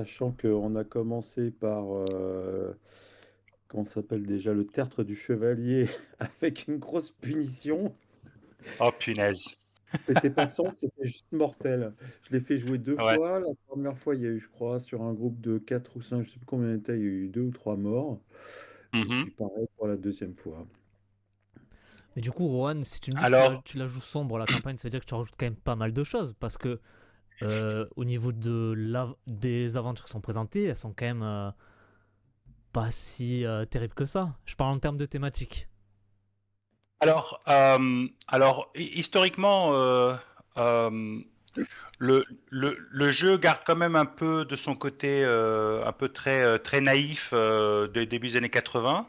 Sachant qu'on a commencé par, comment ça s'appelle déjà? Le tertre du chevalier avec une grosse punition. Oh punaise. C'était pas sombre, c'était juste mortel. Je l'ai fait jouer 2 Ouais. fois. La première fois, il y a eu, je crois, sur un groupe de 4 ou 5, je sais plus combien on était, il y a eu 2 ou 3 morts et Mmh. puis pareil pour la deuxième fois. Mais du coup, Rohan, si tu me dis que Alors, tu la joues sombre la campagne, ça veut dire que tu rajoutes quand même pas mal de choses parce que au niveau des aventures qui sont présentées, elles sont quand même pas si terribles que ça. Je parle en termes de thématique. historiquement, hem, le jeu garde quand même un peu de son côté, un peu très naïf, des débuts des années 80.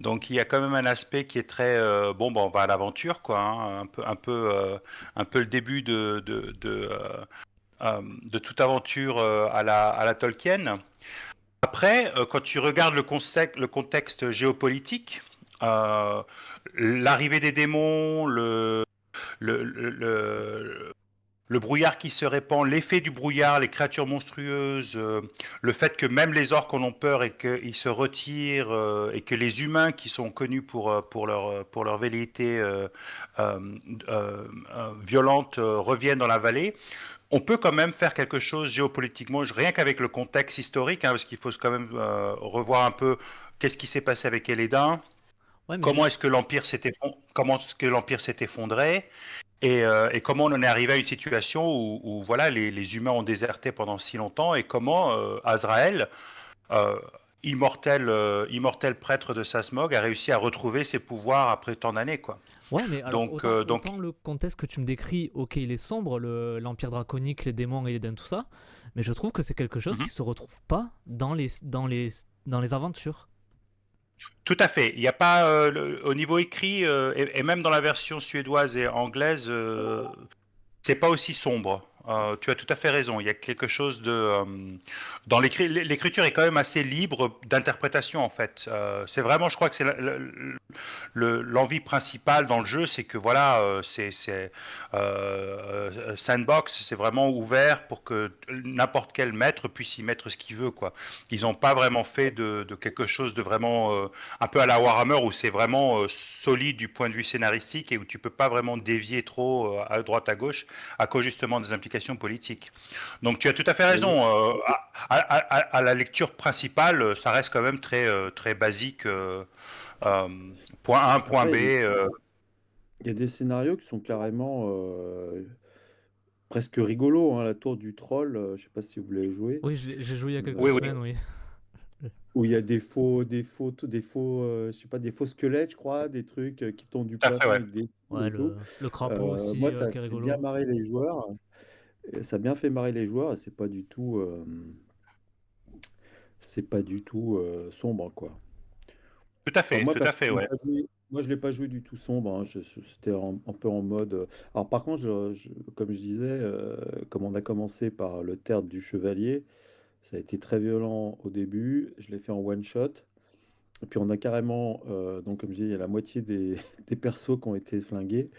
Donc il y a quand même un aspect qui est très, bon, bah, on va à l'aventure quoi, hein, un peu le début de toute aventure, à la Tolkien. Après, quand tu regardes le contexte géopolitique, euh, l'arrivée des démons, le, le, le, le brouillard qui se répand, l'effet du brouillard, les créatures monstrueuses, le fait que même les orques en ont peur et qu'ils se retirent, et que les humains qui sont connus pour leur velléité euh, violente reviennent dans la vallée, on peut quand même faire quelque chose géopolitiquement, rien qu'avec le contexte historique, hein, parce qu'il faut quand même revoir un peu qu'est-ce qui s'est passé avec Elédin, Ouais, mais comment est-ce que comment est-ce que l'empire s'est effondré, et comment on en est arrivé à une situation où voilà les humains ont déserté pendant si longtemps, et comment Azrael, euh, immortel prêtre de Sasmog, a réussi à retrouver ses pouvoirs après tant d'années, quoi. ouais, mais alors Donc, euh, donc autant le contexte que tu me décris, ok, il est sombre, l'empire draconique, les démons et les dents, tout ça, mais je trouve que c'est quelque chose qui mhm. se retrouve pas dans les aventures. Tout à fait. Il n'y a pas, au niveau écrit, et même dans la version suédoise et anglaise, c'est pas aussi sombre. Tu as tout à fait raison. Il y a quelque chose de dans l'écriture est quand même assez libre d'interprétation en fait. C'est vraiment, je crois que c'est l'envie principale dans le jeu, c'est que voilà, sandbox, c'est vraiment ouvert pour que n'importe quel maître puisse y mettre ce qu'il veut, quoi. Ils n'ont pas vraiment fait de quelque chose de vraiment un peu à la Warhammer où c'est vraiment solide du point de vue scénaristique et où tu peux pas vraiment dévier trop à droite à gauche à cause justement des implications politiques. Donc tu as tout à fait Et raison. À la lecture principale, ça reste quand même très basique. Euh, point A, point B. après, il y a des scénarios qui sont carrément, presque rigolos, hein. La tour du troll, je sais pas si vous l'avez joué? Oui, j'ai joué il y a quelques Oui, oui. semaines, oui. Où il y a des faux, je sais pas, des faux squelettes, je crois, des trucs, qui tombent du Tout à fait, plafond ouais. avec des fous Ouais, et tout. le crapaud aussi Moi, ça a qui est fait bien rigolo. marrer les joueurs et ça a bien fait marrer les joueurs et c'est pas du tout, sombre, quoi. Enfin, moi, Tout à parce que fait, ouais. je l'ai pas joué du tout sombre, hein. C'était un peu en mode, alors par contre, comme je disais, comme on a commencé par le tertre du chevalier, ça a été très violent au début. Je l'ai fait en one shot. Et puis on a carrément, donc comme je dis, il y a la moitié des, des persos qui ont été flingués.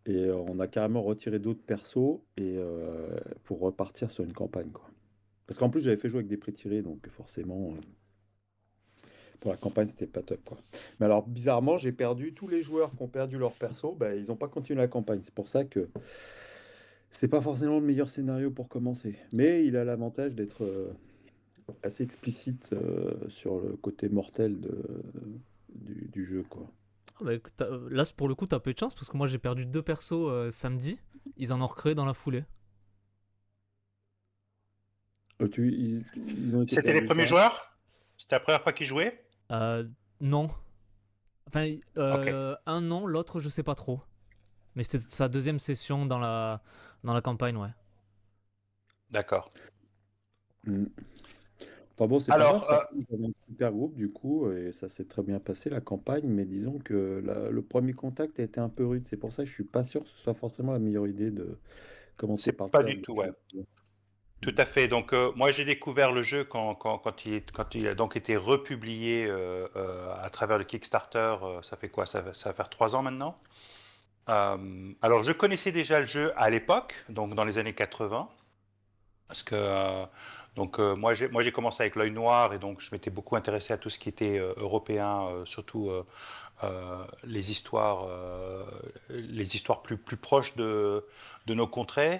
Et on a carrément retiré d'autres persos pour repartir sur une campagne, quoi. Parce qu'en plus, j'avais fait jouer avec des pré-tirés, donc forcément, pour la campagne, c'était pas top, quoi. Mais alors, bizarrement, j'ai perdu tous les joueurs qui ont perdu leur perso, bah, ils n'ont pas continué la campagne. C'est pour ça que c'est pas forcément le meilleur scénario pour commencer. Mais il a l'avantage d'être assez explicite sur le côté mortel du jeu, quoi. Ah bah, écoute, là, pour le coup, t'as peu de chance parce que moi, j'ai perdu deux persos samedi. Ils en ont recréé dans la foulée. Ils ont été C'était les perdus premiers quand? joueurs? C'était la première fois qu'ils jouaient? Non. Enfin, Ok, un non, l'autre, je sais pas trop. Mais c'était sa deuxième session dans la campagne, ouais. d'accord. Mm. Enfin bon, c'est pas grave, Alors, ça prouve que j'avais un super groupe du coup, et ça s'est très bien passé la campagne, mais disons que le premier contact a été un peu rude. C'est pour ça que je suis pas sûr que ce soit forcément la meilleure idée de commencer par c'est le pas terme du du tout, jeu. ouais. Tout à fait. Donc, moi, j'ai découvert le jeu quand il a donc été republié à travers le Kickstarter. Ça fait quoi? Ça va faire 3 ans maintenant. Alors, je connaissais déjà le jeu à l'époque, donc dans les années 80. Parce que Donc moi j'ai commencé avec l'œil noir et donc je m'étais beaucoup intéressé à tout ce qui était européen, surtout les histoires plus proches de nos contrées.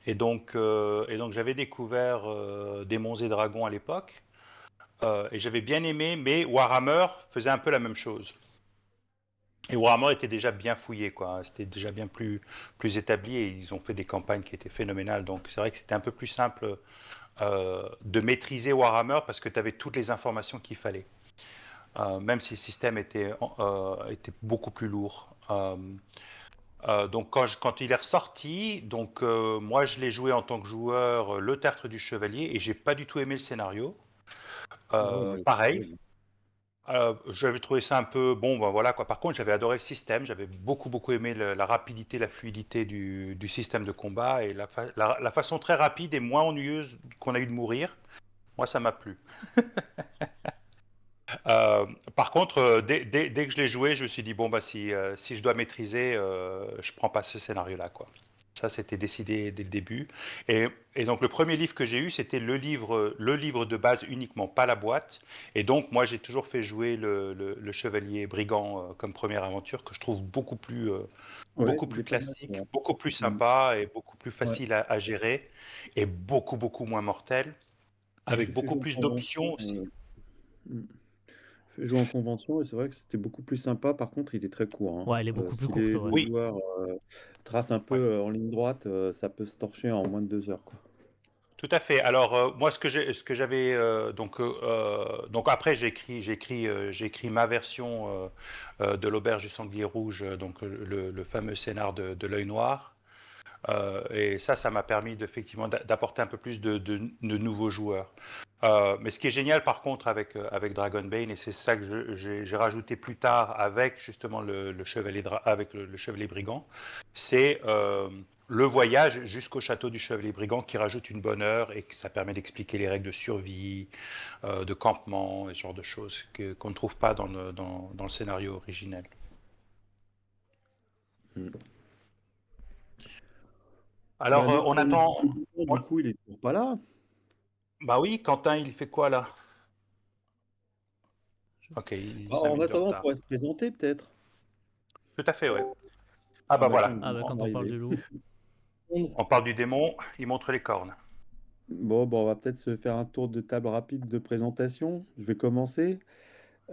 Et donc j'avais découvert Démons et Dragons à l'époque et j'avais bien aimé, mais Warhammer faisait un peu la même chose. Et Warhammer était déjà bien fouillé, quoi. C'était déjà bien plus établi et ils ont fait des campagnes qui étaient phénoménales. Donc c'est vrai que c'était un peu plus simple de maîtriser Warhammer parce que tu avais toutes les informations qu'il fallait. Même si le système était beaucoup plus lourd. Donc quand il est ressorti, donc moi je l'ai joué en tant que joueur le Tertre du Chevalier et j'ai pas du tout aimé le scénario. Ah ouais, moi, c'est Pareil, terrible. j'avais trouvé ça un peu bon, ben voilà quoi. Par contre, j'avais adoré le système, j'avais beaucoup aimé la rapidité, la fluidité du système de combat et la façon très rapide et moins ennuyeuse qu'on a eu de mourir. Moi, ça m'a plu. Euh, Par contre, dès que je l'ai joué, je me suis dit, bon, bah, si je dois maîtriser, je prends pas ce scénario-là, quoi. Ça, c'était décidé dès le début. Et donc, le premier livre que j'ai eu, c'était le livre de base uniquement, pas la boîte. Et donc, moi, j'ai toujours fait jouer le chevalier brigand comme première aventure, que je trouve Ouais, beaucoup il est plus pas mal, classique, celui-là. beaucoup plus Mm. sympa et beaucoup plus Ouais. facile à gérer, et beaucoup moins mortel, Ah, j'ai avec fait beaucoup jouer en plus convention. d'options aussi. Mm. Fait jouer en convention et c'est vrai que c'était beaucoup plus sympa. Par contre, il est très court, hein. Ouais, elle est beaucoup plus Si courte, les ouais. deux Oui. joueurs tracent un peu Ouais. en ligne droite, ça peut se torcher en moins de 2 heures, quoi. Tout à fait. Alors moi, ce que j'avais donc après j'ai écrit ma version de l'auberge du sanglier rouge, donc le fameux scénar de l'œil noir. Et ça m'a permis effectivement d'apporter un peu plus de nouveaux joueurs. Mais ce qui est génial par contre avec Dragonbane, et c'est ça que j'ai rajouté plus tard avec justement le chevalier avec le chevalier brigand, c'est le voyage jusqu'au château du chevalier brigand qui rajoute une bonne heure et que ça permet d'expliquer les règles de survie, de campement et ce genre de choses qu'on ne trouve pas dans le scénario originel. Mm. Bah, Alors on notre ami attend. débutant, du coup, il est toujours pas là. Bah oui, Quentin, il fait quoi là? Ok, il Bah, 5 en minutes de attendant, on retard. pourrait se présenter peut-être. Tout à fait, ouais. Ah Ah bah bah tiens, voilà, il Ah vient bah, de quand on parle m'arriver. du loup. on parle du démon, il montre les cornes. Bon, on va peut-être se faire un tour de table rapide de présentation. Je vais commencer.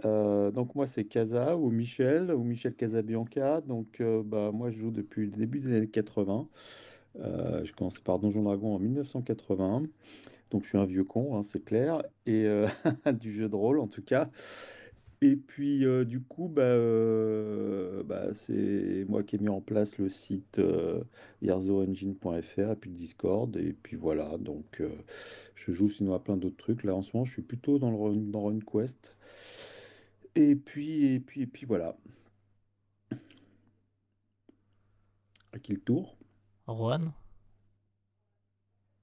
Donc moi, c'est Casa ou Michel Casabianca. Donc bah, moi, je joue depuis le début des années 80. J'ai commencé par Donjon Dragon en 1980. Donc je suis un vieux con, hein, c'est clair. Et du jeu de rôle en tout cas. Et puis du coup, bah, c'est moi qui ai mis en place le site yarzoengine.fr et puis le Discord. Et puis voilà, donc je joue sinon à plein d'autres trucs. Là en ce moment, je suis plutôt dans RunQuest. Et puis voilà. À qui le tour? Rohan.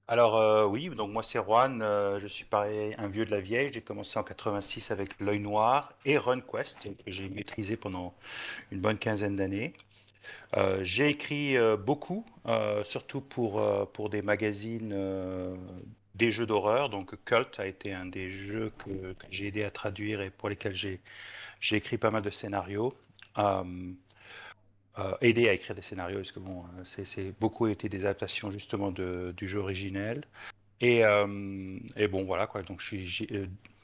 Alors oui, donc moi c'est Juan, je suis pareil, un vieux de la vieille, j'ai commencé en 86 avec l'œil noir et RunQuest, que j'ai maîtrisé pendant une bonne quinzaine d'années. J'ai écrit beaucoup, surtout pour des magazines, des jeux d'horreur, donc Cult a été un des jeux que j'ai aidé à traduire et pour lesquels j'ai écrit pas mal de scénarios. Euh, Aider à écrire des scénarios, parce que bon, c'est beaucoup été des adaptations justement du jeu originel. Et bon, voilà quoi. Donc, je suis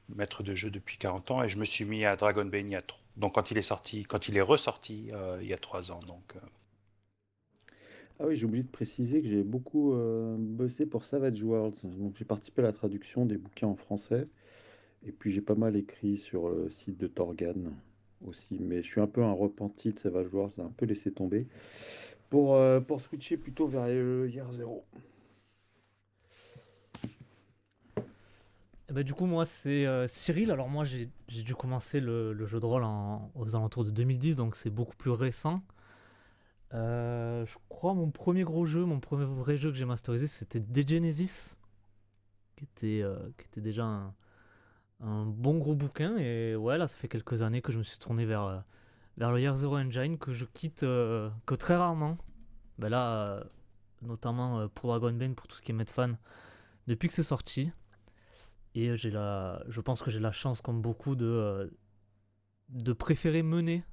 maître de jeu depuis 40 ans et je me suis mis à Dragonbane donc quand il est ressorti il y a 3 ans. Donc, Ah oui, j'ai oublié de préciser que j'ai beaucoup bossé pour Savage Worlds. Donc j'ai participé à la traduction des bouquins en français. Et puis j'ai pas mal écrit sur le site de Torgan aussi. Mais je suis un peu un repenti de Savage Worlds, j'ai un peu laissé tomber. Pour switcher plutôt vers Year Zero. Et bah, du coup, moi, c'est Cyril. Alors, moi, j'ai dû commencer le jeu de rôle aux alentours de 2010, donc c'est beaucoup plus récent. Je crois mon premier gros jeu, mon premier vrai jeu que j'ai masterisé, c'était Degenesis, qui était déjà un bon gros bouquin. Et ouais, là, ça fait quelques années que je me suis tourné vers le Year Zero Engine, que je quitte que très rarement. Ben là, notamment pour Dragonbane, pour tout ce qui est Medfan, depuis que c'est sorti. Et je pense que j'ai la chance, comme beaucoup, de préférer mener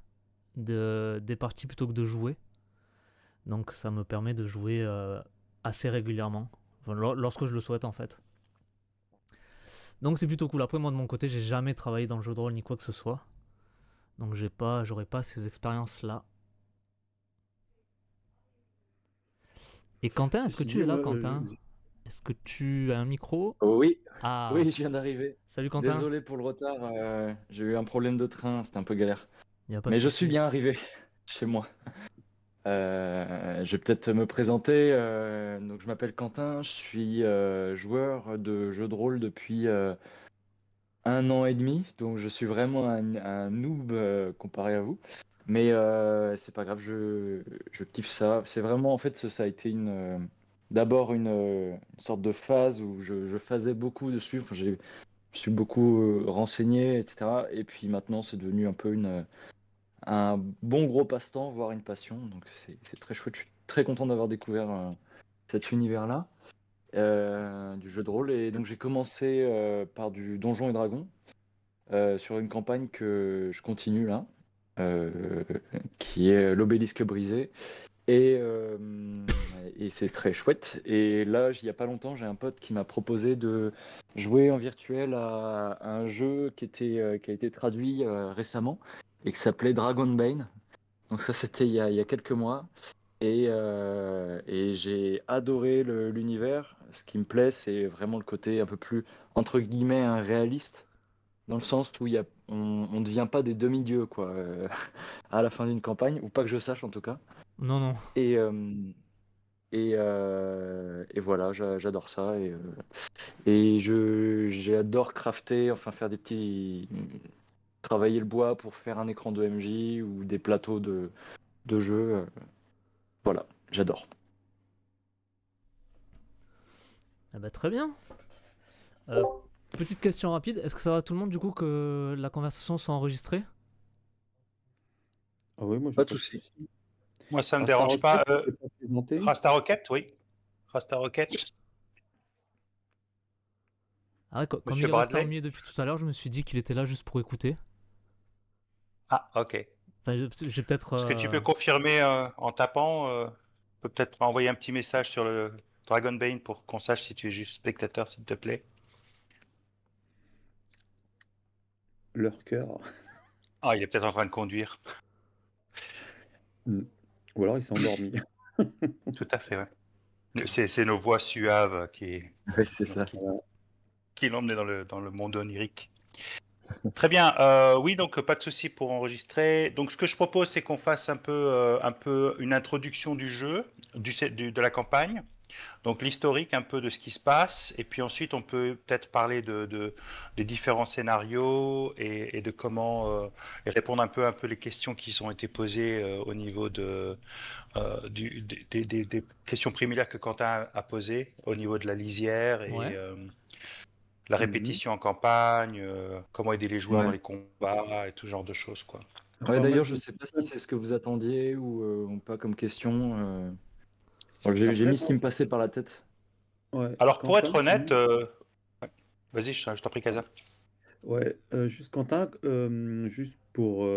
des parties plutôt que de jouer. Donc ça me permet de jouer assez régulièrement, enfin, lorsque je le souhaite en fait. Donc c'est plutôt cool. Après, moi de mon côté, j'ai jamais travaillé dans le jeu de rôle ni quoi que ce soit. Donc j'aurais pas ces expériences-là. Et Quentin, est-ce que Ceci tu dit, es là, moi, Quentin? Est-ce que tu as un micro? Oui, Ah, oui, je viens d'arriver. salut Quentin. Désolé pour le retard, j'ai eu un problème de train, c'était un peu galère. Il n'y a pas de Mais je suis souci. bien arrivé chez moi. Je vais peut-être me présenter. Donc, je m'appelle Quentin, je suis joueur de jeux de rôle depuis 1 an et demi. Donc, je suis vraiment un noob comparé à vous. Mais c'est pas grave, je kiffe ça. C'est vraiment, en fait, ça a été d'abord une sorte de phase où je faisais beaucoup dessus. Enfin, je me suis beaucoup renseigné, etc. Et puis maintenant, c'est devenu un peu un bon gros passe-temps, voire une passion. Donc c'est très chouette. Je suis très content d'avoir découvert cet univers-là du jeu de rôle. Et donc j'ai commencé par du Donjons et Dragons sur une campagne que je continue là, euh, qui est l'Obélisque brisé. Et, euh, et c'est très chouette. Et là, il n'y a pas longtemps, j'ai un pote qui m'a proposé de jouer en virtuel à un jeu qui a été traduit récemment et qui s'appelait Dragonbane. Donc ça, c'était il y a quelques mois. Et j'ai adoré l'univers. Ce qui me plaît, c'est vraiment le côté un peu plus, entre guillemets, un réaliste, dans le sens où on ne devient pas des demi-dieux, quoi, à la fin d'une campagne, ou pas que je sache en tout cas. Non, non. Et, et voilà, j'adore ça. Et j'adore crafter, enfin faire des petits. Travailler le bois pour faire un écran de MJ ou des plateaux de jeu. Voilà, j'adore. Ah bah, très bien. Euh, Petite question rapide. Est-ce que ça va tout le monde du coup que la conversation soit enregistrée? Ah oui, moi, j'ai Pas de pas de souci. souci. Moi, ça me Rasta dérange pas. Rocket, tu peux pas présenter? Rasta Rocket, oui. Rasta Rocket, Ah ouais, comme Monsieur il est resté en Bradley. muet depuis tout à l'heure, je me suis dit qu'il était là juste pour écouter. Ah, ok. Enfin, j'ai peut-être. Est-ce que tu peux confirmer en tapant peut peut-être m'envoyer un petit message sur le Dragonbane pour qu'on sache si tu es juste spectateur, s'il te plaît. Leur cœur. Ah, il est peut-être en train de conduire. Mm. Ou alors il s'est endormi. Tout à fait, ouais. C'est nos voix suaves Oui, c'est ça. qui l'emmenaient dans le monde onirique. Très bien. Oui, donc pas de souci pour enregistrer. Donc, ce que je propose, c'est qu'on fasse un peu une introduction du jeu, de la campagne. Donc, l'historique un peu de ce qui se passe. Et puis ensuite, on peut peut-être parler des différents scénarios et de comment et répondre un peu les questions qui ont été posées au niveau des questions préliminaires que Quentin a posées au niveau de la lisière Ouais. et la Mhm. répétition en campagne, comment aider les joueurs dans Ouais. les combats et tout genre de choses, quoi. Ouais, Enfin, moi, d'ailleurs, je je me sais suis pas si fait- c'est ce que vous attendiez ou pas comme question. Bon, j'ai Après, mis ce qui me passait par la tête. ouais, Alors, pour Quentin, être honnête, vas-y, je t'en prie, Casa. ouais, juste Quentin, juste pour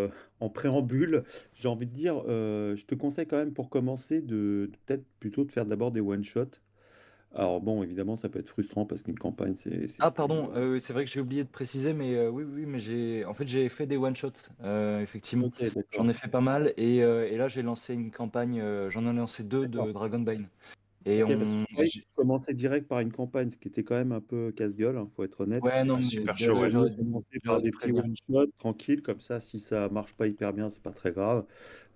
en préambule, j'ai envie de dire, je te conseille quand même pour commencer de peut-être plutôt de faire d'abord des one-shots. Alors bon, évidemment, ça peut être frustrant parce qu'une campagne, c'est Ah, plus. pardon, c'est vrai que j'ai oublié de préciser, mais oui, oui, mais en fait, j'ai fait des one-shots, effectivement. Ok, d'accord. J'en ai fait pas mal, et là, j'ai lancé une campagne, j'en ai lancé deux D'accord. de Dragonbane. Et Ok, parce que je croyais que tu commençais direct par une campagne, ce qui était quand même un peu casse-gueule, hein, faut être honnête. ouais, non, Ouais, mais super chaud, Vaut ouais. mieux commencer par j'aurais dû des petits prévenir. one-shots tranquilles, comme ça, si ça marche pas hyper bien, c'est pas très grave.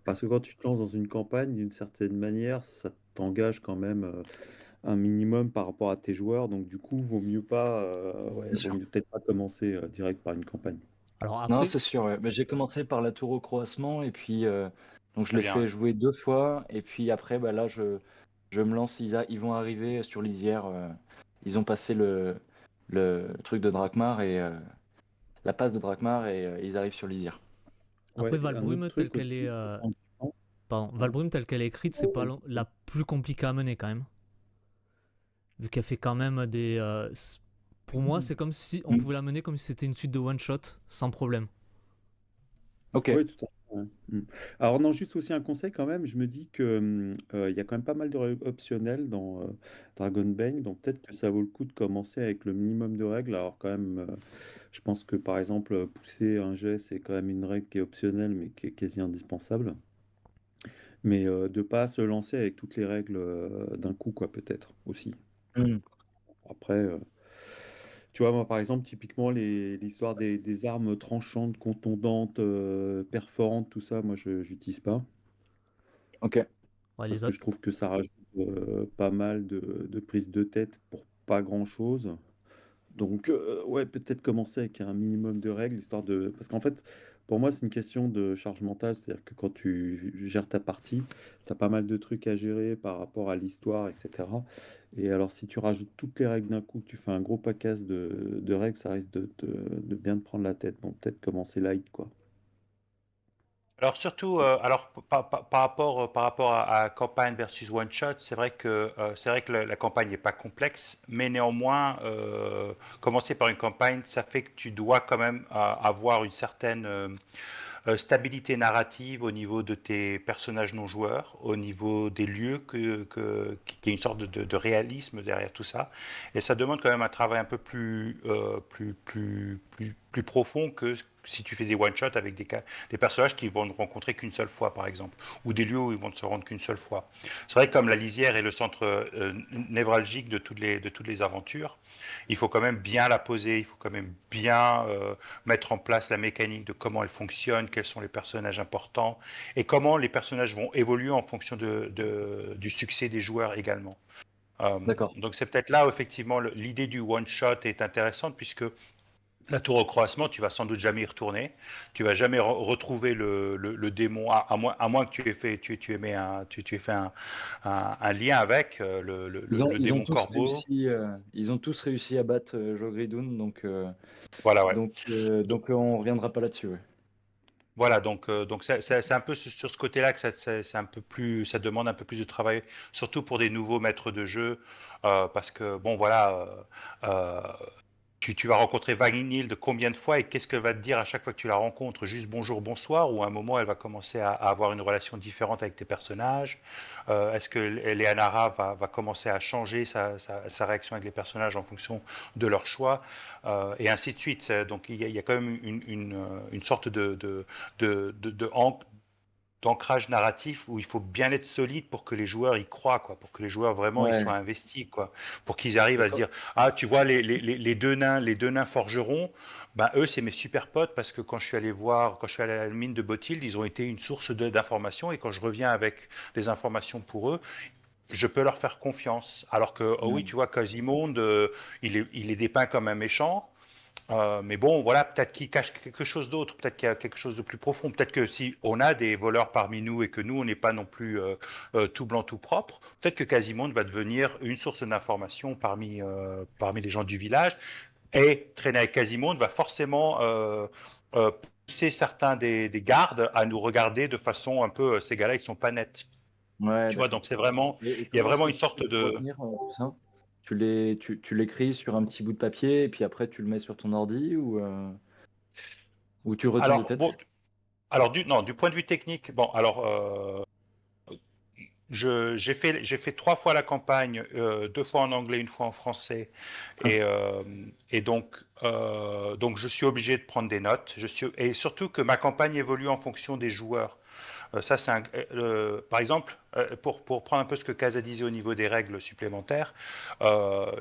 Parce que quand tu te lances dans une campagne, d'une certaine manière, ça t'engage quand même un minimum par rapport à tes joueurs. Donc du coup, vaut mieux pas, Bien ouais, vaut sûr. mieux peut-être pas commencer direct par une campagne. Alors Non, après, c'est sûr, ouais. Mais j'ai commencé par la tour au croassement, et puis donc je Très l'ai bien, fait ouais. jouer 2 fois, et puis après, bah, là, je me lance, ils vont arriver sur Lisière, ils ont passé le truc de Drakmar, et la passe de Drakmar, et ils arrivent sur Lisière. après Ouais, et un autre Valbrume telle truc qu'elle est, aussi, quand tu penses. pardon, Ouais. Valbrume telle qu'elle est écrite, c'est Ouais, pas vas-y, la plus compliquée à mener quand même. vu qu'elle fait quand même des. Pour moi, c'est comme si on Mm. pouvait la mener comme si c'était une suite de one shot sans problème. Ok. Oui, tout à fait, ouais. Alors non, juste aussi un conseil quand même, je me dis que, il y a quand même pas mal de règles optionnelles dans, Dragonbane, donc peut-être que ça vaut le coup de commencer avec le minimum de règles. Alors quand même, je pense que par exemple, pousser un jet, c'est quand même une règle qui est optionnelle, mais qui est quasi indispensable. Mais, de pas se lancer avec toutes les règles, d'un coup quoi, peut-être, aussi. Mm. Après, tu vois, moi, par exemple, typiquement, l'histoire des armes tranchantes, contondantes, perforantes, tout ça, moi, je n'utilise pas. Ok. Ouais, Parce les que autres. je trouve que ça rajoute pas mal de prises de tête pour pas grand-chose. Donc, ouais, peut-être commencer avec un minimum de règles, histoire de... Parce qu'en fait, pour moi, c'est une question de charge mentale, c'est-à-dire que quand tu gères ta partie, tu as pas mal de trucs à gérer par rapport à l'histoire, etc. Et alors, si tu rajoutes toutes les règles d'un coup, que tu fais un gros paquet de règles, ça risque de bien te prendre la tête. Donc, peut-être commencer light, quoi. Alors surtout, par rapport à campagne versus one shot, c'est vrai que la campagne n'est pas complexe, mais néanmoins, commencer par une campagne, ça fait que tu dois quand même avoir une certaine stabilité narrative au niveau de tes personnages non joueurs, au niveau des lieux, qu'il y ait une sorte de réalisme derrière tout ça. Et ça demande quand même un travail un peu plus profond que si tu fais des one-shots avec des personnages qui vont ne rencontrer qu'une seule fois, par exemple, ou des lieux où ils vont ne se rendre qu'une seule fois. C'est vrai que comme la lisière est le centre névralgique de toutes les aventures, il faut quand même bien la poser, il faut quand même bien mettre en place la mécanique de comment elle fonctionne, quels sont les personnages importants et comment les personnages vont évoluer en fonction du succès des joueurs également. D'accord. Donc c'est peut-être là où effectivement l'idée du one shot est intéressante puisque la tour au croissant, tu vas sans doute jamais y retourner. Tu vas jamais retrouver le démon, à moins que tu aies fait, tu aies fait un lien avec le Ils ont démon tous corbeau. réussi, à battre Jogridoun, Voilà, ouais. donc on reviendra pas là-dessus. Ouais. Voilà, donc c'est un peu sur ce côté-là que c'est un peu plus, ça demande un peu plus de travail, surtout pour des nouveaux maîtres de jeu, parce que bon voilà, tu vas rencontrer Vagnhild combien de fois et qu'est-ce qu'elle va te dire à chaque fois que tu la rencontres? Juste bonjour, bonsoir, ou à un moment elle va commencer à avoir une relation différente avec tes personnages. Est-ce que Eleanara va commencer à changer sa réaction avec les personnages en fonction de leur choix, et ainsi de suite. Donc il y a quand même une sorte d'ancrage narratif où il faut bien être solide pour que les joueurs y croient, quoi, pour que les joueurs vraiment ils soient Ouais. investis, quoi, pour qu'ils arrivent Et à se dire ah tu vois les deux nains forgerons, ben eux c'est mes super potes parce que quand je suis allé à la mine de Botild, ils ont été une source d'informations et quand je reviens avec des informations pour eux, je peux leur faire confiance. Alors que oh oui ouais. tu vois Quasimonde, il est dépeint comme un méchant. Mais bon, voilà, peut-être qu'il cache quelque chose d'autre, peut-être qu'il y a quelque chose de plus profond. Peut-être que si on a des voleurs parmi nous et que nous, on n'est pas non plus tout blanc, tout propre, peut-être que Quasimodo va devenir une source d'information parmi les gens du village. Et traîner avec Quasimodo va forcément pousser certains des gardes à nous regarder de façon un peu, ces gars-là, ils sont pas nets. Ouais, Tu vois, donc d'accord. c'est vraiment, Et il y a comment est-ce vraiment que une tu sorte fais pour de... retenir tout ça? Tu l'écris sur un petit bout de papier et puis après tu le mets sur ton ordi ou tu retiens de Alors, bon, tête? alors non, du point de vue technique, bon, alors, j'ai fait 3 fois la campagne, 2 fois en anglais, 1 fois en français, Ah, et donc je suis obligé de prendre des notes. Et surtout que ma campagne évolue en fonction des joueurs. Ça, par exemple, pour prendre un peu ce que Casa disait au niveau des règles supplémentaires,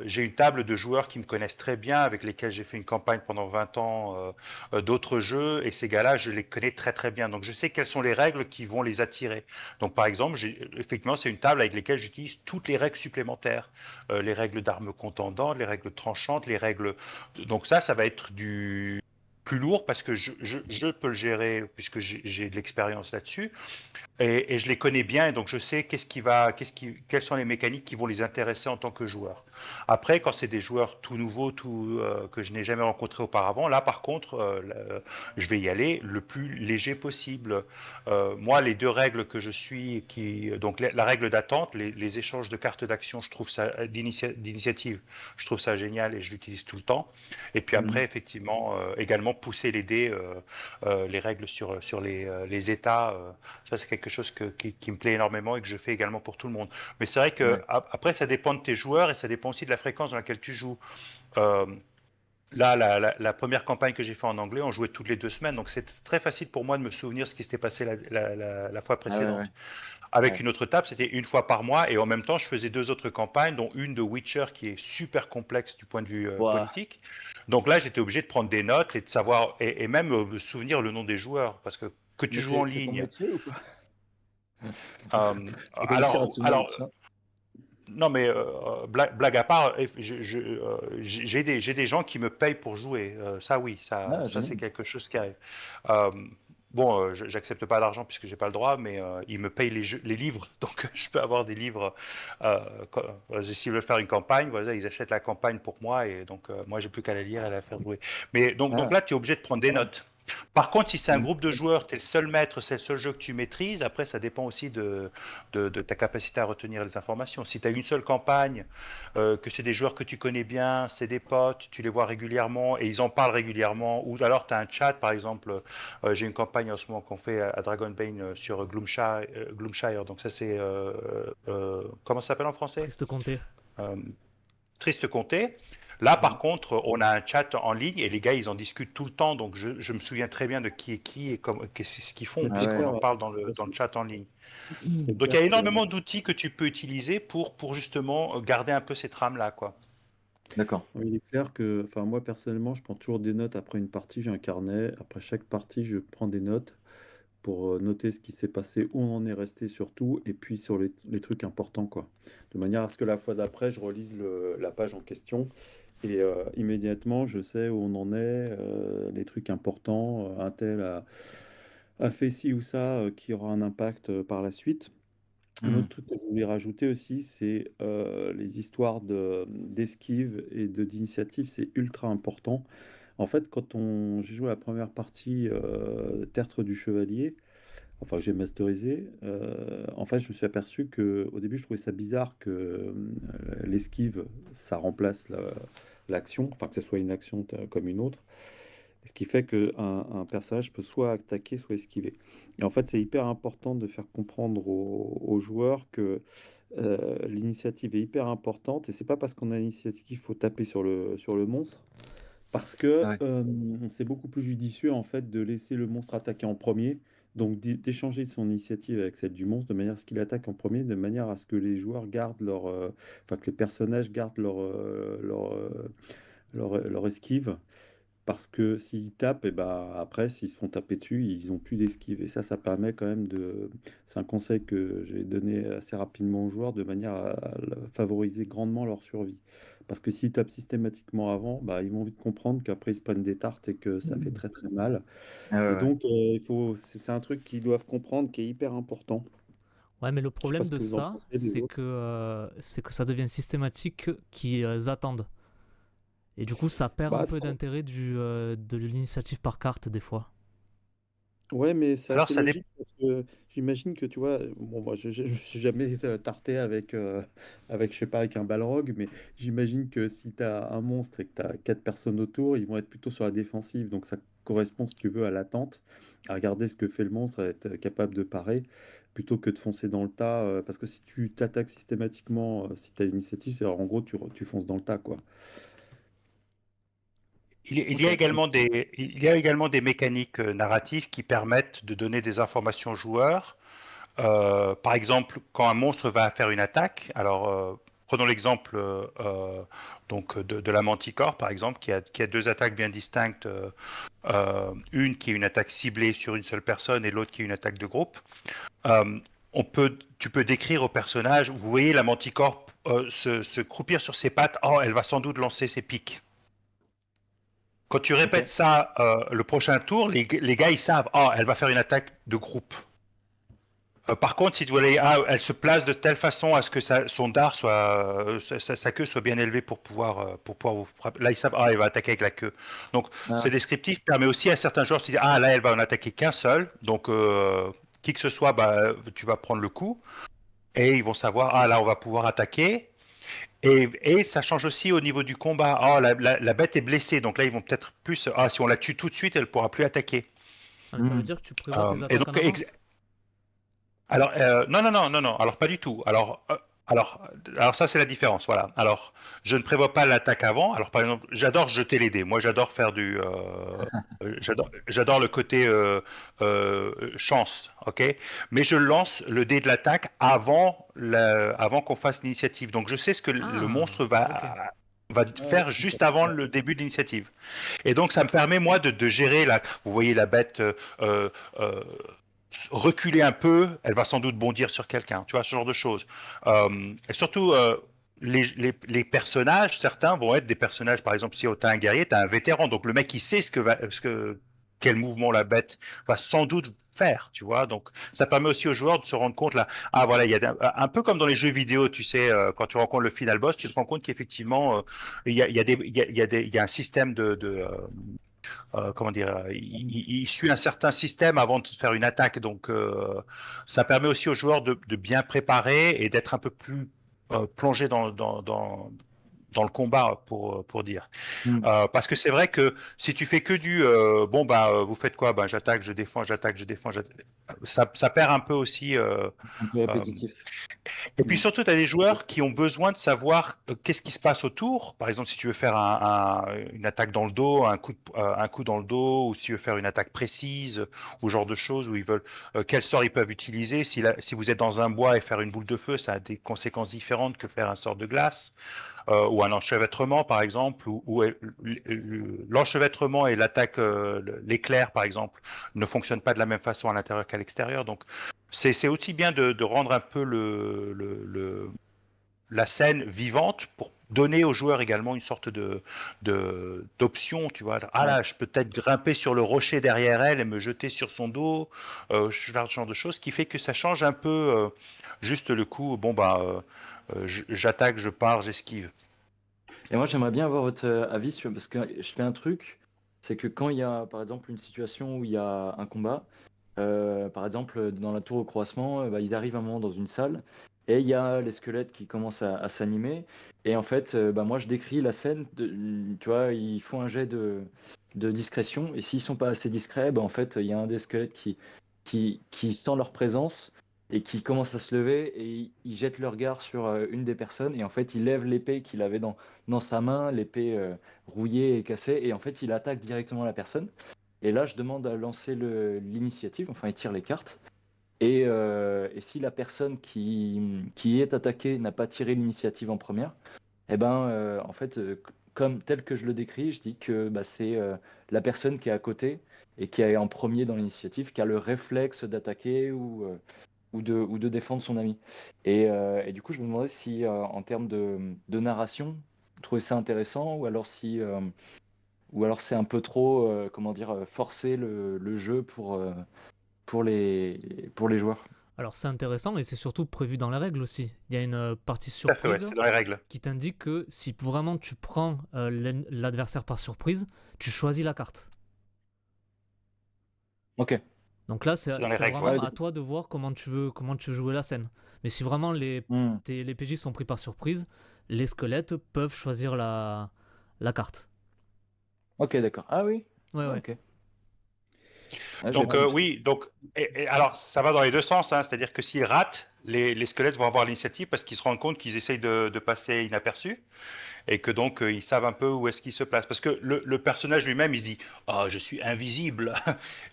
j'ai une table de joueurs qui me connaissent très bien, avec lesquels j'ai fait une campagne pendant 20 ans d'autres jeux, et ces gars-là, je les connais très très bien. Donc je sais quelles sont les règles qui vont les attirer. Donc par exemple, effectivement, c'est une table avec laquelle j'utilise toutes les règles supplémentaires. Les règles d'armes contendantes, les règles tranchantes, les règles... Donc ça va être du plus lourd parce que je peux le gérer puisque j'ai de l'expérience là-dessus. Et je les connais bien, et donc je sais quelles sont les mécaniques qui vont les intéresser en tant que joueur. Après, quand c'est des joueurs tout nouveaux, que je n'ai jamais rencontrés auparavant, là par contre, je vais y aller le plus léger possible. Moi, les deux règles que je suis, donc la règle d'attente, les échanges de cartes d'action, je trouve ça d'initiative, je trouve ça génial et je l'utilise tout le temps. Et puis Mhm. après, effectivement, également pousser les dés, les règles sur les états. Ça, c'est quelque chose qui me plaît énormément et que je fais également pour tout le monde. Mais c'est vrai que Ouais. après, ça dépend de tes joueurs et ça dépend aussi de la fréquence dans laquelle tu joues. Euh, Là, la première campagne que j'ai fait en anglais, on jouait toutes les 2 semaines, donc c'est très facile pour moi de me souvenir ce qui s'était passé la fois Ah ouais, ouais. précédente. Avec Ouais. une autre table, c'était une fois par mois, et en même temps, je faisais 2 autres campagnes, dont une de Witcher qui est super complexe du point de vue Ouah. politique. Donc là, j'étais obligé de prendre des notes et de savoir, et même me souvenir le nom des joueurs, parce que tu Mais joues en c'est ton ligne. métier ou quoi? Euh, Faut réussir à alors, te souvenir de alors, tout ça. non, mais blague à part, j'ai des gens qui me payent pour jouer. Ça, oui, Ah, ça c'est génial. quelque chose qui arrive. Euh, bon, j'accepte pas d'argent puisque j'ai pas le droit, mais ils me payent les livres, donc je peux avoir des livres. Euh, S'ils veulent faire une campagne, voilà, ils achètent la campagne pour moi et donc moi j'ai plus qu'à la lire et à la faire jouer. Mais donc Ah, là, tu es obligé de prendre des incroyable. notes. Par contre, si c'est un Mhm. groupe de joueurs, tu es le seul maître, c'est le seul jeu que tu maîtrises, après ça dépend aussi de ta capacité à retenir les informations. Si tu as une seule campagne, que c'est des joueurs que tu connais bien, c'est des potes, tu les vois régulièrement et ils en parlent régulièrement, ou alors tu as un chat, par exemple, j'ai une campagne en ce moment qu'on fait à Dragonbane sur Gloomshire, donc ça c'est... comment ça s'appelle en français? Triste comté. Euh, Triste Comté. Là, par Mhm. contre, on a un chat en ligne et les gars, ils en discutent tout le temps. Donc, je me souviens très bien de qui est qui et qu'est-ce qu'ils font, Mais Ah c'est puisqu'on ouais. clair, en parle ça, dans le chat en ligne. c'est Donc, il y clair a que énormément d'outils que tu peux utiliser pour justement garder un peu ces trames-là, quoi. D'accord. oui, il est clair que, enfin, moi personnellement, je prends toujours des notes après une partie. J'ai un carnet. Après chaque partie, je prends des notes pour noter ce qui s'est passé, où on en est resté surtout, et puis sur les trucs importants, quoi. De manière à ce que la fois d'après, je relise la page en question et immédiatement, je sais où on en est, les trucs importants, un tel a fait ci ou ça qui aura un impact par la suite. Un autre Mhm. truc que je voulais rajouter aussi, c'est les histoires d'esquive et d'initiative, c'est ultra important. En fait, j'ai joué la première partie Tertre du Chevalier, enfin que j'ai masterisé, en fait, je me suis aperçu que au début, je trouvais ça bizarre que l'esquive, ça remplace l'action, enfin que ce soit une action comme une autre. Ce qui fait qu'un personnage peut soit attaquer, soit esquiver. Et en fait, c'est hyper important de faire comprendre aux joueurs que l'initiative est hyper importante. Et c'est pas parce qu'on a l'initiative qu'il faut taper sur le monstre. Parce Ah que ouais. c'est beaucoup plus judicieux en fait de laisser le monstre attaquer en premier, donc d'échanger son initiative avec celle du monstre de manière à ce qu'il attaque en premier, de manière à ce que les joueurs gardent enfin que les personnages gardent leur esquive. Parce que s'ils tapent, et ben après, s'ils se font taper dessus, ils n'ont plus d'esquive. Et ça permet quand même de. C'est un conseil que j'ai donné assez rapidement aux joueurs de manière à favoriser grandement leur survie. Parce que s'ils tapent systématiquement avant, bah, ils vont vite comprendre qu'après ils se prennent des tartes et que ça fait très très mal. Ah Et ouais, ouais. donc, c'est un truc qu'ils doivent comprendre qui est hyper important. Ouais, mais le Je sais pas problème ce de que vous en ça, pensez les autres. c'est que ça devient systématique qu'ils attendent. Et du coup, ça perd un Bah, peu d'intérêt de l'initiative par carte des fois. ouais, mais c'est Alors, assez ça dépend. logique parce que j'imagine que tu vois, bon, moi je suis jamais tarté avec, je sais pas, avec un balrog, mais j'imagine que si tu as un monstre et que tu as 4 personnes autour, ils vont être plutôt sur la défensive. Donc ça correspond, si tu veux, à l'attente, à regarder ce que fait le monstre, à être capable de parer, plutôt que de foncer dans le tas. Parce que si tu t'attaques systématiquement, si tu as l'initiative, c'est en gros, tu fonces dans le tas, quoi. Il y a Ok. il y a également des mécaniques narratives qui permettent de donner des informations aux joueurs. Par exemple, quand un monstre va faire une attaque, alors prenons l'exemple donc de la Manticore, par exemple, qui a 2 attaques bien distinctes, une qui est une attaque ciblée sur une seule personne et l'autre qui est une attaque de groupe. Euh, Tu peux décrire au personnage, vous voyez la Manticore se croupir sur ses pattes, oh, elle va sans doute lancer ses pics. Quand tu Ok. répètes ça le prochain tour, les gars ils savent, ah, elle va faire une attaque de groupe. Par contre, si tu voulais, ah, elle se place de telle façon à ce que son dard soit, sa queue soit bien élevée pour pouvoir vous frapper. Là, ils savent, ah, elle va attaquer avec la queue. Donc, ce Ah, descriptif permet aussi à certains joueurs de se dire, ah, là, elle va en attaquer qu'un seul. Donc, qui que ce soit, bah, tu vas prendre le coup. Et ils vont savoir, ah, là, on va pouvoir attaquer. Et ça change aussi au niveau du combat. Ah, la bête est blessée. Donc là, ils vont peut-être plus, ah, si on la tue tout de suite, elle pourra plus attaquer. Ah, mais ça veut hmm. dire que tu prévois tes Et attaques en donc, avance? alors, non, non, non, non, non. Alors, pas du tout. Alors ça, c'est la différence. Voilà. Alors, je ne prévois pas l'attaque avant. Alors, par exemple, j'adore jeter les dés. Moi, j'adore faire j'adore le côté chance, ok. Mais je lance le dé de l'attaque avant qu'on fasse l'initiative. Donc, je sais ce que le Ah, monstre ok. va Ouais, faire ok. juste avant le début de l'initiative. Et donc, ça me permet, moi, de gérer vous voyez la bête euh, reculer un peu, elle va sans doute bondir sur quelqu'un, tu vois, ce genre de choses. Et surtout, les personnages, certains vont être des personnages, par exemple, si tu as un guerrier, tu as un vétéran, donc le mec qui sait quel mouvement la bête va sans doute faire, tu vois. Donc, ça permet aussi aux joueurs de se rendre compte là. Ah voilà, il y a un peu comme dans les jeux vidéo, tu sais, quand tu rencontres le final boss, tu te rends compte qu'effectivement, il y a un système comment dire, il suit un certain système avant de faire une attaque. Donc, ça permet aussi aux joueurs de bien préparer et d'être un peu plus plongé dans le combat, pour dire. Hmm. Parce que c'est vrai que si tu fais que du bon, bah, vous faites quoi? Bah, j'attaque, je défends, j'attaque, je défends. Ça perd un peu aussi. Un peu Euh, répétitif. et puis Hmm. surtout, tu as des joueurs qui ont besoin de savoir qu'est-ce qui se passe autour. Par exemple, si tu veux faire une attaque dans le dos, un coup dans le dos, ou si tu veux faire une attaque précise, ou ce genre de choses, où ils veulent quel sort ils peuvent utiliser. Si vous êtes dans un bois et faire une boule de feu, ça a des conséquences différentes que faire un sort de glace, ou un enchevêtrement, par exemple, l'enchevêtrement et l'attaque, l'éclair, par exemple, ne fonctionnent pas de la même façon à l'intérieur qu'à l'extérieur. Donc, c'est aussi bien de rendre un peu la scène vivante pour donner aux joueurs également une sorte d'option, tu vois. Ah Ouais. là, je peux peut-être grimper sur le rocher derrière elle et me jeter sur son dos, faire ce genre de choses, qui fait que ça change un peu juste le coup. Bon, bah, j'attaque, je pars, j'esquive. Et moi, j'aimerais bien avoir votre avis sur, parce que je fais un truc, c'est que quand il y a, par exemple, une situation où il y a un combat, par exemple, dans la tour au croisement, bah, ils arrivent un moment dans une salle et il y a les squelettes qui commencent à s'animer. Et en fait, bah, moi, je décris la scène, tu vois, ils font un jet de discrétion. Et s'ils sont pas assez discrets, bah, en fait, il y a un des squelettes qui sent leur présence et qui commence à se lever et ils jettent leur regard sur une des personnes. Et en fait, il lève l'épée qu'il avait dans sa main, l'épée rouillée et cassée. Et en fait, il attaque directement la personne. Et là, je demande à lancer l'initiative, enfin, il tire les cartes. Et si la personne qui est attaquée n'a pas tiré l'initiative en première, eh ben, en fait, comme tel que je le décris, je dis que bah, c'est la personne qui est à côté et qui est en premier dans l'initiative, qui a le réflexe d'attaquer ou de défendre son ami. Et du coup, je me demandais si, en termes de narration, vous trouvez ça intéressant ou alors c'est un peu trop, comment dire, forcer le jeu pour les, pour les joueurs. Alors c'est intéressant et c'est surtout prévu dans les règles aussi. Il y a une partie Tout à fait, ouais, surprise c'est dans les règles. qui t'indique que si vraiment tu prends l'adversaire par surprise, tu choisis la carte. Ok. Donc là, C'est dans les c'est règles, Ah ouais. vraiment oui, à toi de voir comment tu veux jouer la scène. Mais si vraiment Hmm. les PJ sont pris par surprise, les squelettes peuvent choisir la carte. Ok, d'accord. Ah oui. Ouais, Ah, ouais. ok. Ah, j'avais Donc pas vu ça. oui, donc alors ça va dans les deux sens, hein, c'est-à-dire que s'ils ratent, les squelettes vont avoir l'initiative parce qu'ils se rendent compte qu'ils essayent de passer inaperçus et que donc ils savent un peu où est-ce qu'ils se placent. Parce que le personnage lui-même, il se dit ah je suis invisible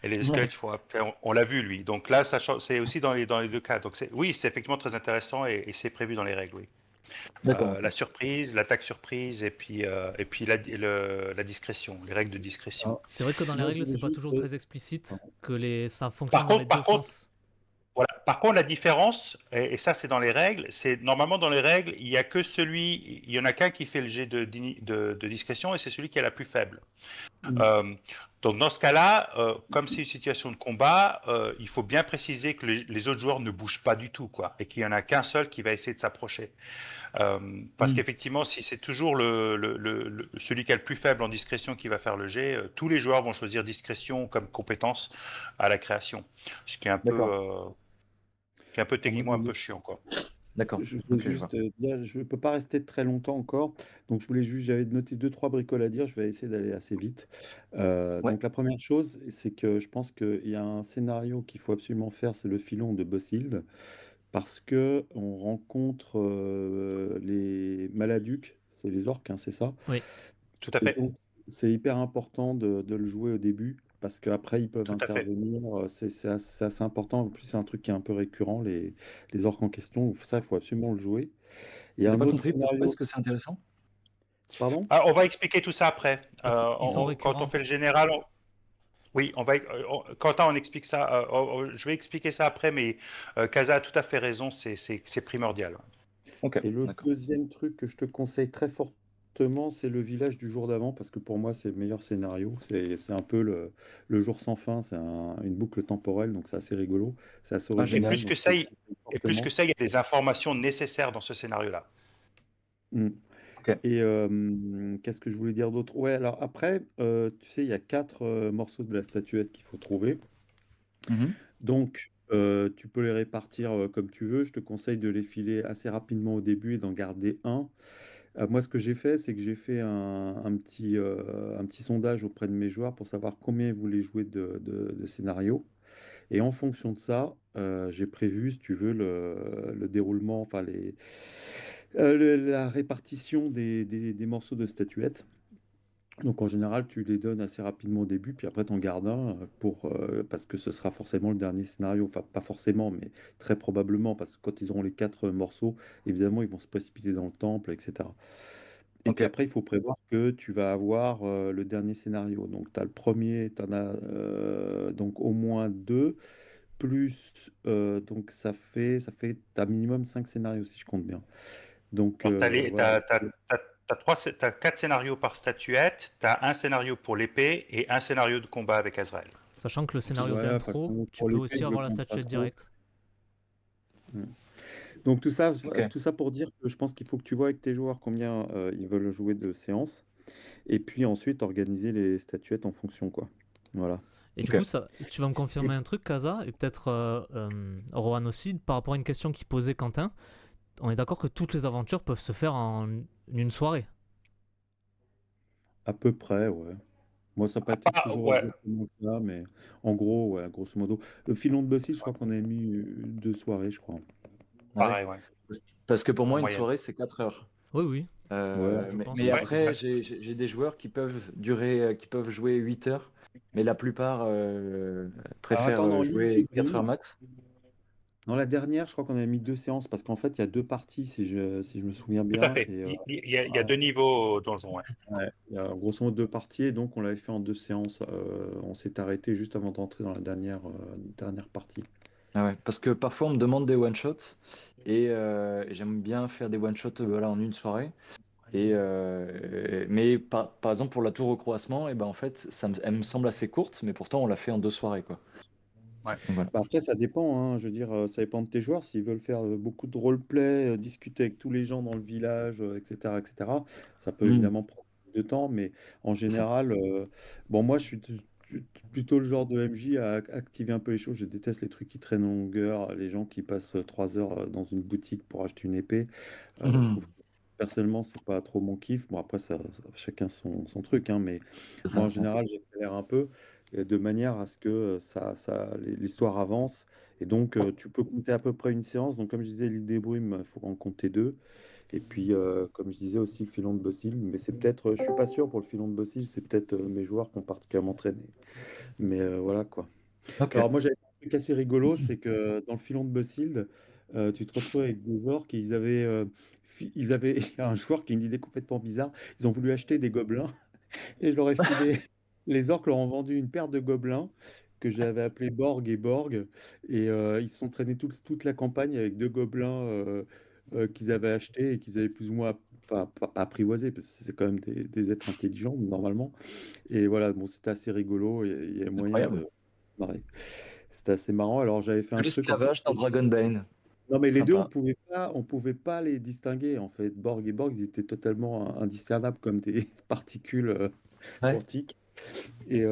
et les squelettes Ouais. ils font ah, putain, on l'a vu lui. Donc là c'est aussi dans les deux cas. Donc oui, c'est effectivement très intéressant et c'est prévu dans les règles, oui. D'accord, ok. La surprise, l'attaque surprise et puis la discrétion, les règles de discrétion. Alors, C'est vrai que dans les moi, je règles, voulais c'est pas juste, toujours très explicite, que ça Par fonctionne dans les contre, deux par contre, sens. Voilà. Par contre, la différence, et ça c'est dans les règles, c'est normalement dans les règles, il y a que il y en a qu'un qui fait le jet de discrétion et c'est celui qui est la plus faible. Euh, donc dans ce cas-là, comme c'est une situation de combat, il faut bien préciser que les autres joueurs ne bougent pas du tout, quoi, et qu'il y en a qu'un seul qui va essayer de s'approcher. Parce Mm. qu'effectivement, si c'est toujours celui qui a le plus faible en discrétion qui va faire le jet, tous les joueurs vont choisir discrétion comme compétence à la création, ce D'accord, qui est un peu Alors moi, techniquement un peu chiant, quoi. d'accord. je voulais Ok, je vois. juste dire, je ne peux pas rester très longtemps encore, donc je voulais juste, j'avais noté deux, trois bricoles à dire, je vais essayer d'aller assez vite. Ouais. Donc la première chose, c'est que je pense qu'il y a un scénario qu'il faut absolument faire, c'est le filon de Bossild, parce que on rencontre les Maladucs, c'est les orques, hein, c'est ça? Oui, Tout à Et fait, donc, c'est hyper important de le jouer au début parce qu'après, ils peuvent tout à fait. intervenir. C'est assez important. En plus, c'est un truc qui est un peu récurrent, les orques en question. Ça, il faut absolument le jouer. Il y a J'ai un pas autre compris pourquoi est-ce scénario. que c'est intéressant? Pardon? Ah, on va expliquer tout ça après. parce qu'ils sont Quand on récurrents. fait le général, oui, Quentin, on explique ça. Je vais expliquer ça après, mais Kaza a tout à fait raison, c'est primordial. Ok, Et le d'accord. deuxième truc que je te conseille très fortement, c'est le village du jour d'avant parce que pour moi, c'est le meilleur scénario. C'est un peu le jour sans fin. C'est une boucle temporelle, donc c'est assez rigolo. C'est assez Ah, Et original, plus génial. que donc je ça, te le il, conseille et plus que fortement. ça, il y a des informations nécessaires dans ce scénario-là. Mm. Ok. Et qu'est-ce que je voulais dire d'autre? Ouais, alors après, tu sais, il y a quatre morceaux de la statuette qu'il faut trouver. Mhm. Donc, tu peux les répartir comme tu veux. Je te conseille de les filer assez rapidement au début et d'en garder un. Moi, ce que j'ai fait, c'est que j'ai fait un petit sondage auprès de mes joueurs pour savoir combien ils voulaient jouer de scénarios. Et en fonction de ça, j'ai prévu, si tu veux, le déroulement, enfin la répartition des morceaux de statuettes. Donc en général, tu les donnes assez rapidement au début, puis après t'en gardes un parce que ce sera forcément le dernier scénario. Enfin, pas forcément, mais très probablement, parce que quand ils auront les quatre morceaux, évidemment, ils vont se précipiter dans le temple, etc. Et Ok. puis après, il faut prévoir que tu vas avoir le dernier scénario. Donc tu as le premier, tu en as donc au moins deux, plus donc ça fait t'as minimum cinq scénarios si je compte bien. Donc Alors, voilà. t'as quatre scénarios par statuette, t'as un scénario pour l'épée et un scénario de combat avec Azrael. Sachant que le scénario Ouais, d'intro, façon tu pour peux l'épée, aussi je le avoir la compte pas statuette trop. directe. Mm. Donc Ok. tout ça pour dire que je pense qu'il faut que tu vois avec tes joueurs combien ils veulent jouer de séances, et puis ensuite organiser les statuettes en fonction, quoi. Voilà. Et du Ok. coup, ça, tu vas me confirmer un truc, Kaza, et peut-être Rohan aussi, par rapport à une question qui posait Quentin. On est d'accord que toutes les aventures peuvent se faire en une soirée. À peu près, ouais. Moi, ça n'a pas été toujours Ouais, exactement ça, mais en gros, ouais, grosso modo. Le filon de Bossil, je crois qu'on a mis deux soirées, je crois. Ah ouais. pareil, ouais, Parce que pour en moi, une moyenne. soirée, c'est 4 heures. Oui, oui, Ouais, je Mais, pense mais Ouais, aussi. après, ouais. j'ai des joueurs qui peuvent durer, qui peuvent jouer 8 heures, mais la plupart alors préfèrent attends, dans l'île des jouer 4 heures Brumes, max. dans la dernière, je crois qu'on a mis deux séances, parce qu'en fait, il y a deux parties, si je me souviens Tout à bien, fait. et Il y a deux niveaux au donjon, ouais. ouais, il y a grosso modo deux parties, et donc on l'avait fait en deux séances. On s'est arrêté juste avant d'entrer dans la dernière partie. Ah ouais, parce que parfois, on me demande des one-shots, et j'aime bien faire des one-shots voilà, en une soirée. Mais par exemple, pour la tour au croassement, et ben, en fait, elle me semble assez courte, mais pourtant, on l'a fait en 2 soirées, quoi. Ouais. Donc voilà. Bah après, ça dépend, hein. Je veux dire, ça dépend de tes joueurs. S'ils veulent faire beaucoup de roleplay, discuter avec tous les gens dans le village, etc., etc., ça peut Hmm, évidemment prendre de temps, mais en c'est ça. général, bon, moi, je suis plutôt le genre de MJ à activer un peu les choses. Je déteste les trucs qui traînent en longueur, les gens qui passent 3 heures dans une boutique pour acheter une épée. Je trouve Mhm, que personnellement, c'est pas trop mon kiff. Bon, après, chacun son truc, hein, mais c'est moi, en ça, ouais. général, j'accélère un peu de manière à ce que l'histoire avance. Et donc, tu peux compter à peu près une séance. Donc, comme je disais, l'île des Brumes, il faut en compter deux. Et puis, comme je disais aussi, le filon de Bossil. Mais c'est peut-être, je suis pas sûr pour le filon de Bossil, c'est peut-être mes joueurs qui ont particulièrement traîné. Mais voilà quoi. Ok. Alors, moi, j'avais un truc assez rigolo, c'est que dans le filon de Bossil, tu te retrouves avec des orques et il y a un joueur qui a une idée complètement bizarre. Ils ont voulu acheter des gobelins. Et je leur ai filé. Les orques leur ont vendu une paire de gobelins que j'avais appelés Borg et Borg. Et ils se sont traînés toute la campagne avec deux gobelins qu'ils avaient acheté et qu'ils avaient plus ou moins, enfin, pas apprivoisé, parce que c'est quand même des êtres intelligents, normalement. Et voilà, bon, c'était assez rigolo, il y a moyen de Incroyable. se marrer. C'était assez marrant. Alors, j'avais fait De un truc, en fait. l'esclavage dans Dragonbane. Non, mais les deux, Sympa. on pouvait pas les distinguer, en fait. Borg et Borg, ils étaient totalement indiscernables comme des particules Ouais, quantiques. Et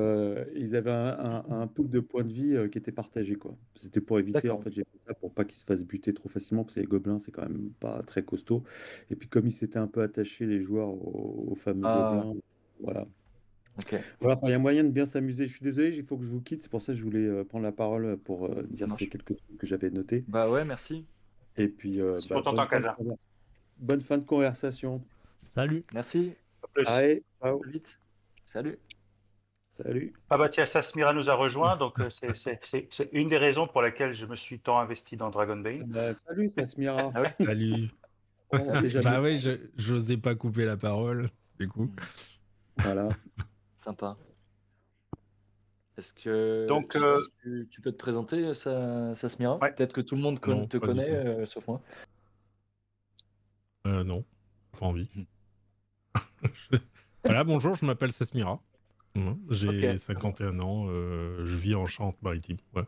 ils avaient un pool de points de vie qui était partagé, quoi. C'était pour éviter, en d'accord. fait, j'ai fait ça pour pas qu'ils se fassent buter trop facilement, parce que les gobelins, c'est quand même pas très costaud. Et puis, comme ils s'étaient un peu attachés, les joueurs, aux fameux Ah, gobelins, voilà. ok, Voilà, enfin, il y a moyen de bien s'amuser. Je suis désolé, il faut que je vous quitte. C'est pour ça que je voulais prendre la parole pour ça dire ces marche. quelques trucs que j'avais notés. Bah ouais, merci. Et puis, Merci pour ton temps, Casa. bonne fin de conversation. Salut. Merci. À plus. Allez, À ciao. plus vite. Salut. Salut. Ah bah tiens, Sasmira nous a rejoint, donc c'est une des raisons pour laquelle je me suis tant investi dans Dragonbane. Salut, Sasmira. Ah ouais? Salut. On sait Salut. jamais. Bah ouais, j'osais pas couper la parole, du coup. Voilà. Sympa. Est-ce que, Donc, je sais pas si tu peux te présenter, Sasmira? ouais. Peut-être que tout le monde Non, te pas du connaît, tout. sauf moi. Non, pas envie. Mhm. Voilà, bonjour, je m'appelle Sesmira. Ok, J'ai 51 ans, je vis en Charente-Maritime. Ouais.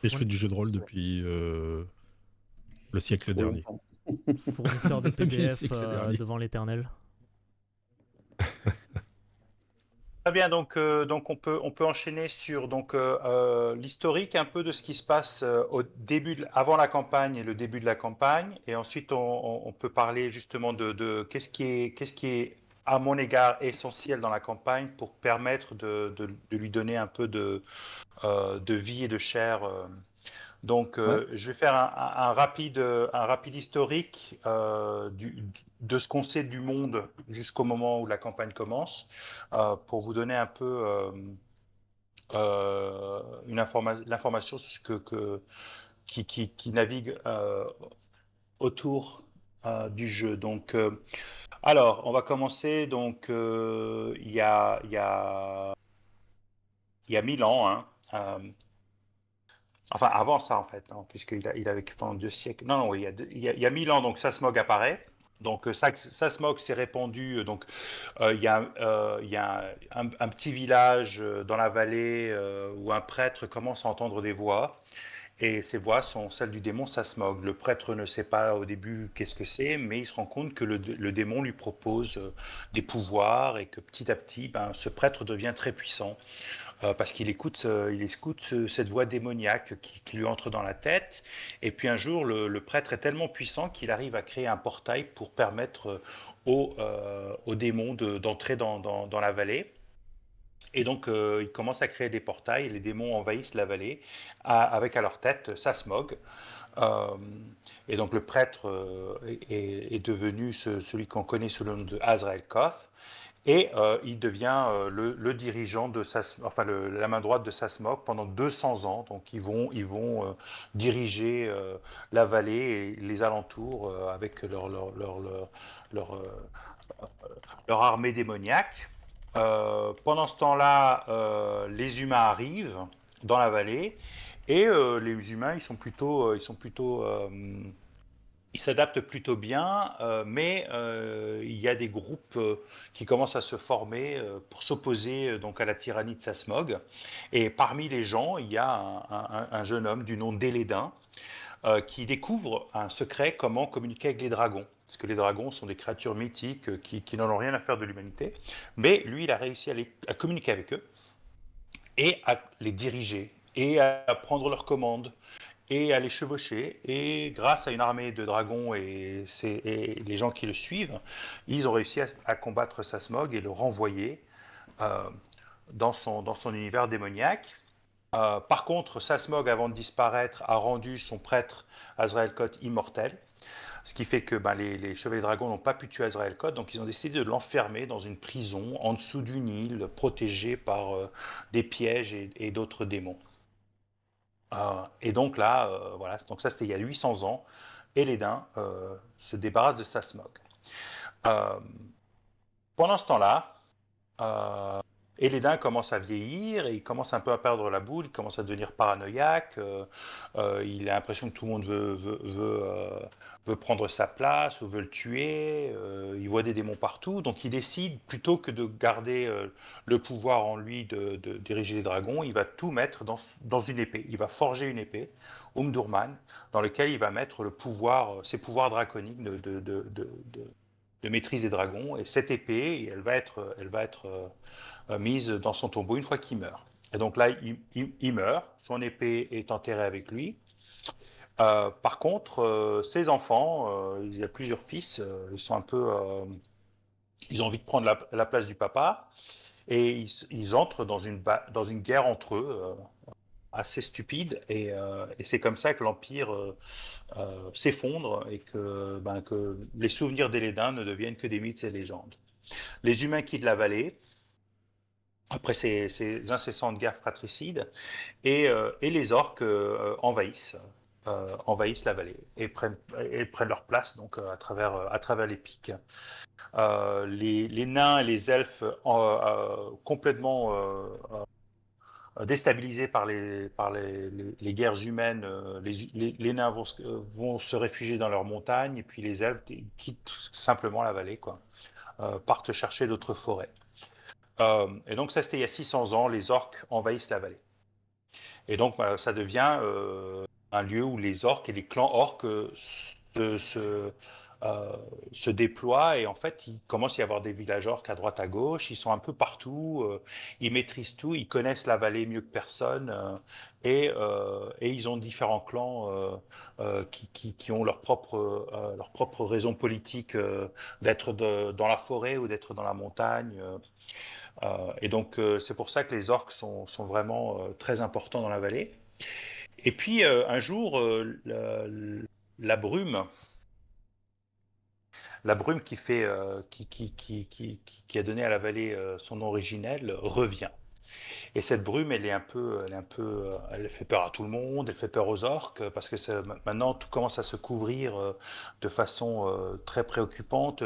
Et je fais du jeu de rôle stylé. depuis le siècle Trop dernier. longtemps. Fournisseur de Depuis le PDF siècle dernier. devant l'éternel. Très bien, donc on peut enchaîner sur l'historique un peu de ce qui se passe au début, avant la campagne et le début de la campagne, et ensuite on peut parler justement de qu'est-ce qui est à mon égard essentiel dans la campagne pour permettre de lui donner un peu de vie et de chair. Ouais, Je vais faire un rapide historique de ce qu'on sait du monde jusqu'au moment où la campagne commence, pour vous donner un peu l'information qui navigue autour du jeu. Alors, on va commencer. Il y a 1000 ans, hein, enfin, avant ça, en fait, non, il a vécu pendant 2 siècles. Non, non, oui, il y a 1000 ans, donc Sasmog apparaît. Sasmog s'est répandu. Il y a un petit village dans la vallée où un prêtre commence à entendre des voix. Et ces voix sont celles du démon Sasmog. Le prêtre ne sait pas au début qu'est-ce que c'est, mais il se rend compte que le démon lui propose des pouvoirs et que petit à petit, ben, ce prêtre devient très puissant. Parce il écoute cette voix démoniaque qui lui entre dans la tête. Et puis un jour, le prêtre est tellement puissant qu'il arrive à créer un portail pour permettre aux démons d'entrer dans la vallée. Et donc, il commence à créer des portails et les démons envahissent la vallée avec à leur tête Sasmog. Euh, et donc, le prêtre est devenu celui qu'on connaît sous le nom de Azrael Koth. Et il devient le dirigeant de enfin la main droite de Sasmog pendant 200 ans. Donc ils vont diriger la vallée et les alentours avec leur, leur armée démoniaque. Pendant ce temps-là, les humains arrivent dans la vallée et les humains ils s'adaptent plutôt bien, mais il y a des groupes qui commencent à se former pour s'opposer donc à la tyrannie de Sasmog. Et parmi les gens, il y a un jeune homme du nom d'Elédin qui découvre un secret comment communiquer avec les dragons. Parce que les dragons sont des créatures mythiques qui n'en ont rien à faire de l'humanité. Mais lui, il a réussi à communiquer avec eux et à les diriger et à prendre leurs commandes et à les chevaucher. Et grâce à une armée de dragons et les gens qui le suivent, ils ont réussi à combattre Sasmog et le renvoyer euh, dans son univers démoniaque. Par contre, Sasmog, avant de disparaître, a rendu son prêtre Azrael Koth immortel. Ce qui fait que ben, les Chevaliers Dragons n'ont pas pu tuer Azrael Koth, donc ils ont décidé de l'enfermer dans une prison en dessous d'une île, protégée par des pièges et d'autres démons. Et donc là, voilà, donc ça c'était il y a 800 ans, et Elédin se débarrasse de Sasmog. Euh, Pendant ce temps-là, Et Lédin commence à vieillir et il commence un peu à perdre la boule, il commence à devenir paranoïaque, il a l'impression que tout le monde veut prendre sa place ou veut le tuer, il voit des démons partout, donc il décide, plutôt que de garder le pouvoir en lui de diriger les dragons, il va tout mettre dans une épée. Il va forger une épée, Umdurman, dans lequel il va mettre le pouvoir, ses pouvoirs draconiques de maîtrise des dragons. Et cette épée, elle va être mise dans son tombeau une fois qu'il meurt. Et donc là, il meurt, son épée est enterrée avec lui. Par contre, ses enfants, il y a plusieurs fils, ils sont un peu, ils ont envie de prendre la place du papa, et ils entrent dans une guerre entre eux, assez stupide, et c'est comme ça que l'Empire s'effondre et que les souvenirs des Lédins ne deviennent que des mythes et légendes. Les humains quittent la vallée après ces incessantes guerres fratricides, et les orques envahissent la vallée et prennent leur place donc à travers les pics. Les nains et les elfes complètement déstabilisés les guerres humaines, les nains vont se réfugier dans leurs montagnes, et puis les elfes quittent simplement la vallée, quoi. Partent chercher d'autres forêts. Et donc ça, c'était il y a 600 ans, les orques envahissent la vallée. Et donc ça devient un lieu où les orques et les clans orques se, se, se déploient, et en fait il commence à y avoir des villages orques à droite à gauche, ils sont un peu partout, ils maîtrisent tout, ils connaissent la vallée mieux que personne, et ils ont différents clans qui ont leur propre raison politique d'être dans la forêt ou d'être dans la montagne. Et donc c'est pour ça que les orques sont vraiment très importants dans la vallée. Et puis un jour, la brume, la brume qui a donné à la vallée son nom originel revient. Et cette brume, elle fait peur à tout le monde, elle fait peur aux orques, parce que maintenant tout commence à se couvrir de façon très préoccupante.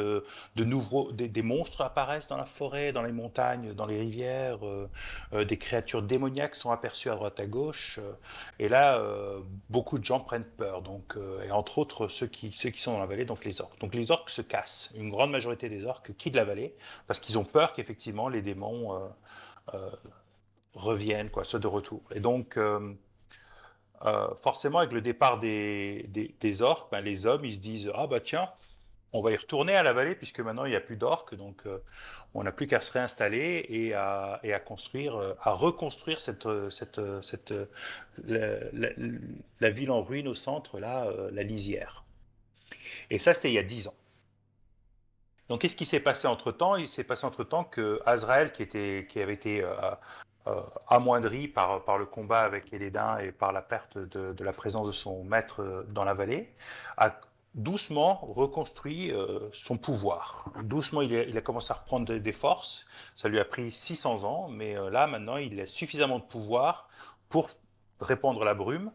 Des monstres apparaissent dans la forêt, dans les montagnes, dans les rivières, des créatures démoniaques sont aperçues à droite à gauche. Et là, beaucoup de gens prennent peur, donc, et entre autres ceux qui sont dans la vallée, donc les orques. Donc les orques se cassent. Une grande majorité des orques quittent la vallée parce qu'ils ont peur qu'effectivement les démons euh, reviennent, quoi, soit de retour. Et donc, forcément, avec le départ des orques, ben, les hommes, ils se disent, ah bah tiens, on va y retourner à la vallée, puisque maintenant il n'y a plus d'orques, donc on n'a plus qu'à se réinstaller et à construire, à reconstruire la ville en ruine au centre, là, la lisière. Et ça, c'était il y a 10 ans. Donc, qu'est-ce qui s'est passé entre-temps? Il s'est passé entre-temps que Azraël, qui avait été amoindri par le combat avec Elédin et par la perte de la présence de son maître dans la vallée, a doucement reconstruit son pouvoir. Doucement, il a commencé à reprendre des forces. Ça lui a pris 600 ans, mais là, maintenant, il a suffisamment de pouvoir pour répandre la brume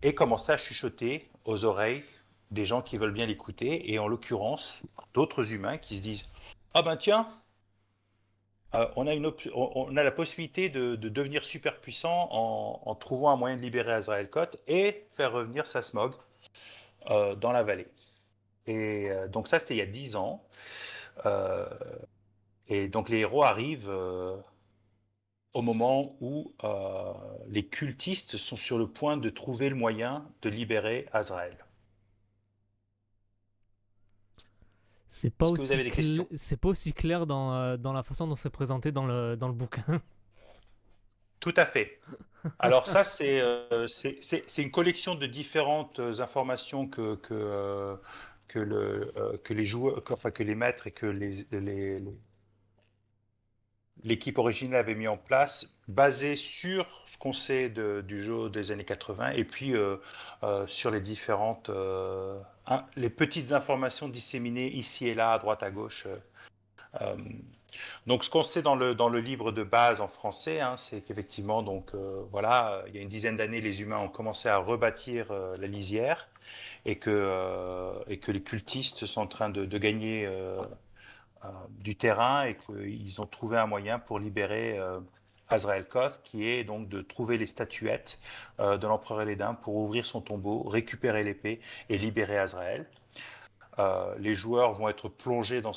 et commencer à chuchoter aux oreilles des gens qui veulent bien l'écouter, et en l'occurrence, d'autres humains qui se disent « Ah ben tiens, on a la possibilité de devenir super puissant en trouvant un moyen de libérer Azrael Kot et faire revenir Sasmog dans la vallée. » Et donc ça, c'était il y a 10 ans. Et donc les héros arrivent au moment où les cultistes sont sur le point de trouver le moyen de libérer Azrael. C'est pas Est-ce que vous avez des questions? c'est pas aussi clair dans la façon dont c'est présenté dans le bouquin. Tout à fait. Alors ça, c'est une collection de différentes informations que les joueurs, enfin que les maîtres et que l'équipe originale avait mis en place, basée sur ce qu'on sait du jeu des années 80, et puis sur les différentes, les petites informations disséminées ici et là, à droite à gauche. Euh, Donc, ce qu'on sait dans le livre de base en français, hein, c'est qu'effectivement, donc voilà, il y a une dizaine d'années, les humains ont commencé à rebâtir la lisière, et que les cultistes sont en train de gagner du terrain et qu'ils ont trouvé un moyen pour libérer Azrael Koth, qui est donc de trouver les statuettes de l'empereur Elédin pour ouvrir son tombeau, récupérer l'épée et libérer Azrael. Les joueurs vont être plongés dans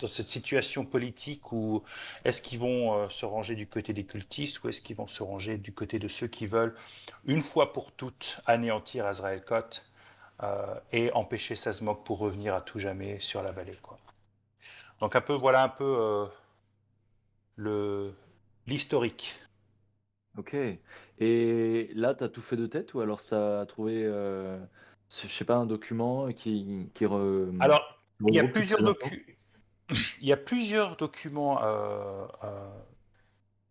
cette situation politique où est-ce qu'ils vont se ranger du côté des cultistes ou est-ce qu'ils vont se ranger du côté de ceux qui veulent une fois pour toutes anéantir Azrael Koth et empêcher Sazmog pour revenir à tout jamais sur la vallée, quoi. Donc voilà un peu l'historique. Ok. Et là, tu as tout fait de tête ou alors ça a trouvé, je sais pas, un document Alors, il y a regroupe toutes plusieurs ces infos? il y a plusieurs documents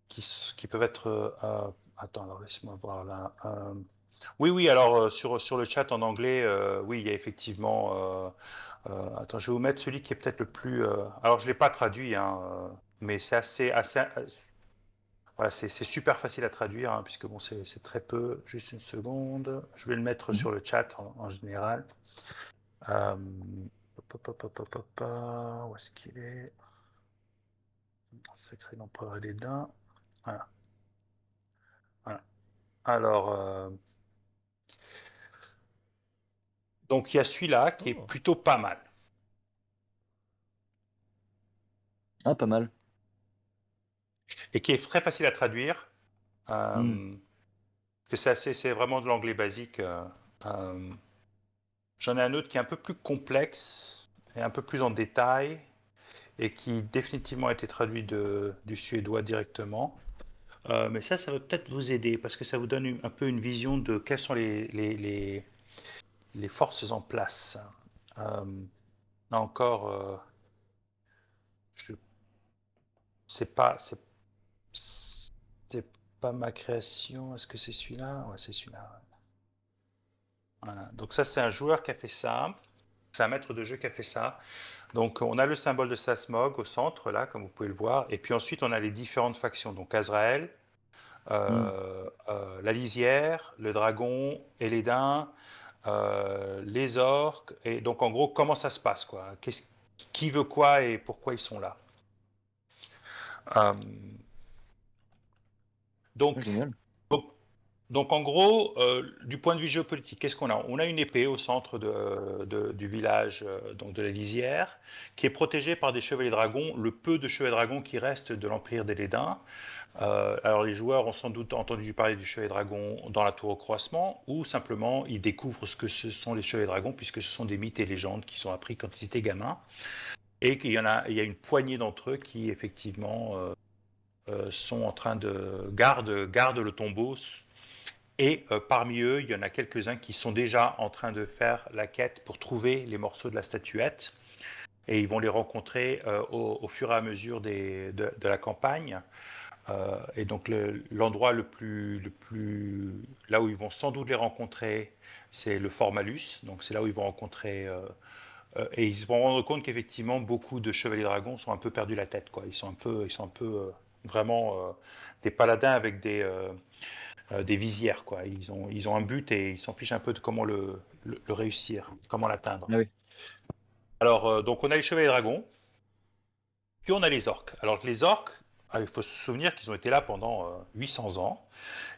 qui peuvent être. Attends, alors laisse-moi voir là. Oui, alors sur le chat en anglais, oui, il y a effectivement. Attends, je vais vous mettre celui qui est peut-être le plus. Alors, je ne l'ai pas traduit, hein, mais c'est assez voilà, c'est super facile à traduire, hein, puisque bon, c'est très peu. Juste une seconde. Je vais le mettre Mhm. sur le chat en général. Euh, Où est-ce qu'il est? Sacré l'empereur Elédin. Voilà. Voilà. Alors, donc il y a celui-là qui est Oh. plutôt pas mal. Ah, pas mal. Et qui est très facile à traduire. Hmm. Que c'est vraiment de l'anglais basique. Euh, J'en ai un autre qui est un peu plus complexe et un peu plus en détail et qui définitivement a été traduit du suédois directement. Mais ça va peut-être vous aider parce que ça vous donne un peu une vision de quelles sont les forces en place. Euh, Là encore, je c'est pas ma création. Est-ce que c'est celui-là? Ouais, c'est celui-là. Voilà. Donc ça, c'est un joueur qui a fait ça. C'est un maître de jeu qui a fait ça. Donc on a le symbole de Sasmog au centre, là, comme vous pouvez le voir. Et puis ensuite, on a les différentes factions. Donc Azrael, Hmm. la lisière, le dragon, Elédin, les orques. Et donc en gros, comment ça se passe, quoi? Qui veut quoi et pourquoi ils sont là? Euh, Ah, donc, génial. donc, donc, en gros, du point de vue géopolitique, qu'est-ce qu'on a? On a une épée au centre du village, donc de la lisière, qui est protégée par des chevaliers dragons, le peu de chevaliers dragons qui restent de l'Empire des Lédins. Alors les joueurs ont sans doute entendu parler du chevalier dragon dans la tour au croissement, ou simplement ils découvrent ce que ce sont les chevaliers dragons, puisque ce sont des mythes et légendes qui sont appris quand ils étaient gamins, et il y a une poignée d'entre eux qui effectivement sont en train de garde le tombeau. Et parmi eux, il y en a quelques-uns qui sont déjà en train de faire la quête pour trouver les morceaux de la statuette. Et ils vont les rencontrer au fur et à mesure de la campagne. Et donc l'endroit là où ils vont sans doute les rencontrer, c'est le Fort Malus. Donc c'est là où ils vont rencontrer. Et ils vont rendre compte qu'effectivement, beaucoup de chevaliers dragons sont un peu perdus la tête, quoi. Ils sont un peu vraiment des paladins avec des visières, quoi. Ils ont un but et ils s'en fichent un peu de comment le réussir, comment l'atteindre. Ah oui. Alors, donc on a les chevaliers dragons, puis on a les orques. Alors les orques, il faut se souvenir qu'ils ont été là pendant 800 ans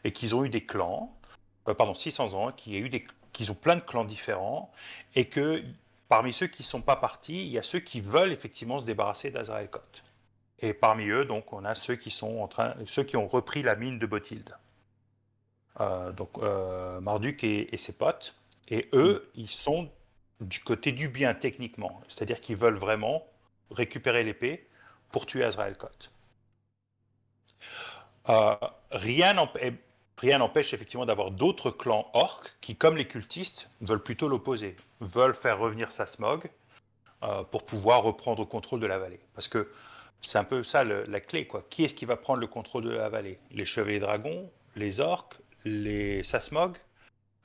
et qu'ils ont eu des clans, pardon, 600 ans, qu'ils ont plein de clans différents et que parmi ceux qui ne sont pas partis, il y a ceux qui veulent effectivement se débarrasser d'Azrael Koth. Et parmi eux, donc, on a ceux qui ont repris la mine de Botilde. Marduk et ses potes. Et Hmm. eux, ils sont du côté du bien techniquement. C'est-à-dire qu'ils veulent vraiment récupérer l'épée pour tuer Azrael Koth. Euh, rien n'empêche effectivement d'avoir d'autres clans orques qui, comme les cultistes, veulent plutôt l'opposer. Veulent faire revenir Sasmog pour pouvoir reprendre le contrôle de la vallée. Parce que c'est un peu ça la clé, quoi. Qui est-ce qui va prendre le contrôle de la vallée? Les chevaliers dragons, les orques, les Sasmog,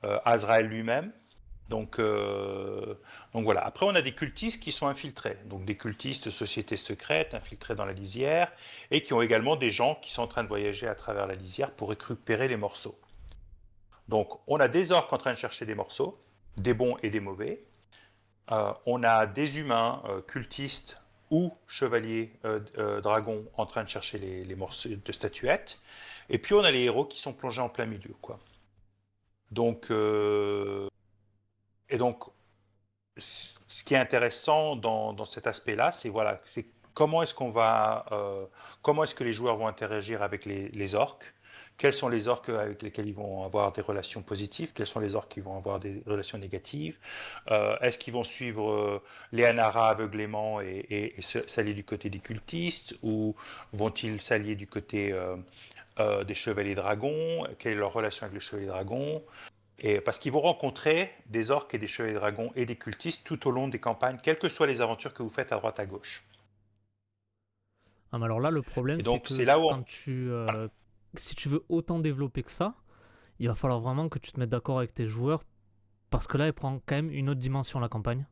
Azrael lui-même. Donc, donc voilà. Après, on a des cultistes qui sont infiltrés. Donc des cultistes sociétés secrètes infiltrés dans la lisière et qui ont également des gens qui sont en train de voyager à travers la lisière pour récupérer les morceaux. Donc on a des orques en train de chercher des morceaux, des bons et des mauvais. On a des humains cultistes ou chevaliers dragons en train de chercher les morceaux de statuettes. Et puis on a les héros qui sont plongés en plein milieu, quoi. Donc, et donc, ce qui est intéressant dans cet aspect-là, c'est voilà, c'est comment est-ce que les joueurs vont interagir avec les orques. Quels sont les orques avec lesquels ils vont avoir des relations positives? Quels sont les orques qui vont avoir des relations négatives? Est-ce qu'ils vont suivre les Anara aveuglément et s'allier du côté des cultistes? Ou vont-ils s'allier du côté des chevaliers dragons? Quelle est leur relation avec les chevaliers dragons? Et parce qu'ils vont rencontrer des orques et des chevaliers dragons et des cultistes tout au long des campagnes, quelles que soient les aventures que vous faites à droite à gauche. Ah, mais alors là, le problème, Et c'est donc c'est que là où quand voilà. si tu veux autant développer que ça, il va falloir vraiment que tu te mettes d'accord avec tes joueurs, parce que là, il prend quand même une autre dimension, la campagne.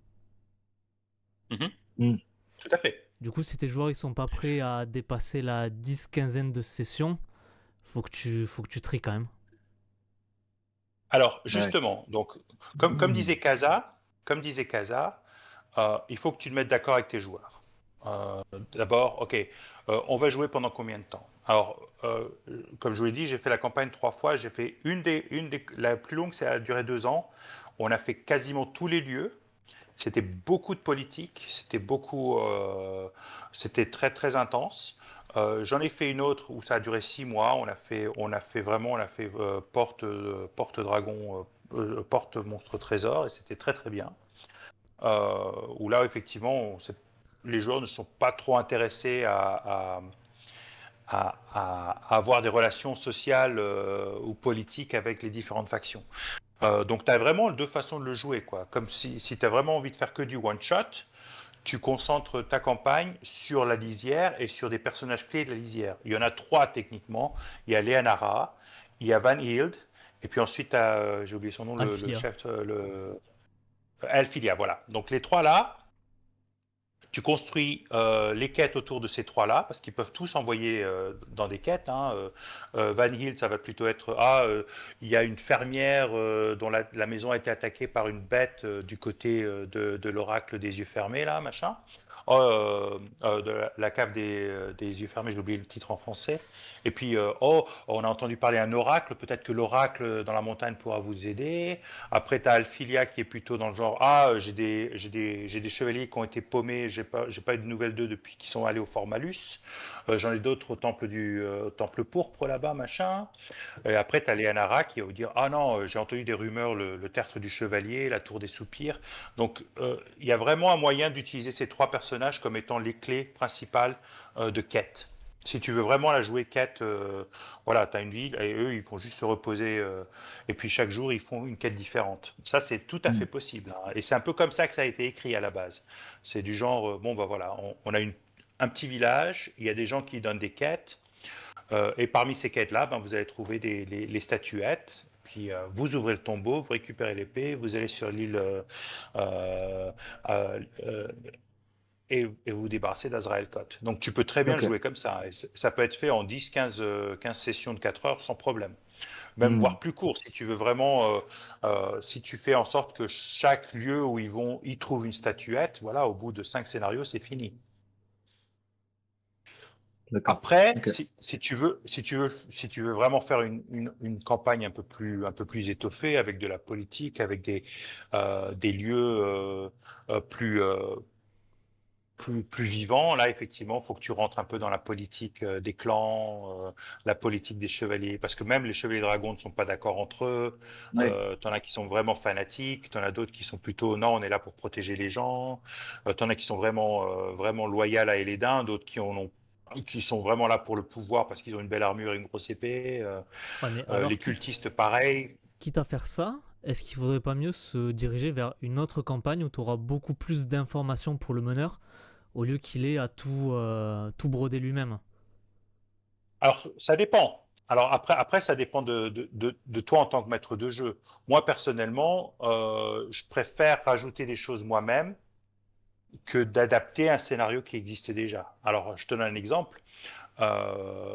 Mhm. Mm. Tout à fait. Du coup, si tes joueurs ils sont pas prêts à dépasser la 10-15aine de sessions, faut que tu tries quand même. Alors Ouais. justement, donc comme disait Kaza, il faut que tu te mettes d'accord avec tes joueurs. D'abord, ok, on va jouer pendant combien de temps? Alors, comme je vous l'ai dit, j'ai fait la campagne 3 fois. J'ai fait la plus longue, ça a duré 2 ans. On a fait quasiment tous les lieux. C'était beaucoup de politique, c'était très très intense. J'en ai fait une autre où ça a duré 6 mois. Porte dragon, porte monstre trésor, et c'était très très bien. Où là effectivement, les joueurs ne sont pas trop intéressés à avoir des relations sociales ou politiques avec les différentes factions. Donc tu as vraiment deux façons de le jouer, quoi. Comme si tu as vraiment envie de faire que du one-shot, tu concentres ta campagne sur la lisière et sur des personnages clés de la lisière. Il y en a 3 techniquement. Il y a Leanara, il y a Van Hild, et puis ensuite, j'ai oublié son nom, le Alphilia. chef, Elphilia, voilà. Donc les 3 là, tu construis les quêtes autour de ces 3 là, parce qu'ils peuvent tous envoyer dans des quêtes, hein. Van Hill, ça va plutôt être il y a une fermière dont la maison a été attaquée par une bête du côté de l'oracle des yeux fermés, là, machin. De la cave des yeux fermés, j'ai oublié le titre en français. Et puis, on a entendu parler d'un oracle, peut-être que l'oracle dans la montagne pourra vous aider. Après, tu as Alphilia qui est plutôt dans le genre j'ai des chevaliers qui ont été paumés, j'ai pas eu de nouvelles d'eux depuis qu'ils sont allés au Fort Malus. J'en ai d'autres au temple pourpre là-bas, machin. Et après, tu as Leanara qui va vous dire ah non, j'ai entendu des rumeurs, le tertre du chevalier, la tour des soupirs. Donc, il y a vraiment un moyen d'utiliser ces 3 personnages comme étant les clés principales de quête. Si tu veux vraiment la jouer quête, voilà, tu as une ville et eux, ils vont juste se reposer et puis chaque jour, ils font une quête différente. Ça, c'est tout à fait Mm. possible, hein. Et c'est un peu comme ça que ça a été écrit à la base. C'est du genre, bon, bah voilà, on a un petit village, il y a des gens qui donnent des quêtes, et parmi ces quêtes-là, ben, vous allez trouver les statuettes. Puis vous ouvrez le tombeau, vous récupérez l'épée, vous allez sur l'île euh, euh, euh, et vous vous débarrassez d'Azrael Kot. Donc tu peux très bien le Ok. jouer comme ça. Et ça peut être fait en 10, 15 sessions de 4 heures sans problème. Même Mm. voire plus court si tu veux vraiment, si tu fais en sorte que chaque lieu où ils vont, ils trouvent une statuette, voilà, au bout de 5 scénarios, c'est fini. D'accord. Après, Ok. si tu veux vraiment faire une campagne un peu plus étoffée, avec de la politique, avec des lieux plus vivants, là, effectivement, il faut que tu rentres un peu dans la politique des clans, la politique des chevaliers, parce que même les chevaliers dragons ne sont pas d'accord entre eux. Ouais. T'en as qui sont vraiment fanatiques, t'en as d'autres qui sont plutôt non, on est là pour protéger les gens. T'en as qui sont vraiment loyaux à Elédin, d'autres qui sont vraiment là pour le pouvoir parce qu'ils ont une belle armure et une grosse épée. Ouais, mais Les alors, cultistes, pareil. quitte à faire ça, est-ce qu'il faudrait pas mieux se diriger vers une autre campagne où tu auras beaucoup plus d'informations pour le meneur, au lieu qu'il ait à tout broder lui-même? Alors, ça dépend. Alors après ça dépend de toi en tant que maître de jeu. Moi, personnellement, je préfère rajouter des choses moi-même que d'adapter un scénario qui existe déjà. Alors, je te donne un exemple. Euh,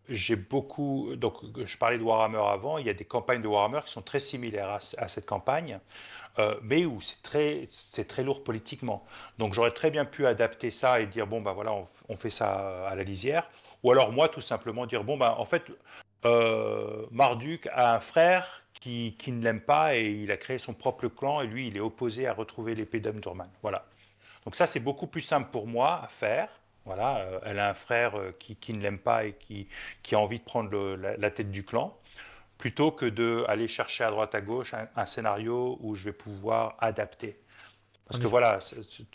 j'ai beaucoup. Donc, je parlais de Warhammer avant. Il y a des campagnes de Warhammer qui sont très similaires à cette campagne, mais où c'est très lourd politiquement. Donc, j'aurais très bien pu adapter ça et dire bon, ben voilà, on fait ça à la lisière. Ou alors, moi, tout simplement dire bon, ben en fait, Marduk a un frère qui ne l'aime pas et il a créé son propre clan et lui, il est opposé à retrouver l'épée d'Umdurman. Voilà. Donc ça, c'est beaucoup plus simple pour moi à faire. Voilà, elle a un frère qui ne l'aime pas et qui a envie de prendre la tête du clan, plutôt que d'aller chercher à droite à gauche un scénario où je vais pouvoir adapter. Non, Parce mais que je voilà,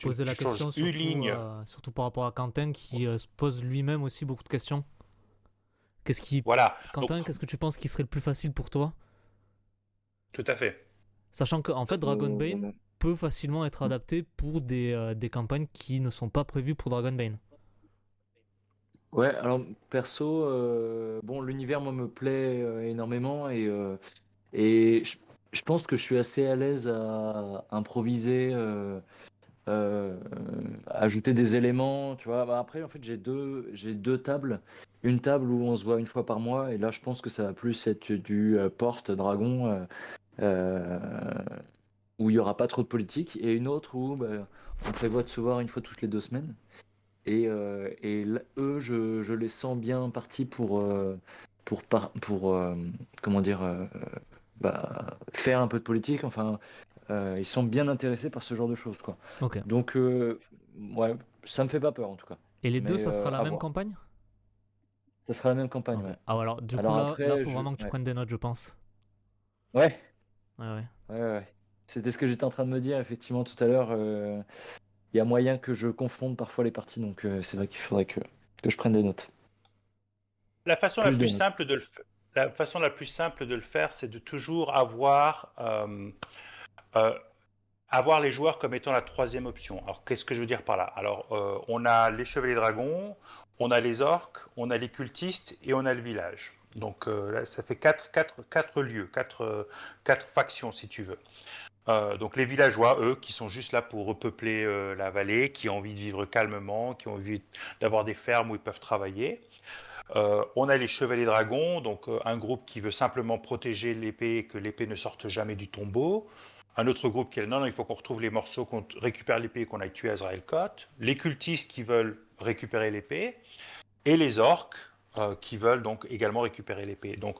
posais la tu changes question une surtout, ligne. surtout par rapport à Quentin qui se pose lui-même aussi beaucoup de questions. Qu'est-ce qui... Voilà, donc Quentin, qu'est-ce que tu penses qui serait le plus facile pour toi? tout à fait. Sachant qu'en fait, Dragonbane Euh, peut facilement être adapté pour des campagnes qui ne sont pas prévues pour Dragonbane. Ouais, alors perso, bon, l'univers moi me plaît énormément et je pense que je suis assez à l'aise à improviser, ajouter des éléments, tu vois. Bah, après, en fait, j'ai deux tables. Une table où on se voit une fois par mois et là, je pense que ça va plus être du porte dragon euh, où il y aura pas trop de politique et une autre où bah, on prévoit de se voir une fois toutes les 2 semaines. Eux, je les sens bien partis pour comment dire, faire un peu de politique. Enfin, ils sont bien intéressés par ce genre de choses, quoi. Ok. Donc, ouais, ça me fait pas peur en tout cas. Et les deux, Mais ça sera la à même voir. campagne? Ça sera la même campagne, Ok. ouais. Ah, alors, du coup, Alors là, après, faut vraiment que tu prennes des notes, je pense. ouais, Ouais, ouais. ouais. C'était ce que j'étais en train de me dire effectivement tout à l'heure. Il y a moyen que je confonde parfois les parties, donc c'est vrai qu'il faudrait que je prenne des notes. La façon la Plus de plus notes. simple de la façon la plus simple de le faire, c'est de toujours euh, avoir les joueurs comme étant la troisième option. Alors, qu'est-ce que je veux dire par là? Alors, on a les chevaliers dragons, on a les orques, on a les cultistes et on a le village. Donc, là, ça fait quatre lieux, quatre factions, si tu veux. Donc, les villageois, eux, qui sont juste là pour repeupler la vallée, qui ont envie de vivre calmement, qui ont envie d'avoir des fermes où ils peuvent travailler. On a les chevaliers dragons, donc un groupe qui veut simplement protéger l'épée et que l'épée ne sorte jamais du tombeau. Un autre groupe qui est non, non, il faut qu'on retrouve les morceaux, qu'on récupère l'épée et qu'on aille tuer Azrael Kot. Les cultistes qui veulent récupérer l'épée. Et les orques qui veulent donc également récupérer l'épée. Donc,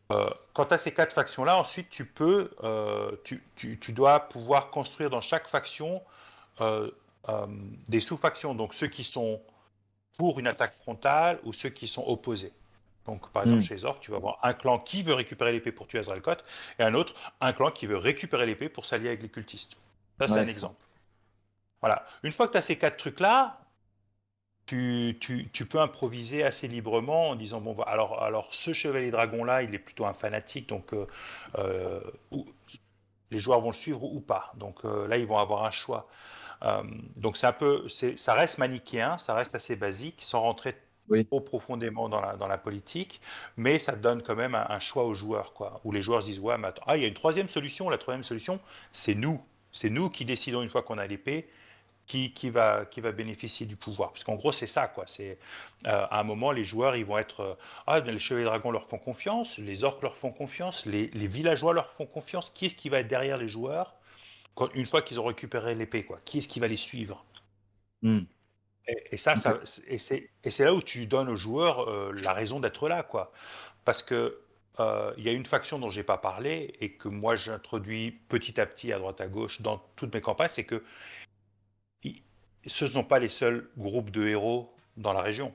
quant à ces quatre factions-là, ensuite, tu dois pouvoir construire dans chaque faction euh, euh, des sous-factions. Donc, ceux qui sont pour une attaque frontale ou ceux qui sont opposés. Donc, par exemple, Hmm. chez Zork, tu vas avoir un clan qui veut récupérer l'épée pour tuer Azrael-Kot et un autre, un clan qui veut récupérer l'épée pour s'allier avec les cultistes. Ça, c'est Ouais, un c'est ça. exemple. Voilà. Une fois que tu as ces quatre trucs-là, tu peux improviser assez librement en disant bon, alors ce chevalier dragon-là, il est plutôt un fanatique, donc euh, les joueurs vont le suivre ou pas. Donc là, ils vont avoir un choix. Euh, donc ça reste manichéen, ça reste assez basique, sans rentrer Oui. trop profondément dans la politique, mais ça donne quand même un choix aux joueurs, quoi, où les joueurs se disent ouais, mais attends, il y a une troisième solution. La troisième solution, c'est nous qui décidons une fois qu'on a l'épée. Qui va bénéficier du pouvoir. Parce qu'en gros, c'est ça, quoi. C'est, à un moment, les joueurs, ils vont être les chevaliers dragons leur font confiance, les orques leur font confiance, les villageois leur font confiance. Qui est-ce qui va être derrière les joueurs une fois qu'ils ont récupéré l'épée, quoi? Qui est-ce qui va les suivre? Hmm. Et ça, Ok. c'est là où tu donnes aux joueurs la raison d'être là, quoi. Parce que il y a une faction dont j'ai pas parlé et que moi j'introduis petit à petit à droite à gauche dans toutes mes campagnes, c'est que ce ne sont pas les seuls groupes de héros dans la région.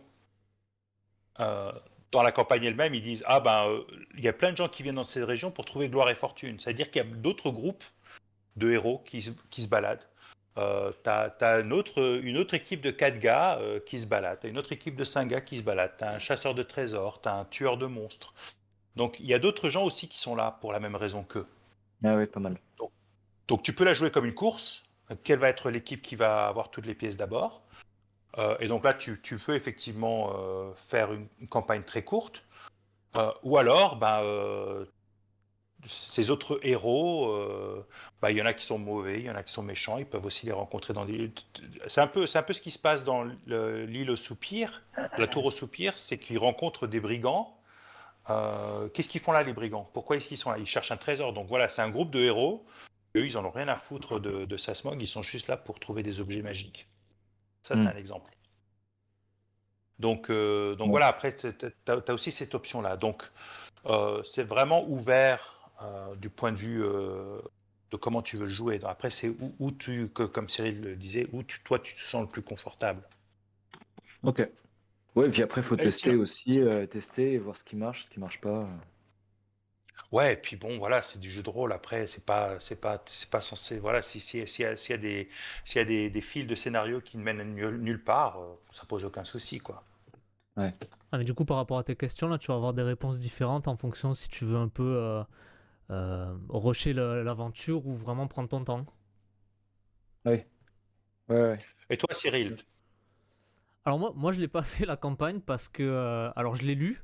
Euh, dans la campagne elle-même, ils disent ah ben il y a plein de gens qui viennent dans cette région pour trouver gloire et fortune. C'est-à-dire qu'il y a d'autres groupes de héros qui se baladent. T'as une autre équipe de 4 gars qui se baladent, t'as une autre équipe de 5 gars qui se baladent, t'as un chasseur de trésors, t'as un tueur de monstres. Donc il y a d'autres gens aussi qui sont là pour la même raison qu'eux. Ah ouais, pas mal. Donc, donc tu peux la jouer comme une course. Quelle va être l'équipe qui va avoir toutes les pièces d'abord? Et donc là, tu peux effectivement faire une campagne très courte. Ou alors, ces autres héros, bah, il y en a qui sont mauvais, il y en a qui sont méchants, ils peuvent aussi les rencontrer dans des... c'est un peu ce qui se passe dans l'île au soupir, la tour au soupir, c'est qu'ils rencontrent des brigands. Qu'est-ce qu'ils font là, les brigands? Pourquoi est-ce qu'ils sont là? Ils cherchent un trésor. Donc voilà, c'est un groupe de héros. Eux, ils en ont rien à foutre de Sasmog, ils sont juste là pour trouver des objets magiques. Ça, c'est Hmm. un exemple. Donc Ouais. voilà, après, tu as aussi cette option-là. Donc, c'est vraiment ouvert du point de vue de comment tu veux le jouer. Donc, après, c'est comme Cyril le disait, toi, tu te sens le plus confortable. Ok. Ouais, et puis après, il faut Et tester sinon- aussi, tester et voir ce qui marche pas. Ouais, et puis bon, voilà, c'est du jeu de rôle. Après, c'est pas censé. Voilà, s'il y a des fils de scénario qui ne mènent nulle part, ça pose aucun souci, quoi. Ouais. Ah, mais du coup, par rapport à tes questions, là, tu vas avoir des réponses différentes en fonction si tu veux un peu rusher l'aventure ou vraiment prendre ton temps. Ouais. Ouais, ouais. Et toi, Cyril? Alors moi je l'ai pas fait la campagne parce que... alors je l'ai lu,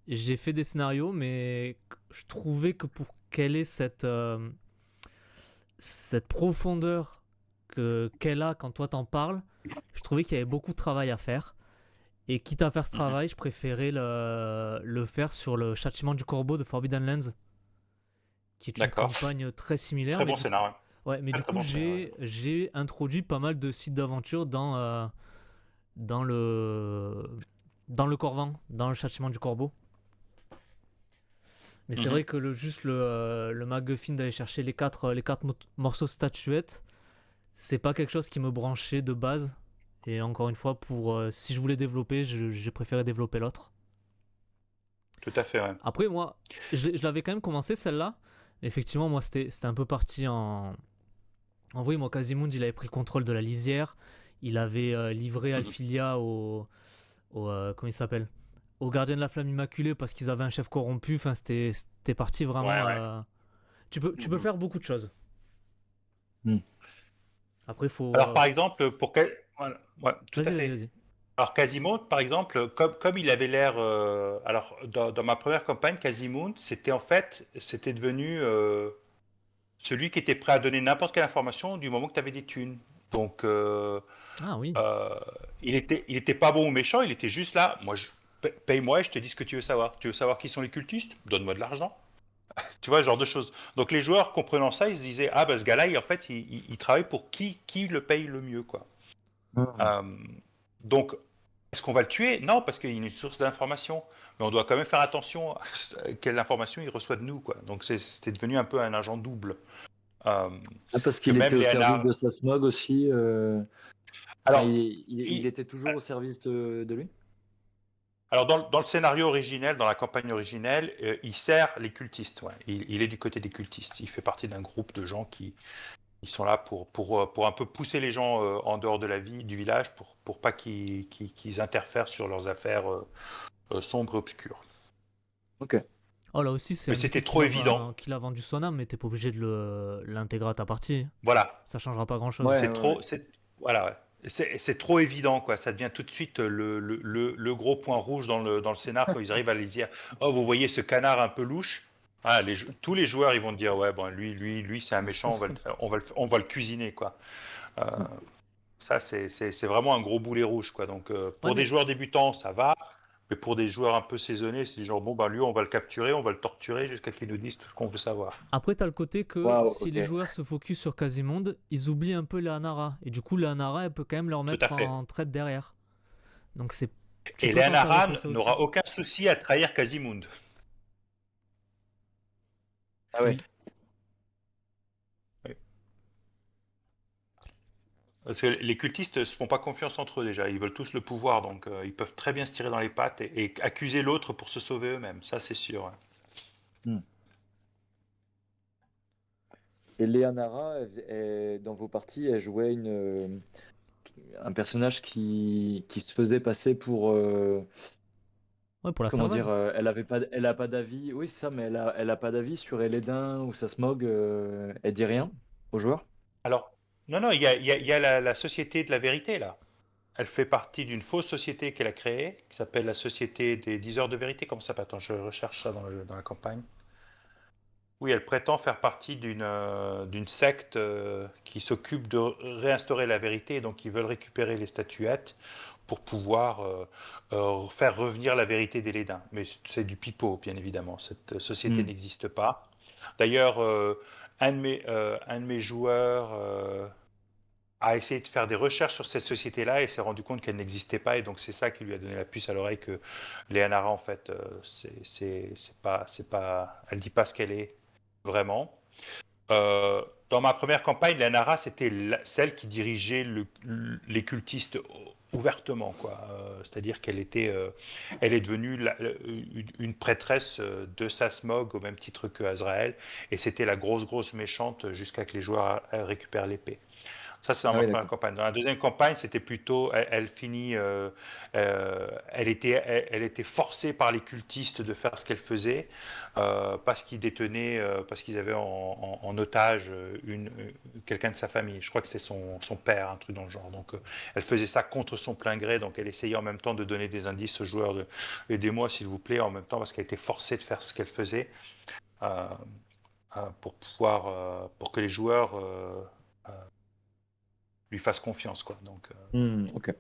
j'ai fait des scénarios, mais je trouvais que pour quelle est cette profondeur qu'elle a quand toi t'en parles, je trouvais qu'il y avait beaucoup de travail à faire. Et quitte à faire ce Mhm. travail, je préférais le faire sur le Châtiment du Corbeau de Forbidden Lands, qui est une D'accord. campagne très similaire. Très Mais bon du coup, scénario. ouais, mais Très du très coup bon scénario. j'ai introduit pas mal de sites d'aventure dans le, dans le Corvan, dans le Châtiment du Corbeau. Mais c'est Mhm. vrai que le MacGuffin d'aller chercher les quatre morceaux statuettes, c'est pas quelque chose qui me branchait de base. Et encore une fois, si je voulais développer, j'ai préféré développer l'autre. Tout à fait, ouais. Après, moi, je l'avais quand même commencé celle-là. Effectivement, moi, c'était un peu parti en. En vrai, moi, Quasimodo, il avait pris le contrôle de la lisière. Il avait livré Mhm. Alphilia comment il s'appelle? Aux gardiens de la flamme immaculée parce qu'ils avaient un chef corrompu. Enfin, c'était parti Ouais, vraiment. ouais. Tu peux Mhm. faire beaucoup de choses. Hmm. Après, il faut. Alors, par exemple, voilà, ouais, tout à Vas-y, vas-y, fait. vas-y. Alors, Quasimodo, par exemple, comme il avait l'air. Alors, dans ma première campagne, Quasimodo, c'était devenu celui qui était prêt à donner n'importe quelle information du moment que tu avais des thunes. Donc, Ah oui. euh, il était pas bon ou méchant, il était juste là. Moi, paye-moi et je te dis ce que tu veux savoir. Tu veux savoir qui sont les cultistes? Donne-moi de l'argent. Tu vois, ce genre de choses. Donc les joueurs, comprenant ça, ils se disaient, ah bah ce gars-là, en fait, il travaille pour qui le paye le mieux, quoi. Hmm. Euh, donc, est-ce qu'on va le tuer? Non, parce qu'il y a une source d'information. Mais on doit quand même faire attention à quelle information il reçoit de nous, quoi. Donc c'était devenu un peu un agent double. Euh, Ah, parce que qu'il même était au service Léonard... de Sasmog aussi. Enfin, Alors, il il- était toujours au service de lui? alors dans le scénario originel, dans la campagne originelle, il sert les cultistes. Ouais. Il est du côté des cultistes. Il fait partie d'un groupe de gens qui ils sont là pour un peu pousser les gens en dehors de la vie, du village, pour pas qu'ils interfèrent sur leurs affaires sombres et obscures. Ok. Oh, là aussi, c'est Mais c'était indiqué trop évident. qu'il a vendu son âme, mais t'es pas obligé de l'intégrer à ta partie. Voilà. Ça changera pas grand-chose. Ouais, C'est ouais, ouais. trop. Voilà. Ouais. C'est trop évident, quoi. Ça devient tout de suite le gros point rouge dans le scénar quand ils arrivent à les dire. Oh, vous voyez ce canard un peu louche. Ah, tous les joueurs, ils vont dire, ouais, bon, lui, c'est un méchant. On va le cuisiner, quoi. Euh, Ça, c'est vraiment un gros boulet rouge, quoi. Donc, Ouais, pour des mais joueurs débutants, ça va. Mais pour des joueurs un peu saisonnés, c'est genre, bon, bah, lui, on va le capturer, on va le torturer jusqu'à qu'il nous dise tout ce qu'on veut savoir. après, t'as le côté que Waouh, si ok. les joueurs se focus sur Quasimodo, ils oublient un peu Leonara. Et du coup, Leonara, elle peut quand même leur Tout à mettre fait. en traite derrière. Donc, tu Et peux t'en faire Leannaran repousser aussi. n'aura aucun souci à trahir Quasimodo. Ah ouais. Oui. Oui. Parce que les cultistes ne se font pas confiance entre eux déjà. Ils veulent tous le pouvoir, donc ils peuvent très bien se tirer dans les pattes et accuser l'autre pour se sauver eux-mêmes. Ça, c'est sûr. Ouais. Hmm. Et Leonara, dans vos parties, elle jouait un personnage qui se faisait passer pour, Ouais, pour la comment dire, serveuse. elle a pas d'avis. Oui, c'est ça, mais elle a pas d'avis sur Elédin ou Sasmog. Elle dit rien aux joueurs. Alors, non, non, il y a la société de la vérité, là. Elle fait partie d'une fausse société qu'elle a créée, qui s'appelle la Société des 10 heures de vérité. Comment ça s'appelle? Attends, je recherche ça dans la campagne. Oui, elle prétend faire partie d'une secte qui s'occupe de réinstaurer la vérité, donc ils veulent récupérer les statuettes pour pouvoir faire revenir la vérité des Lédins. Mais c'est du pipeau, bien évidemment. Cette société Hmm. n'existe pas. D'ailleurs, un de mes joueurs a essayé de faire des recherches sur cette société-là et s'est rendu compte qu'elle n'existait pas. Et donc, c'est ça qui lui a donné la puce à l'oreille que Leonara, en fait, c'est pas, elle dit pas ce qu'elle est vraiment. Euh, dans ma première campagne, Leonara, c'était celle qui dirigeait les cultistes ouvertement, quoi. C'est-à-dire elle est devenue une prêtresse de Sasmog au même titre que Azrael, et c'était la grosse méchante jusqu'à que les joueurs récupèrent l'épée. Ça, c'est dans Ah ma oui, première d'accord. campagne. Dans la deuxième campagne, c'était plutôt, elle finit, elle était forcée par les cultistes de faire ce qu'elle faisait parce qu'ils détenaient, parce qu'ils avaient en otage quelqu'un de sa famille. Je crois que c'est son père, un truc dans le genre. Donc, elle faisait ça contre son plein gré. Donc, elle essayait en même temps de donner des indices aux joueurs de aidez-moi s'il vous plaît, en même temps parce qu'elle était forcée de faire ce qu'elle faisait euh, pour pouvoir, pour que les joueurs euh, lui fasse confiance, quoi. Donc, Ok.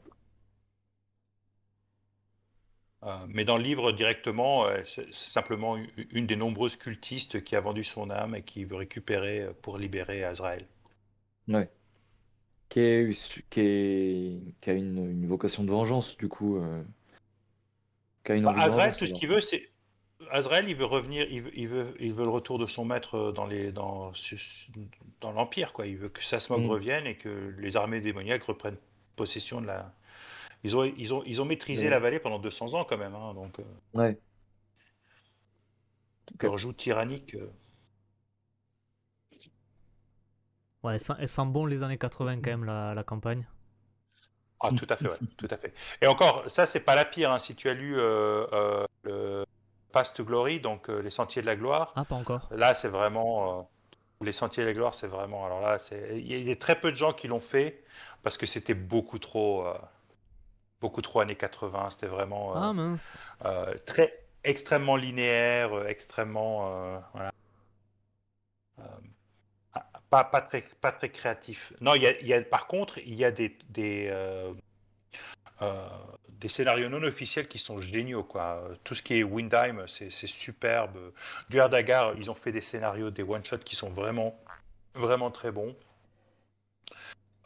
mais dans le livre directement, c'est simplement une des nombreuses cultistes qui a vendu son âme et qui veut récupérer pour libérer Azrael. Ouais. Qui a une vocation de vengeance, du coup, qui a une Bah, envie de Azrael, vengeance, tout ce alors. qu'il veut, c'est Azrael, il veut revenir, il veut le retour de son maître dans l'Empire, quoi. Il veut que Sasmog Hmm. revienne et que les armées démoniaques reprennent possession de la. Ils ont maîtrisé la Ouais. vallée pendant 200 ans quand même, hein, donc Ouais. Ok. leur joug tyrannique. Ouais, elle sent bon les années 80 quand même, la campagne. Ah, tout à fait, ouais, tout à fait. Et encore, ça, c'est pas la pire, hein. Si tu as lu le Past Glory, donc les Sentiers de la Gloire, Ah, pas encore. là, c'est vraiment les Sentiers de la Gloire, c'est vraiment. Alors là, il y a très peu de gens qui l'ont fait parce que c'était beaucoup trop années 80. C'était vraiment Ah, mince. très extrêmement linéaire, extrêmement voilà, pas très créatif. Non, par contre, il y a euh, des scénarios non officiels qui sont géniaux, quoi. Tout ce qui est Windheim, c'est superbe. Luer Dagar, ils ont fait des scénarios, des one-shots qui sont vraiment très bons.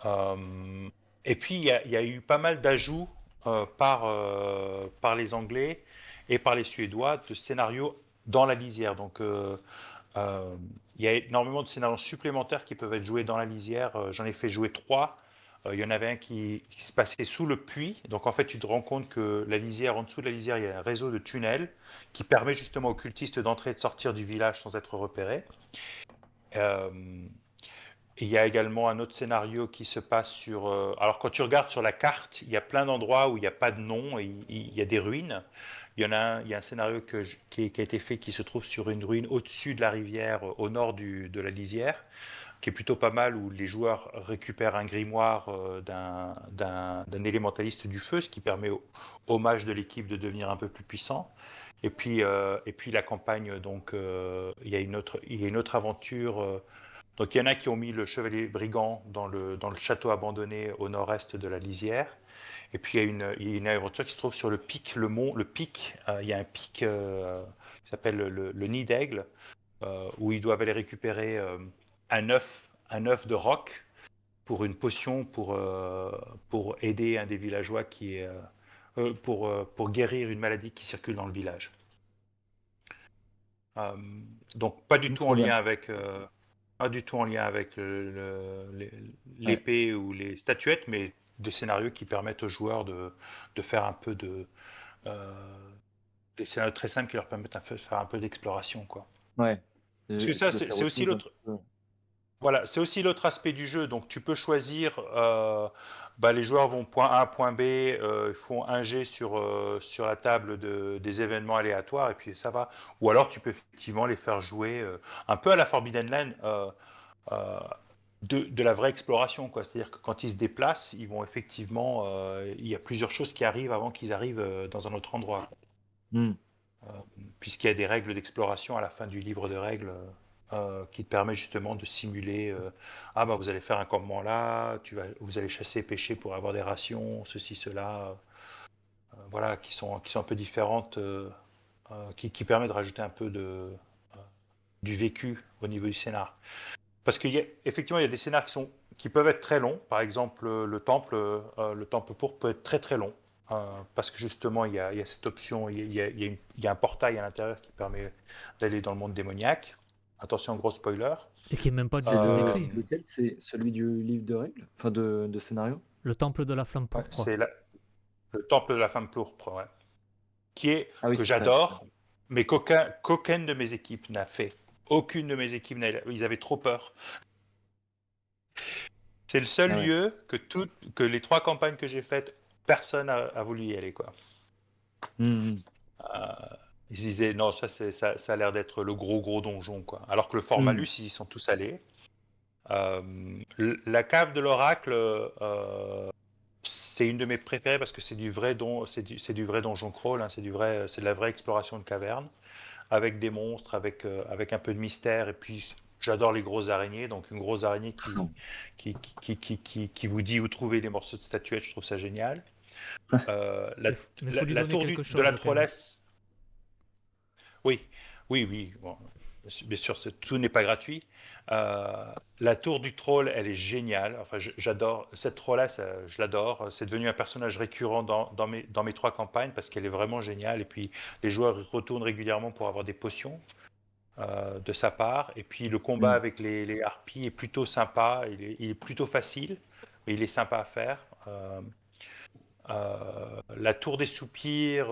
Euh, et puis, il y a eu pas mal d'ajouts par les Anglais et par les Suédois de scénarios dans la lisière. Donc, il y a énormément de scénarios supplémentaires qui peuvent être joués dans la lisière. J'en ai fait jouer 3. Il y en avait un qui se passait sous le puits. Donc en fait, tu te rends compte que la lisière, en dessous de la lisière, il y a un réseau de tunnels qui permet justement aux cultistes d'entrer et de sortir du village sans être repérés. Euh, il y a également un autre scénario qui se passe sur. Alors, quand tu regardes sur la carte, il y a plein d'endroits où il n'y a pas de nom et il y a des ruines. Il y a un scénario qui a été fait qui se trouve sur une ruine au-dessus de la rivière, au nord de la lisière, qui est plutôt pas mal, où les joueurs récupèrent un grimoire d'un élémentaliste du feu, ce qui permet au mage de l'équipe de devenir un peu plus puissant. Et puis la campagne, donc, il y a une autre aventure. Donc il y en a qui ont mis le chevalier brigand dans le château abandonné au nord-est de la lisière. Et puis il y a une aventure qui se trouve sur le pic, le mont, le pic. Il y a un pic qui s'appelle le Nid d'Aigle, où ils doivent aller récupérer un œuf de roc pour une potion pour aider un des villageois pour guérir une maladie qui circule dans le village. Euh, donc Trop bien. pas du tout en lien avec Ouais. l'épée ou les statuettes, mais des scénarios qui permettent aux joueurs de faire un peu euh, des scénarios très simples qui leur permettent de faire un peu d'exploration, quoi. Ouais. Parce que ça, De faire c'est autre aussi chose un l'autre. petit peu. Voilà, c'est aussi l'autre aspect du jeu. Donc, tu peux choisir. Les joueurs vont point A, point B, ils font un G sur la table des événements aléatoires, et puis ça va. Ou alors, tu peux effectivement les faire jouer un peu à la Forbidden Land euh, de la vraie exploration, quoi. C'est-à-dire que quand ils se déplacent, ils vont effectivement. Il y a plusieurs choses qui arrivent avant qu'ils arrivent dans un autre endroit. Hmm. Puisqu'il y a des règles d'exploration à la fin du livre de règles. qui te permet justement de simuler ah bah vous allez faire un campement là, vous allez chasser, pêcher pour avoir des rations, ceci, cela, voilà, qui sont un peu différentes, qui permet de rajouter un peu du vécu au niveau du scénar. Parce qu'effectivement, il y a des scénars qui peuvent être très longs. Par exemple, le temple pourpre peut être très très long. Parce que justement, il y a cette option, il y a un portail à l'intérieur qui permet d'aller dans le monde démoniaque. Attention, gros spoiler. Et qui est même pas du C'est tout Euh, décrit. lequel? C'est celui du livre de règles? Enfin, de scénario? Le temple de la flamme Ouais, pourpre. c'est le temple de la femme pourpre, ouais. Ah oui, Que c'est ça. j'adore, mais qu'aucune de mes équipes n'a fait. Aucune de mes équipes ils avaient trop peur. C'est le seul Ah ouais. lieu que les 3 campagnes que j'ai faites, personne a voulu y aller, quoi. Mhm. Euh, Ils se disaient, non, ça a l'air d'être le gros donjon, quoi. Alors que le Fort Mhm. Malus, ils y sont tous allés. La cave de l'oracle, c'est une de mes préférées parce que c'est du vrai c'est du vrai donjon crawl, hein, c'est de la vraie exploration de caverne avec des monstres, avec un peu de mystère. Et puis, j'adore les grosses araignées. Donc, une grosse araignée qui vous dit où trouver les morceaux de statuettes, je trouve ça génial. La, Mais faut la- lui la donner tour quelque de la chose quand même. Trollesse, oui, oui. Bon, bien sûr, tout n'est pas gratuit. La tour du troll, elle est géniale. Enfin, j'adore cette trollesse, je l'adore. C'est devenu un personnage récurrent dans mes 3 campagnes parce qu'elle est vraiment géniale. Et puis, les joueurs y retournent régulièrement pour avoir des potions de sa part. Et puis, le combat Mhm. avec les harpies est plutôt sympa. Il est plutôt facile, mais il est sympa à faire. La tour des soupirs,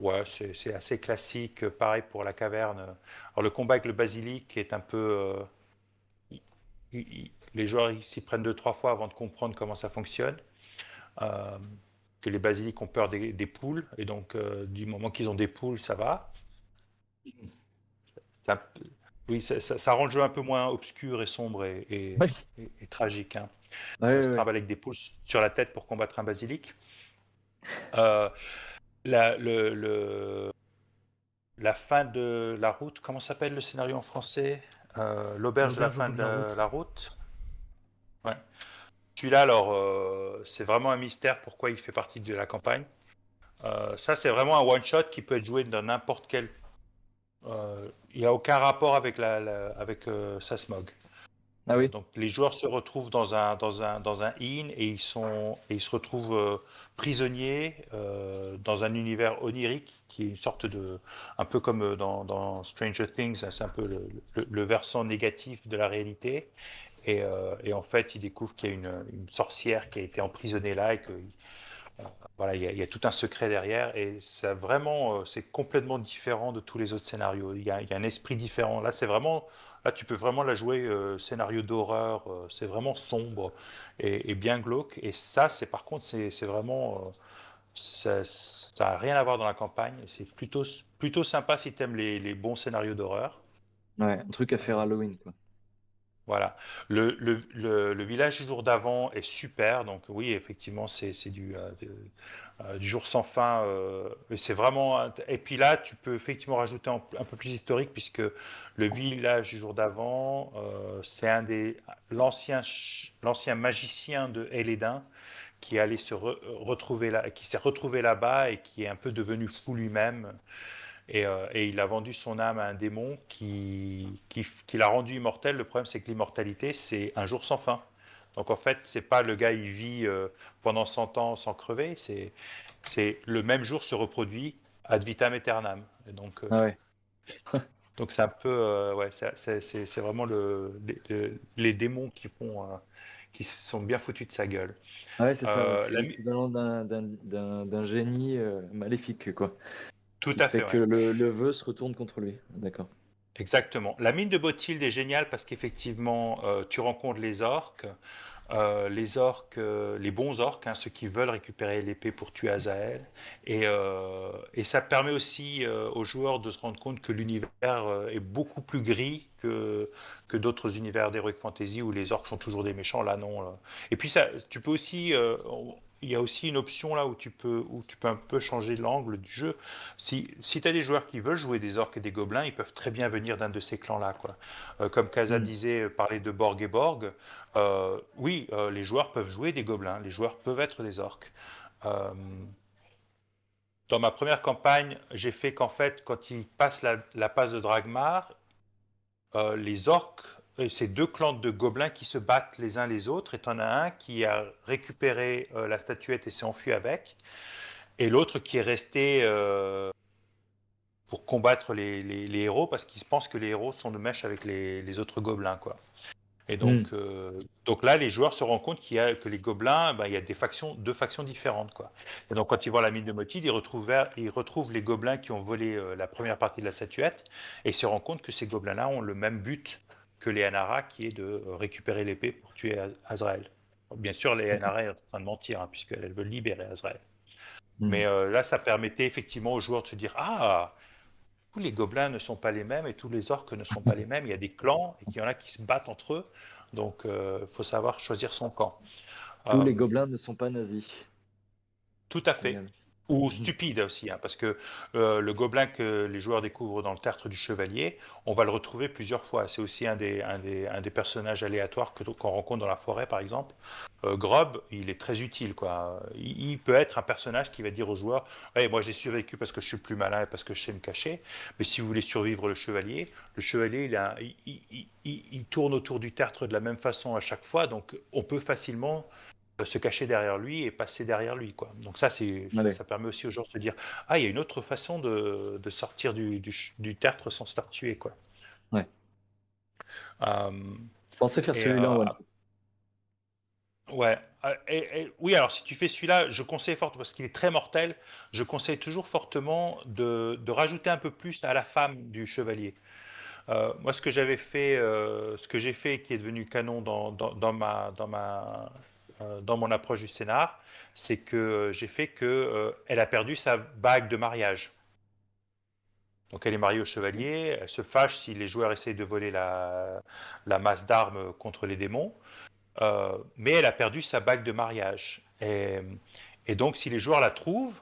ouais, c'est assez classique. Pareil pour la caverne. Alors le combat avec le basilic est un peu, les joueurs ils s'y prennent 2-3 fois avant de comprendre comment ça fonctionne. Euh, que les basiliques ont peur des poules et donc du moment qu'ils ont des poules, ça va. C'est un peu- oui, ça rend le jeu un peu moins obscur et sombre Ouais. et tragique, hein. Ouais, Se ouais. trimballer avec des poules sur la tête pour combattre un basilic. Euh, la, le, La fin de la route, comment s'appelle le scénario en français? L'auberge de la L'auberge au fin bout de de la la route. route. Ouais. Celui-là, alors, c'est vraiment un mystère pourquoi il fait partie de la campagne. Ça, c'est vraiment un one-shot qui peut être joué dans n'importe quel. Il n'y a aucun rapport avec Sasmog. Ah oui. Donc les joueurs se retrouvent dans un inn et ils se retrouvent prisonniers dans un univers onirique qui est une sorte de, un peu comme dans Stranger Things, hein, c'est un peu le versant négatif de la réalité. Et en fait, ils découvrent qu'il y a une sorcière qui a été emprisonnée là et que voilà, il y a tout un secret derrière. Et ça vraiment, c'est complètement différent de tous les autres scénarios. Il y a un esprit différent. Là, tu peux vraiment la jouer scénario d'horreur. C'est vraiment sombre et bien glauque. Et ça, par contre, c'est vraiment, ça n'a rien à voir dans la campagne. C'est plutôt sympa si tu aimes les bons scénarios d'horreur. Ouais, un truc à faire Euh, Halloween, quoi. voilà. Le village du jour d'avant est super. Donc oui, effectivement, c'est du jour sans fin. Et c'est vraiment. Et puis là, tu peux effectivement rajouter un peu plus historique puisque le village du jour d'avant, c'est l'ancien magicien de Elédin qui est allé retrouver là, qui s'est retrouvé là-bas et qui est un peu devenu fou lui-même. Et il a vendu son âme à un démon qui l'a rendu immortel. Le problème, c'est que l'immortalité, c'est un jour sans fin. Donc en fait, c'est pas le gars, il vit pendant 100 ans sans crever. C'est le même jour se reproduit ad vitam aeternam. Et Ah ouais. donc c'est un peu, ouais, c'est vraiment les démons qui se sont bien foutus de sa gueule. Ouais, c'est ça, ouais. Euh, C'est la mi- l'équivalent d'un génie maléfique, quoi. Tout Qui à fait fait, que ouais. le vœu se retourne contre lui. D'accord. Exactement. La mine de Bothilde est géniale parce qu'effectivement, tu rencontres les orques. Les bons orques, hein, ceux qui veulent récupérer l'épée pour tuer Azaël. Et ça permet aussi aux joueurs de se rendre compte que l'univers est beaucoup plus gris que d'autres univers d'Heroic Fantasy où les orques sont toujours des méchants. Là, non. Et puis, tu peux aussi. il y a aussi une option là où tu peux un peu changer l'angle du jeu. Si tu as des joueurs qui veulent jouer des orques et des gobelins, ils peuvent très bien venir d'un de ces clans-là, quoi. Comme Kaza Mm. disait, parler de Borg et Borg, oui, les joueurs peuvent jouer des gobelins, les joueurs peuvent être des orques. Euh, Dans ma première campagne, j'ai fait qu'en fait, quand ils passent la passe de Dragmar, les orques, c'est deux clans de gobelins qui se battent les uns les autres, et t'en as un qui a récupéré la statuette et s'est enfui avec, et l'autre qui est resté pour combattre les héros, parce qu'ils pensent que les héros sont de mèche avec les autres gobelins, quoi. Et Mm. donc là, les joueurs se rendent compte que les gobelins, ben, il y a deux factions différentes, quoi. Et donc quand ils voient la mine de Motil, ils retrouvent les gobelins qui ont volé la première partie de la statuette, et ils se rendent compte que ces gobelins-là ont le même but que les Anara, qui est de récupérer l'épée pour tuer Azrael. Bien sûr, les Anara sont en train de mentir, hein, puisqu'elles veulent libérer Azrael. Mm. Mais là, ça permettait effectivement aux joueurs de se dire, ah, tous les gobelins ne sont pas les mêmes et tous les orques ne sont pas les mêmes. Il y a des clans et qu'il y en a qui se battent entre eux. Donc, il faut savoir choisir son camp. Tous Euh, les gobelins ne sont pas nazis. Tout à fait. Génial. Ou stupide aussi, hein, parce que le gobelin que les joueurs découvrent dans le tertre du chevalier, on va le retrouver plusieurs fois. C'est aussi un des personnages aléatoires qu'on rencontre dans la forêt, par exemple. Grob, il est très utile, quoi. Il peut être un personnage qui va dire aux joueurs, hey, moi j'ai survécu parce que je suis plus malin et parce que je sais me cacher, mais si vous voulez survivre le chevalier, il tourne autour du tertre de la même façon à chaque fois, donc on peut facilement se cacher derrière lui et passer derrière lui, quoi. Donc Allez. ça permet aussi aux gens de se dire, ah, il y a une autre façon de sortir du tertre sans se faire tuer, quoi. Ouais. Euh, Je pensais faire et celui-là en one shot. ouais. Oui, alors si tu fais celui-là, je conseille fort parce qu'il est très mortel. Je conseille toujours fortement de rajouter un peu plus à la femme du chevalier. Moi, ce que j'ai fait, qui est devenu canon dans mon approche du scénar, c'est que j'ai fait que elle a perdu sa bague de mariage. Donc elle est mariée au chevalier, elle se fâche si les joueurs essayent de voler la masse d'armes contre les démons, mais elle a perdu sa bague de mariage. Et donc si les joueurs la trouvent,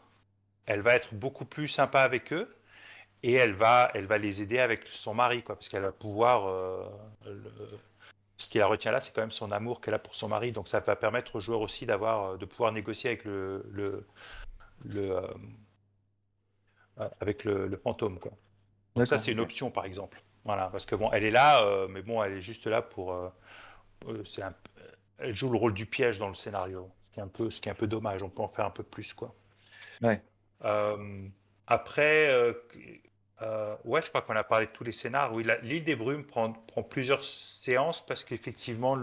elle va être beaucoup plus sympa avec eux et elle va les aider avec son mari, quoi, parce qu'elle va pouvoir. Ce qui la retient là, c'est quand même son amour qu'elle a pour son mari. Donc ça va permettre aux joueurs aussi de pouvoir négocier avec le, le fantôme, quoi. Donc ça, D'accord, c'est une ok. option, par exemple. Voilà, parce que bon, elle est là, mais bon, elle est juste là pour. Elle joue le rôle du piège dans le scénario, ce qui est un peu dommage. On peut en faire un peu plus, quoi. Ouais. Euh, Après, ouais, je crois qu'on a parlé de tous les scénars. Oui, l'île des Brumes prend plusieurs séances parce qu'effectivement,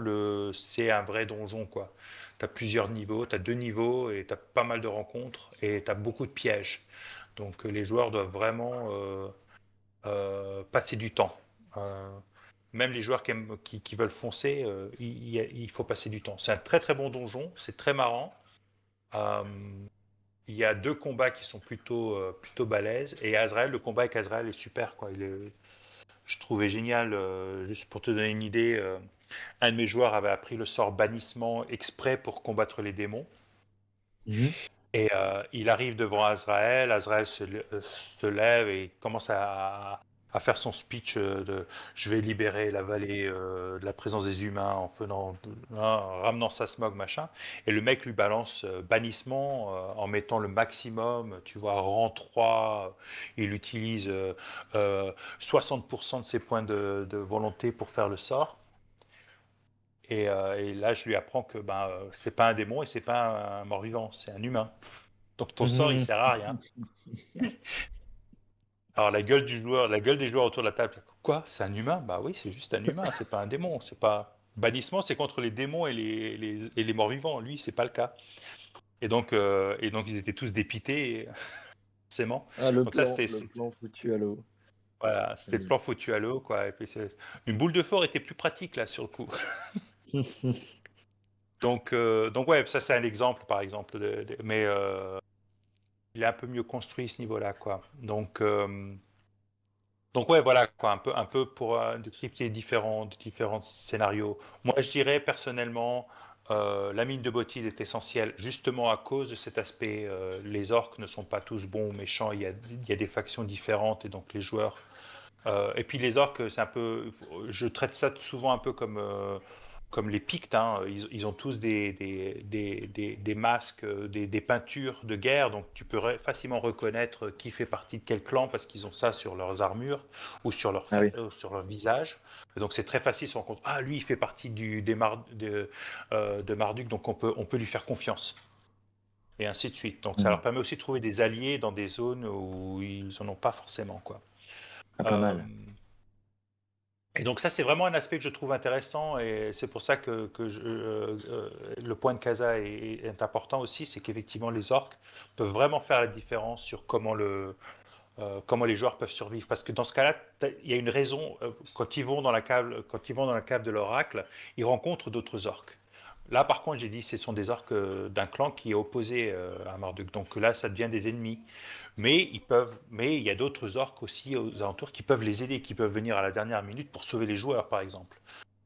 c'est un vrai donjon, quoi. Tu as plusieurs niveaux, tu as deux niveaux et tu as pas mal de rencontres et tu as beaucoup de pièges. Donc les joueurs doivent vraiment passer du temps. Euh, Même les joueurs qui veulent foncer, il faut passer du temps. C'est un très très bon donjon, c'est très marrant. Euh, il y a deux combats qui sont plutôt balèzes. Et Azrael, le combat avec Azrael est super, quoi. Je trouvais génial. Juste pour te donner une idée, un de mes joueurs avait appris le sort bannissement exprès pour combattre les démons. Mhm. Et il arrive devant Azrael. Azrael se lève et commence à faire son speech de je vais libérer la vallée de la présence des humains en ramenant sa smog, machin. Et le mec lui balance bannissement en mettant le maximum, tu vois, rang 3. Il utilise 60% de ses points de volonté pour faire le sort. Et là, je lui apprends que ben, c'est pas un démon et c'est pas un mort-vivant, c'est un humain. Donc ton sort, il Mhm. sert à rien. Alors la gueule des joueurs autour de la table. Quoi? C'est un humain? Bah oui, c'est juste un humain, c'est pas un démon. C'est pas bannissement, c'est contre les démons et les morts-vivants. Lui, c'est pas le cas. Et donc ils étaient tous dépités, forcément. Ah, Donc ça, le plan foutu à l'eau. voilà, c'était le plan foutu à l'eau, quoi. Et puis une boule de fort était plus pratique là sur le coup. Donc ouais, ça c'est un exemple, par exemple. Mais il est un peu mieux construit ce niveau-là, quoi. Donc ouais, voilà, quoi, un peu pour décrypter différents scénarios. Moi, je dirais personnellement, la mine de Botil est essentielle justement à cause de cet aspect. Les orques ne sont pas tous bons ou méchants, il y a des factions différentes et donc les joueurs. Et puis les orques, c'est un peu. Je traite ça souvent un peu comme les Pictes, hein. Ils ont tous des masques, des peintures de guerre, donc tu peux facilement reconnaître qui fait partie de quel clan parce qu'ils ont ça sur leurs armures ou Ah oui. sur leur visage. Et donc c'est très facile de se rendre compte, ah lui il fait partie de Marduk, donc on peut lui faire confiance. Et ainsi de suite. Donc ça Mm. leur permet aussi de trouver des alliés dans des zones où ils n'en ont pas forcément, quoi. Ah, pas Euh, mal. et donc ça, c'est vraiment un aspect que je trouve intéressant et c'est pour ça le point de Casa est important aussi, c'est qu'effectivement les orques peuvent vraiment faire la différence sur comment les joueurs peuvent survivre. Parce que dans ce cas-là, il y a une raison, quand ils vont dans la cave de l'oracle, ils rencontrent d'autres orques. Là, par contre, j'ai dit, ce sont des orques d'un clan qui est opposé à Marduk. Donc là, ça devient des ennemis. Mais il y a d'autres orques aussi aux alentours qui peuvent les aider, qui peuvent venir à la dernière minute pour sauver les joueurs, par exemple.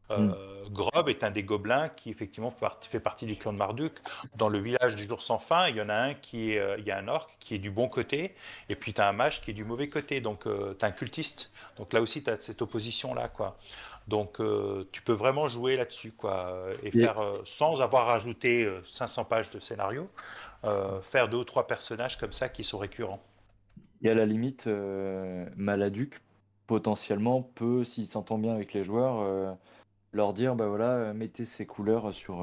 Mm. Grob est un des gobelins qui effectivement fait partie du clan de Marduk. Dans le village du jour sans fin, il y en a il y a un orc qui est du bon côté, et puis tu as un mage qui est du mauvais côté. Donc tu as un cultiste. Donc là aussi, tu as cette opposition-là, quoi. Donc tu peux vraiment jouer là-dessus, quoi, et Et faire, sans avoir rajouté 500 pages de scénario, faire 2 ou 3 personnages comme ça qui sont récurrents. et à la limite, Maladuc, potentiellement, peut, s'il s'entend bien avec les joueurs, leur dire, bah voilà, mettez ces couleurs sur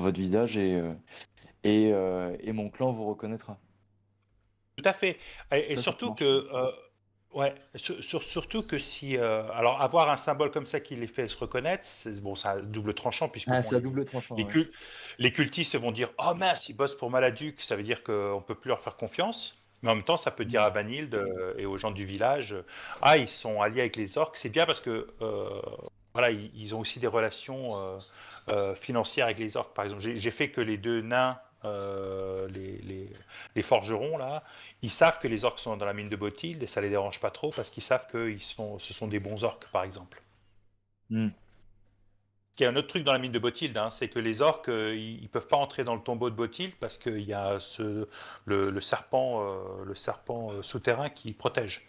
votre visage et mon clan vous reconnaîtra. Tout à fait. Et Ça peut surtout marcher. que, ouais, surtout que si, alors avoir un symbole comme ça qui les fait se reconnaître, c'est bon, ça double tranchant puisque Ah, bon, c'est à double tranchant, les, ouais. cul- les cultistes vont dire, oh mince, ils bossent pour Maladuc, ça veut dire qu'on peut plus leur faire confiance. Mais en même temps, ça peut dire Mm. à Vanilde et aux gens du village, ah, ils sont alliés avec les orques. C'est bien parce que, voilà, ils ont aussi des relations financières avec les orques. Par exemple, j'ai fait que les 2 nains, les forgerons là, ils savent que les orques sont dans la mine de Botilde et ça les dérange pas trop parce qu'ils savent que ce sont des bons orques, par exemple. Mm. Il y a un autre truc dans la mine de Botilde, hein, c'est que les orques, ils peuvent pas entrer dans le tombeau de Botilde parce qu'il y a le serpent souterrain qui protège.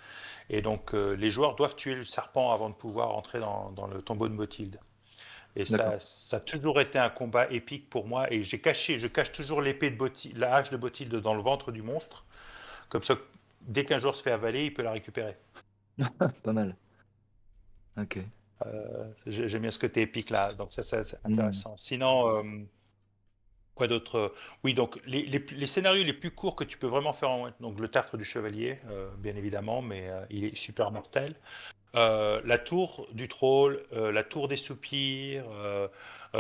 Et donc les joueurs doivent tuer le serpent avant de pouvoir entrer dans le tombeau de Botilde. Et D'accord. ça a toujours été un combat épique pour moi. Et je cache toujours l'épée de Botilde, la hache de Botilde dans le ventre du monstre. Comme ça, dès qu'un joueur se fait avaler, il peut la récupérer. Pas mal. Ok. J'aime bien ce côté épique là. Donc ça, c'est Mm. intéressant. Sinon, quoi d'autre? Oui, donc les scénarios les plus courts que tu peux vraiment faire donc le tertre du chevalier, bien évidemment, mais il est super mortel. La tour du troll, la tour des soupirs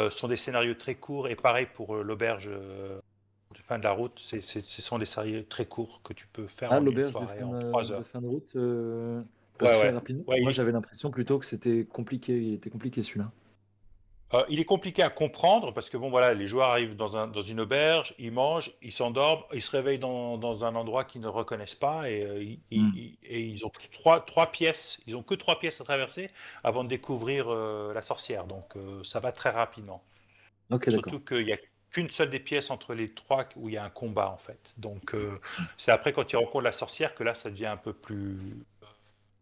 sont des scénarios très courts et pareil pour l'auberge de fin de la route, ce sont des scénarios très courts que tu peux faire Ah, en une l'auberge soirée, en 3 de heures. fin de route Ouais, passe fait ouais. rapidement. Ouais, Moi, j'avais l'impression plutôt que c'était compliqué. Il était compliqué celui-là. il est compliqué à comprendre parce que bon voilà, les joueurs arrivent dans une auberge, ils mangent, ils s'endorment, ils se réveillent dans un endroit qu'ils ne reconnaissent pas et, Mm. et ils ont trois pièces, ils ont que 3 pièces à traverser avant de découvrir la sorcière. Donc ça va très rapidement. Ok, d'accord. Surtout qu'il n'y a qu'une seule des pièces entre les 3 où il y a un combat en fait. Donc c'est après quand ils rencontrent la sorcière que là ça devient un peu plus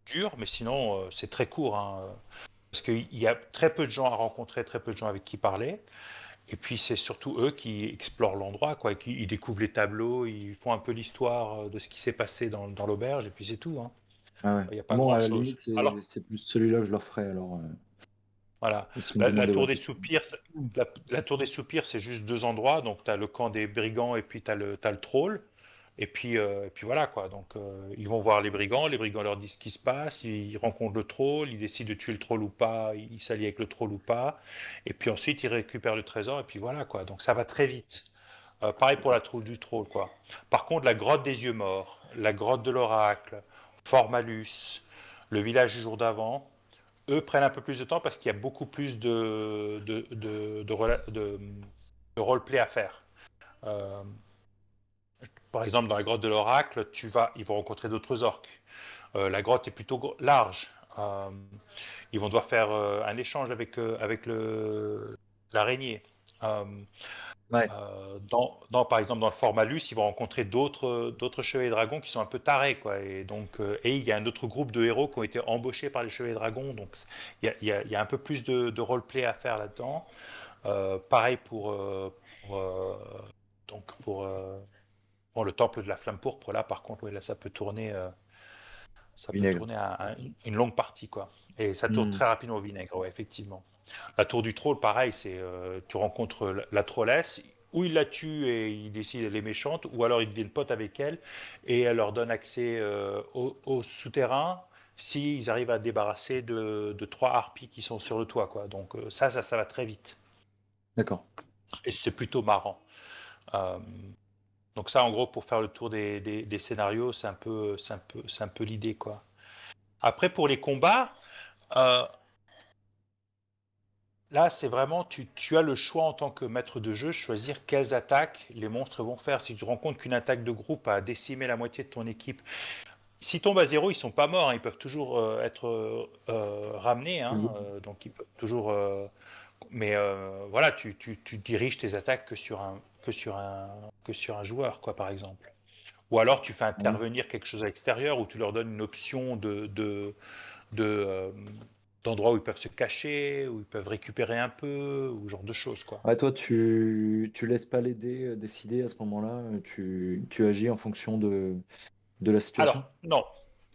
dur, mais sinon c'est très court, hein, parce qu'il y a très peu de gens à rencontrer, très peu de gens avec qui parler. Et puis c'est surtout eux qui explorent l'endroit, quoi, et qui ils découvrent les tableaux, ils font un peu l'histoire de ce qui s'est passé dans l'auberge, et puis c'est tout, hein. Ah ouais. Il n'y a pas Bon, à la grand-chose. limite, Alors c'est plus celui-là que je leur ferai alors. voilà, Si on me la demandait, tour ouais. des soupirs, la tour des soupirs, c'est juste 2 endroits. Donc tu as le camp des brigands et puis t'as le troll. Et puis voilà quoi. Donc ils vont voir les brigands leur disent ce qui se passe, ils rencontrent le troll, ils décident de tuer le troll ou pas, ils s'allient avec le troll ou pas. Et puis ensuite ils récupèrent le trésor et puis voilà quoi. Donc ça va très vite. Pareil pour la troupe du troll quoi. Par contre la grotte des yeux morts, la grotte de l'oracle, Fort Malus, le village du jour d'avant, eux prennent un peu plus de temps parce qu'il y a beaucoup plus de roleplay à faire. Euh, Par exemple, dans la grotte de l'oracle, ils vont rencontrer d'autres orques. La grotte est plutôt large. Euh, Ils vont devoir faire un échange avec l'araignée. Euh, Ouais. par exemple, dans le format Luce, ils vont rencontrer d'autres chevaliers dragons qui sont un peu tarés, quoi. Et donc, et il y a un autre groupe de héros qui ont été embauchés par les chevaliers dragons. Donc, il y a un peu plus de roleplay à faire là-dedans. Pareil pour, euh, pour bon, le temple de la flamme pourpre. Là, par contre, ouais, là, ça peut Vinaigre. tourner une longue partie, quoi. Et ça tourne Hmm. très rapidement au vinaigre, ouais, effectivement. La tour du troll, pareil, c'est tu rencontres la trollesse, ou il la tue et il décide qu'elle est méchante, ou alors il devient pote avec elle et elle leur donne accès au souterrain s'ils arrivent à débarrasser de 3 harpies qui sont sur le toit, quoi. Donc ça va très vite. D'accord. Et c'est plutôt marrant. Euh, donc ça, en gros, pour faire le tour des scénarios, c'est un peu l'idée, quoi. Après, pour les combats, euh, là, c'est vraiment, tu as le choix en tant que maître de jeu, choisir quelles attaques les monstres vont faire. Si tu te rends compte qu'une attaque de groupe a décimé la moitié de ton équipe, s'ils tombent à zéro, ils sont pas morts, hein, ils peuvent toujours être ramenés, hein, Mhm. donc ils peuvent toujours. Mais voilà, tu diriges tes attaques que sur un joueur, quoi, par exemple. Ou alors tu fais Ouais. intervenir quelque chose à l'extérieur, ou tu leur donnes une option de, euh, d'endroits où ils peuvent se cacher, où ils peuvent récupérer un peu, ou ce genre de choses, quoi. Ouais, toi, tu laisses pas les dés décider à ce moment-là, tu agis en fonction de la situation? Alors, non.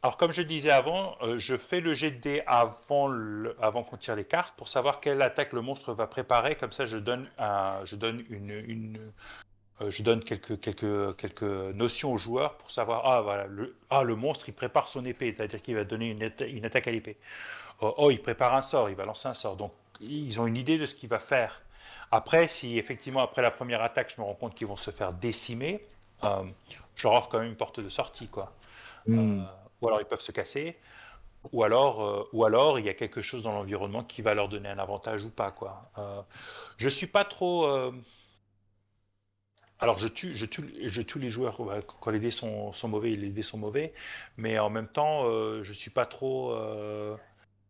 Alors, comme je disais avant, je fais le jet de dés avant qu'on tire les cartes pour savoir quelle attaque le monstre va préparer. Comme ça, je donne quelques notions aux joueurs pour savoir, ah, voilà, le monstre, il prépare son épée, c'est-à-dire qu'il va donner une attaque à l'épée. Oh, il prépare un sort, il va lancer un sort. Donc, ils ont une idée de ce qu'il va faire. Après, si effectivement, après la première attaque, je me rends compte qu'ils vont se faire décimer, euh, je leur offre quand même une porte de sortie, quoi. Hmm. Ou alors ils peuvent se casser, ou alors il y a quelque chose dans l'environnement qui va leur donner un avantage ou pas, quoi. Je suis pas trop. Alors je tue les joueurs, ouais, quand les dés sont mauvais, les dés sont mauvais, mais en même temps, je suis pas trop.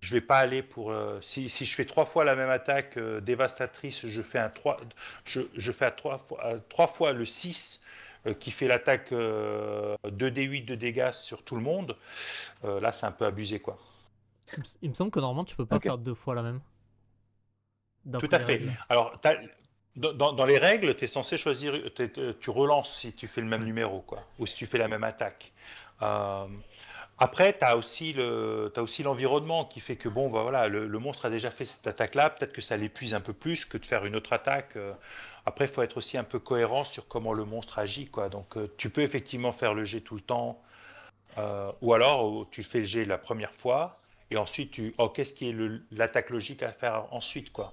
Je vais pas aller pour. Si je fais 3 fois la même attaque dévastatrice, je fais à trois fois le 6 qui fait l'attaque 2d8 de dégâts sur tout le monde. Là, c'est un peu abusé, quoi. Il me semble que normalement, tu peux pas Ok. faire 2 fois la même, Tout d'après à les fait. règles. Alors, dans les règles, tu es censé choisir, tu relances si tu fais le même Ouais. numéro, quoi, ou si tu fais la même attaque. Euh, Après, t'as aussi l'environnement qui fait que, bon, bah, voilà, le monstre a déjà fait cette attaque-là, peut-être que ça l'épuise un peu plus que de faire une autre attaque. Après, il faut être aussi un peu cohérent sur comment le monstre agit, quoi. Donc, tu peux effectivement faire le jet tout le temps, ou alors tu fais le jet la première fois, et ensuite, qu'est-ce qui est l'attaque logique à faire ensuite, quoi.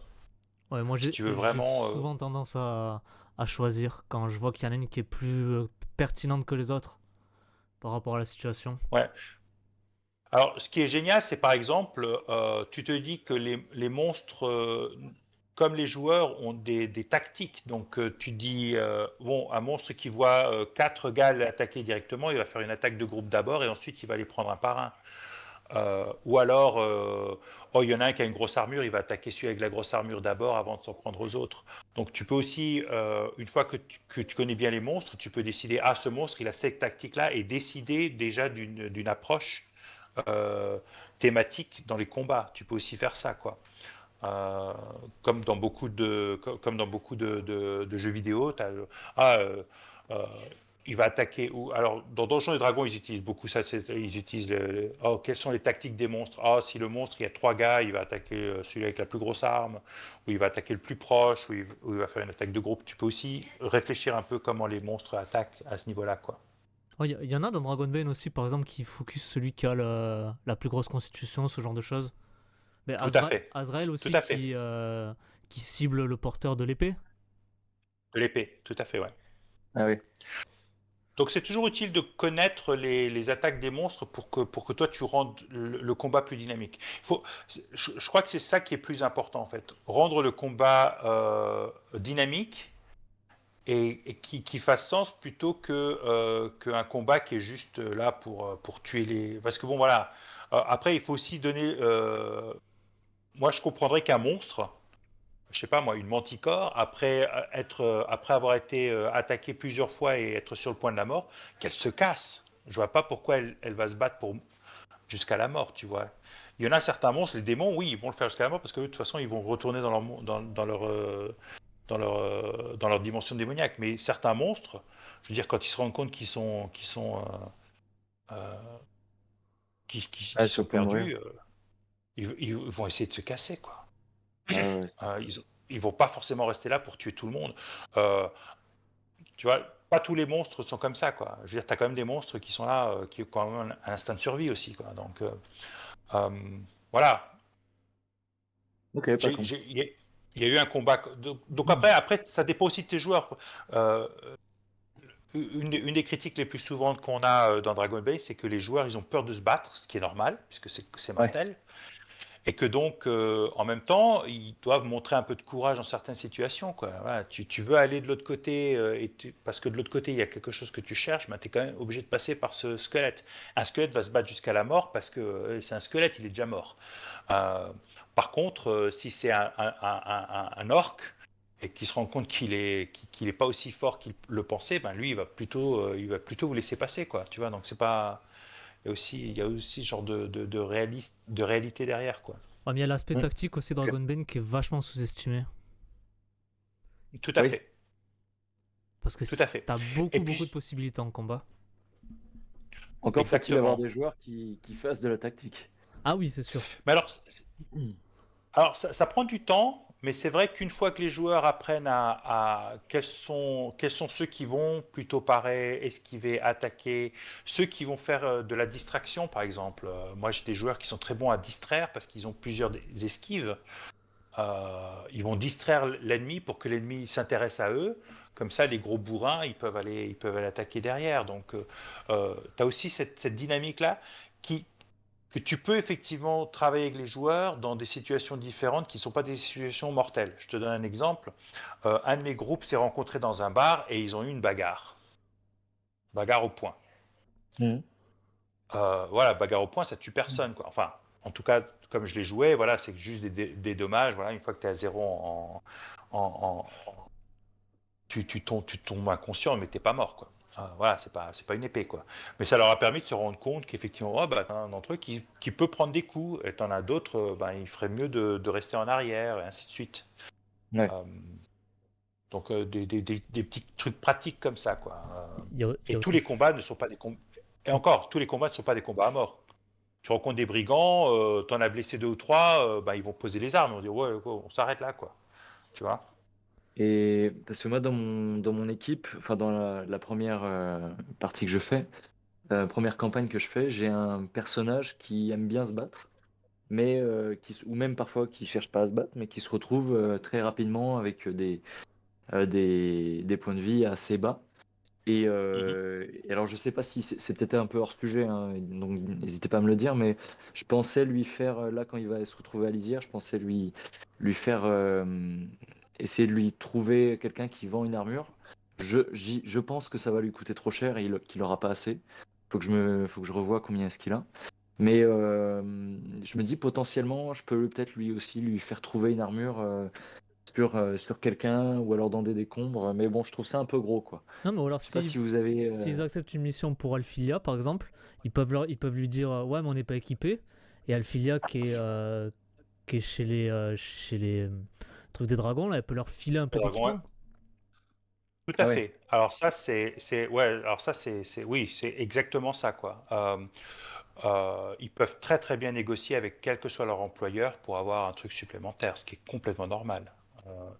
Ouais, moi, Si tu veux j'ai vraiment. souvent tendance à choisir quand je vois qu'il y en a une qui est plus pertinente que les autres par rapport à la situation. Ouais. Alors, ce qui est génial, c'est par exemple, tu te dis que les monstres, comme les joueurs, ont des tactiques. Donc, tu dis, bon, un monstre qui voit 4 gars l'attaquer directement, il va faire une attaque de groupe d'abord et ensuite il va les prendre un par un. Ou alors, oh, il y en a un qui a une grosse armure, il va attaquer celui avec la grosse armure d'abord avant de s'en prendre aux autres. Donc, tu peux aussi, une fois que tu connais bien les monstres, tu peux décider, ah, ce monstre, il a cette tactique-là et décider déjà d'une approche euh, thématique dans les combats. Tu peux aussi faire ça, quoi. Euh, comme dans beaucoup de jeux vidéo, ah, euh, il va attaquer. Alors, dans Donjons et Dragons, ils utilisent beaucoup ça. Ils utilisent quelles sont les tactiques des monstres? Ah, si le monstre, il y a 3 gars, il va attaquer celui avec la plus grosse arme, ou il va attaquer le plus proche, ou il va faire une attaque de groupe. Tu peux aussi réfléchir un peu comment les monstres attaquent à ce niveau-là, quoi. Il y en a dans Dragonbane aussi, par exemple, qui focus celui qui a la plus grosse constitution, ce genre de choses. Mais Tout à fait. Azrael Tout aussi à fait. qui cible le porteur de l'épée. De l'épée. Tout à fait, ouais. Ah oui. Donc c'est toujours utile de connaître les attaques des monstres pour que toi tu rendes le combat plus dynamique. Je crois que c'est ça qui est plus important en fait. Rendre le combat dynamique et qui fasse sens plutôt qu'un combat qui est juste là pour tuer les... Parce que bon voilà, après il faut aussi donner... Moi je comprendrais qu'un monstre, je sais pas moi, une manticore, après avoir été attaquée plusieurs fois et être sur le point de la mort, qu'elle se casse. Je vois pas pourquoi elle va se battre jusqu'à la mort, tu vois. Il y en a certains monstres, les démons, oui, ils vont le faire jusqu'à la mort parce que de toute façon, ils vont retourner dans leur dimension démoniaque. Mais certains monstres, je veux dire, quand ils se rendent compte euh, Ah, qu'ils sur sont le point de mourir. perdus, ils vont essayer de se casser, quoi. Ah ouais. Ils vont pas forcément rester là pour tuer tout le monde. Euh, Tu vois, pas tous les monstres sont comme ça, quoi. Je veux dire, tu as quand même des monstres qui sont là, qui ont quand même un instinct de survie aussi, quoi. Donc, euh, voilà. Ok, pas J'ai- con. j'ai- Il y, a il y a eu un combat. Donc après, ça dépend aussi de tes joueurs. Euh, une des critiques les plus souvent qu'on a dans Dragon Ball, c'est que les joueurs, ils ont peur de se battre, ce qui est normal, puisque c'est Ouais. mortel. Et que donc, en même temps, ils doivent montrer un peu de courage dans certaines situations, quoi. Voilà, tu veux aller de l'autre côté, parce que de l'autre côté, il y a quelque chose que tu cherches, mais tu es quand même obligé de passer par ce squelette. Un squelette va se battre jusqu'à la mort parce que c'est un squelette, il est déjà mort. Euh, Par contre, si c'est un orc et qu'il se rend compte qu'il est pas aussi fort qu'il le pensait, ben lui, il va plutôt vous laisser passer, quoi. Tu vois, donc c'est pas. Il y a aussi ce genre de réalité derrière, quoi. Ouais, mais il y a l'aspect Mm. tactique aussi Ok. Dragon Bane qui est vachement sous-estimé. Tout à Oui. fait, Parce que tout à fait. t'as Et beaucoup de puis, possibilités en combat. Encore faut-il avoir exactement. des joueurs qui fassent de la tactique. Ah oui, c'est sûr. Mais alors, Mm. ça prend du temps, mais c'est vrai qu'une fois que les joueurs apprennent quels sont ceux qui vont plutôt parer, esquiver, attaquer, ceux qui vont faire de la distraction, par exemple. Moi, j'ai des joueurs qui sont très bons à distraire parce qu'ils ont plusieurs esquives. Ils vont distraire l'ennemi pour que l'ennemi s'intéresse à eux. Comme ça, les gros bourrins, ils peuvent aller attaquer derrière. Donc, tu as aussi cette dynamique-là qui, que tu peux effectivement travailler avec les joueurs dans des situations différentes qui ne sont pas des situations mortelles. Je te donne un exemple. Un de mes groupes s'est rencontré dans un bar et ils ont eu une bagarre. Bagarre au poing. Mm. Voilà, bagarre au point, ça tue personne, quoi. Enfin, en tout cas, comme je l'ai joué, voilà, c'est juste des dommages. Voilà, une fois que tu es à zéro tu tombes inconscient, mais t'es pas mort, quoi. Voilà, c'est pas une épée, quoi. Mais ça leur a permis de se rendre compte qu'effectivement, oh, bah, t'en as un d'entre eux qui peut prendre des coups, et t'en as d'autres, ben, il ferait mieux de rester en arrière, et ainsi de suite. Ouais. Euh, donc, des petits trucs pratiques comme ça, quoi. Il y Et a tous autre les chose. combats ne sont pas des combats. Et encore, tous les combats ne sont pas des combats à mort. Tu rencontres des brigands, t'en as blessé deux ou trois, bah, ils vont poser les armes, ils vont dire ouais, on s'arrête là, quoi. Tu vois. Et parce que moi, dans mon équipe, enfin dans la première partie que je fais, première campagne que je fais, j'ai un personnage qui aime bien se battre, mais ou même parfois qui cherche pas à se battre, mais qui se retrouve très rapidement avec des points de vie assez bas. Mhm. Et alors, je sais pas si c'est peut-être un peu hors sujet, hein, donc n'hésitez pas à me le dire, mais je pensais lui faire, là, quand il va se retrouver à Lisière, je pensais lui faire essayer de lui trouver quelqu'un qui vend une armure. Je pense que ça va lui coûter trop cher et qu'il aura pas assez. Faut que je revoie combien est-ce qu'il a. Mais je me dis potentiellement, je peux peut-être lui aussi lui faire trouver une armure sur quelqu'un ou alors dans des décombres. Mais bon, je trouve ça un peu gros, quoi. Non, mais alors Je sais pas si vous avez. s'ils acceptent une mission pour Alphilia, par exemple, ils peuvent lui dire ouais, mais on n'est pas équipé. Et Alphilia, qui est chez les trucs des dragons, là, elle peut leur filer un peu Le dragon, ouais. d'équipement. Tout Ah à ouais. fait. Alors ça, ouais. Alors ça, oui, c'est exactement ça, quoi. Ils peuvent très très bien négocier avec quel que soit leur employeur pour avoir un truc supplémentaire, ce qui est complètement normal.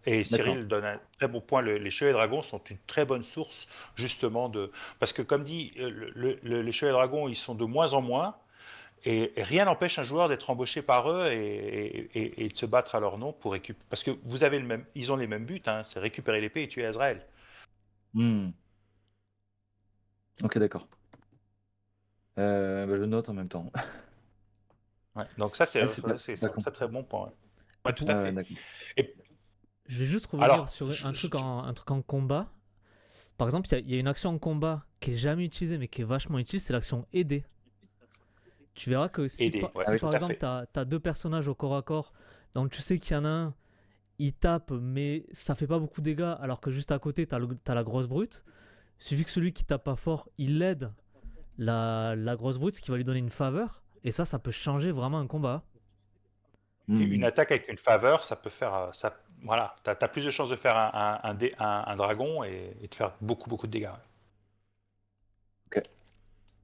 Et D'accord. Cyril donne un très bon point. Les chevaliers dragons sont une très bonne source justement de parce que comme dit, les chevaliers dragons, ils sont de moins en moins. Et rien n'empêche un joueur d'être embauché par eux et de se battre à leur nom pour récupérer. Parce que ils ont les mêmes buts, hein, c'est récupérer l'épée et tuer Azrael. Hmm. Ok, d'accord. Bah, je le note en même temps. Ouais. Donc ça, Ouais, c'est pas, c'est c'est pas un con. très très bon point. Ouais, Et ouais, tout à pour, Ouais, ouais, fait. d'accord. Et je vais juste revenir alors, sur un truc en combat. Par exemple, il y a une action en combat qui est jamais utilisée, mais qui est vachement utile, c'est l'action aider. Tu verras que aider, ouais, Ah si oui. par tout à exemple fait. t'as deux personnages au corps à corps, donc tu sais qu'il y en a un, il tape, mais ça fait pas beaucoup de dégâts, alors que juste à côté, t'as la grosse brute. Il suffit que celui qui tape pas fort, il aide la grosse brute, ce qui va lui donner une faveur. Et ça peut changer vraiment un combat. Et une Hmm. attaque avec une faveur, ça peut faire. Ça, voilà, tu as plus de chances de faire un dragon et de faire beaucoup, beaucoup de dégâts.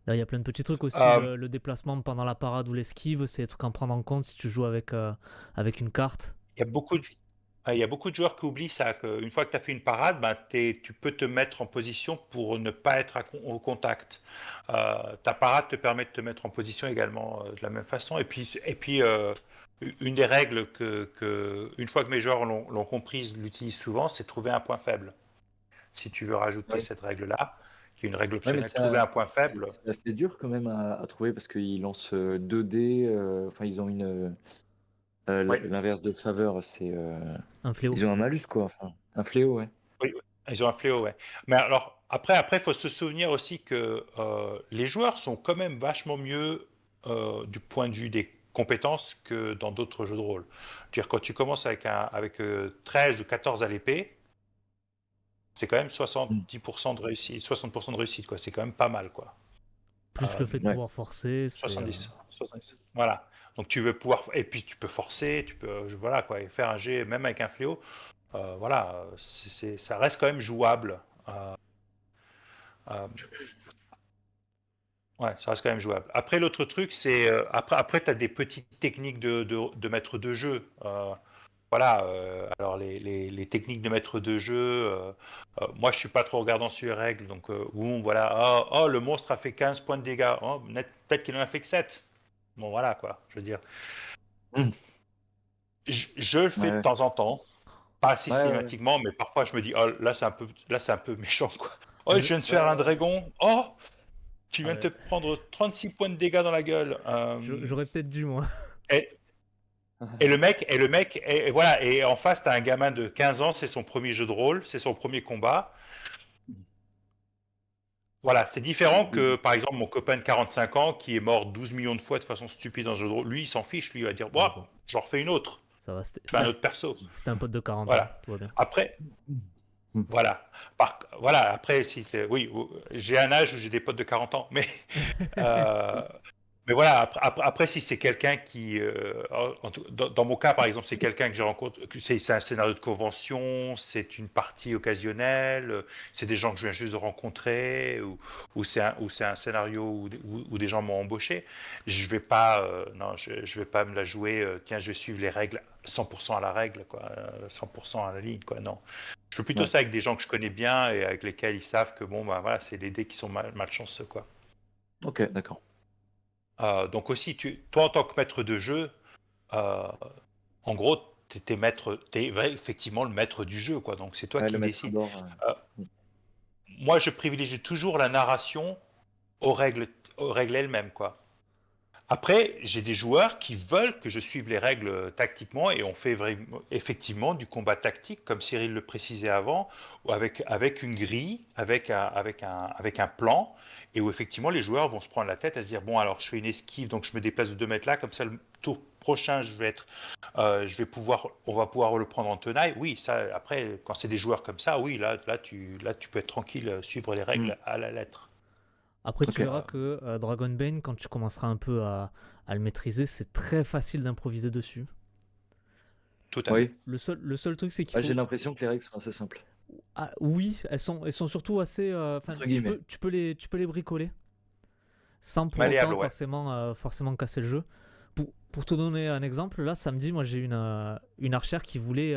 Là, il y a plein de petits trucs aussi. Euh, Le déplacement pendant la parade ou l'esquive, c'est des trucs à prendre en compte si tu joues avec une carte. Il y a beaucoup de, il y a beaucoup de joueurs qui oublient ça, qu'une fois que tu as fait une parade, ben, tu peux te mettre en position pour ne pas être au contact. Ta parade te permet de te mettre en position également de la même façon. Et puis une des règles une fois que mes joueurs l'ont comprise, l'utilisent souvent, c'est trouver un point faible. Si tu veux rajouter Ouais. cette règle-là, qui est une règle Ouais, mais optionnelle, trouver un point faible. c'est assez dur quand même à trouver parce qu'ils lancent 2 dés. Enfin, ils ont Oui, l'inverse de faveur, Un fléau. ils ont un malus, quoi. Enfin, un fléau, ouais. oui, oui. Ils ont un fléau, ouais. Mais alors, après, il faut se souvenir aussi que les joueurs sont quand même vachement mieux du point de vue des compétences que dans d'autres jeux de rôle. C'est-à-dire, quand tu commences avec 13 ou 14 à l'épée, c'est quand même 70% de réussite, 60% de réussite, quoi. C'est quand même pas mal, quoi. Plus le fait de Ouais. pouvoir forcer, c'est 70. 70. Voilà. Donc tu veux pouvoir, et puis tu peux forcer, tu peux, voilà quoi, et faire un jet même avec un fléau. Voilà, ça reste quand même jouable. Euh, ouais, ça reste quand même jouable. Après, l'autre truc, c'est après tu as des petites techniques de maître de jeu. Voilà, alors les techniques de maître de jeu, moi je suis pas trop regardant sur les règles, donc voilà, oh, le monstre a fait 15 points de dégâts, oh, peut-être qu'il en a fait que 7. Bon voilà quoi, je veux dire. Hmm. Je le fais de Ouais. temps en temps, pas Ouais. systématiquement, mais parfois je me dis, oh là c'est un peu méchant quoi. Oh, je Je- viens de faire un dragon, oh, tu Ah viens de ouais. te prendre 36 points de dégâts dans la gueule. J'aurais peut-être dû, moi. Et, et voilà, et en face, t'as un gamin de 15 ans, c'est son premier jeu de rôle, c'est son premier combat. Voilà, c'est différent que, par exemple, mon copain de 45 ans qui est mort 12 millions de fois de façon stupide dans un jeu de rôle. Lui, il s'en fiche, lui, il va dire, Ouais, bon, bon, j'en refais une autre, ça va. je fais un autre perso. C'était un pote de 40 ans, Voilà. tout va bien. Après, Hmm. voilà, après, oui, j'ai un âge où j'ai des potes de 40 ans, euh, mais voilà, après, si c'est quelqu'un qui, dans mon cas par exemple, c'est quelqu'un que j'ai rencontré, c'est un scénario de convention, c'est une partie occasionnelle, c'est des gens que je viens juste de rencontrer, ou c'est un scénario où des gens m'ont embauché, je vais pas, non, je vais pas me la jouer, tiens, je vais suivre les règles 100% à la règle, quoi, 100% à la ligne, quoi, non. Je fais plutôt Ouais. ça avec des gens que je connais bien et avec lesquels ils savent que bon, bah voilà, c'est des dés qui sont malchanceux, quoi. Ok, d'accord. Donc aussi, toi en tant que maître de jeu, euh, en gros, t'es effectivement le maître du jeu, quoi. Donc c'est toi Ouais, le qui maître à décides. bord. Euh, Moi, je privilégie toujours la narration aux règles elles-mêmes, quoi. Après, j'ai des joueurs qui veulent que je suive les règles tactiquement et on fait effectivement du combat tactique, comme Cyril le précisait avant, ou avec une grille, avec un plan, et où effectivement les joueurs vont se prendre la tête à se dire, bon alors je fais une esquive, donc je me déplace de 2 mètres là, comme ça le tour prochain on va pouvoir le prendre en tenaille. Oui, ça après, quand c'est des joueurs comme ça, oui, là tu peux être tranquille, suivre les Hmm. règles à la lettre. Après, tu Ok. verras que Dragonbane, quand tu commenceras un peu à le maîtriser, c'est très facile d'improviser dessus. Tout à fait. Oui. Le seul truc, c'est qu'il Ouais, j'ai faut. l'impression que les règles sont assez simples. Ah, oui, elles sont surtout assez. Enfin, Entre tu guillemets. peux, tu peux les bricoler sans pour Malléable, autant ouais. forcément casser le jeu. Pour te donner un exemple, là, samedi, moi j'ai une archère qui voulait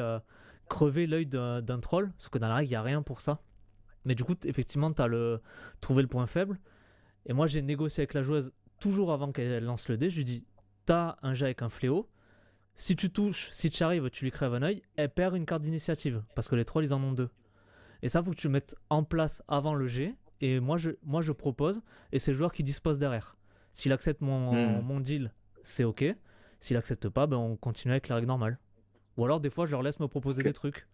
crever l'œil d'un troll, sauf que dans la règle, il n'y a rien pour ça. Mais du coup, effectivement, tu as trouvé le point faible. Et moi, j'ai négocié avec la joueuse toujours avant qu'elle lance le dé. Je lui dis, t'as un jet avec un fléau. Si tu touches, si tu arrives, tu lui crèves un œil. Elle perd une carte d'initiative parce que les trolls, ils en ont 2. Et ça, faut que tu le mettes en place avant le jet. Et moi, je propose. Et c'est le joueur qui dispose derrière. S'il accepte Hmm. mon deal, c'est ok. S'il accepte pas, ben on continue avec la règle normale. Ou alors, des fois, je leur laisse me proposer Ok. des trucs.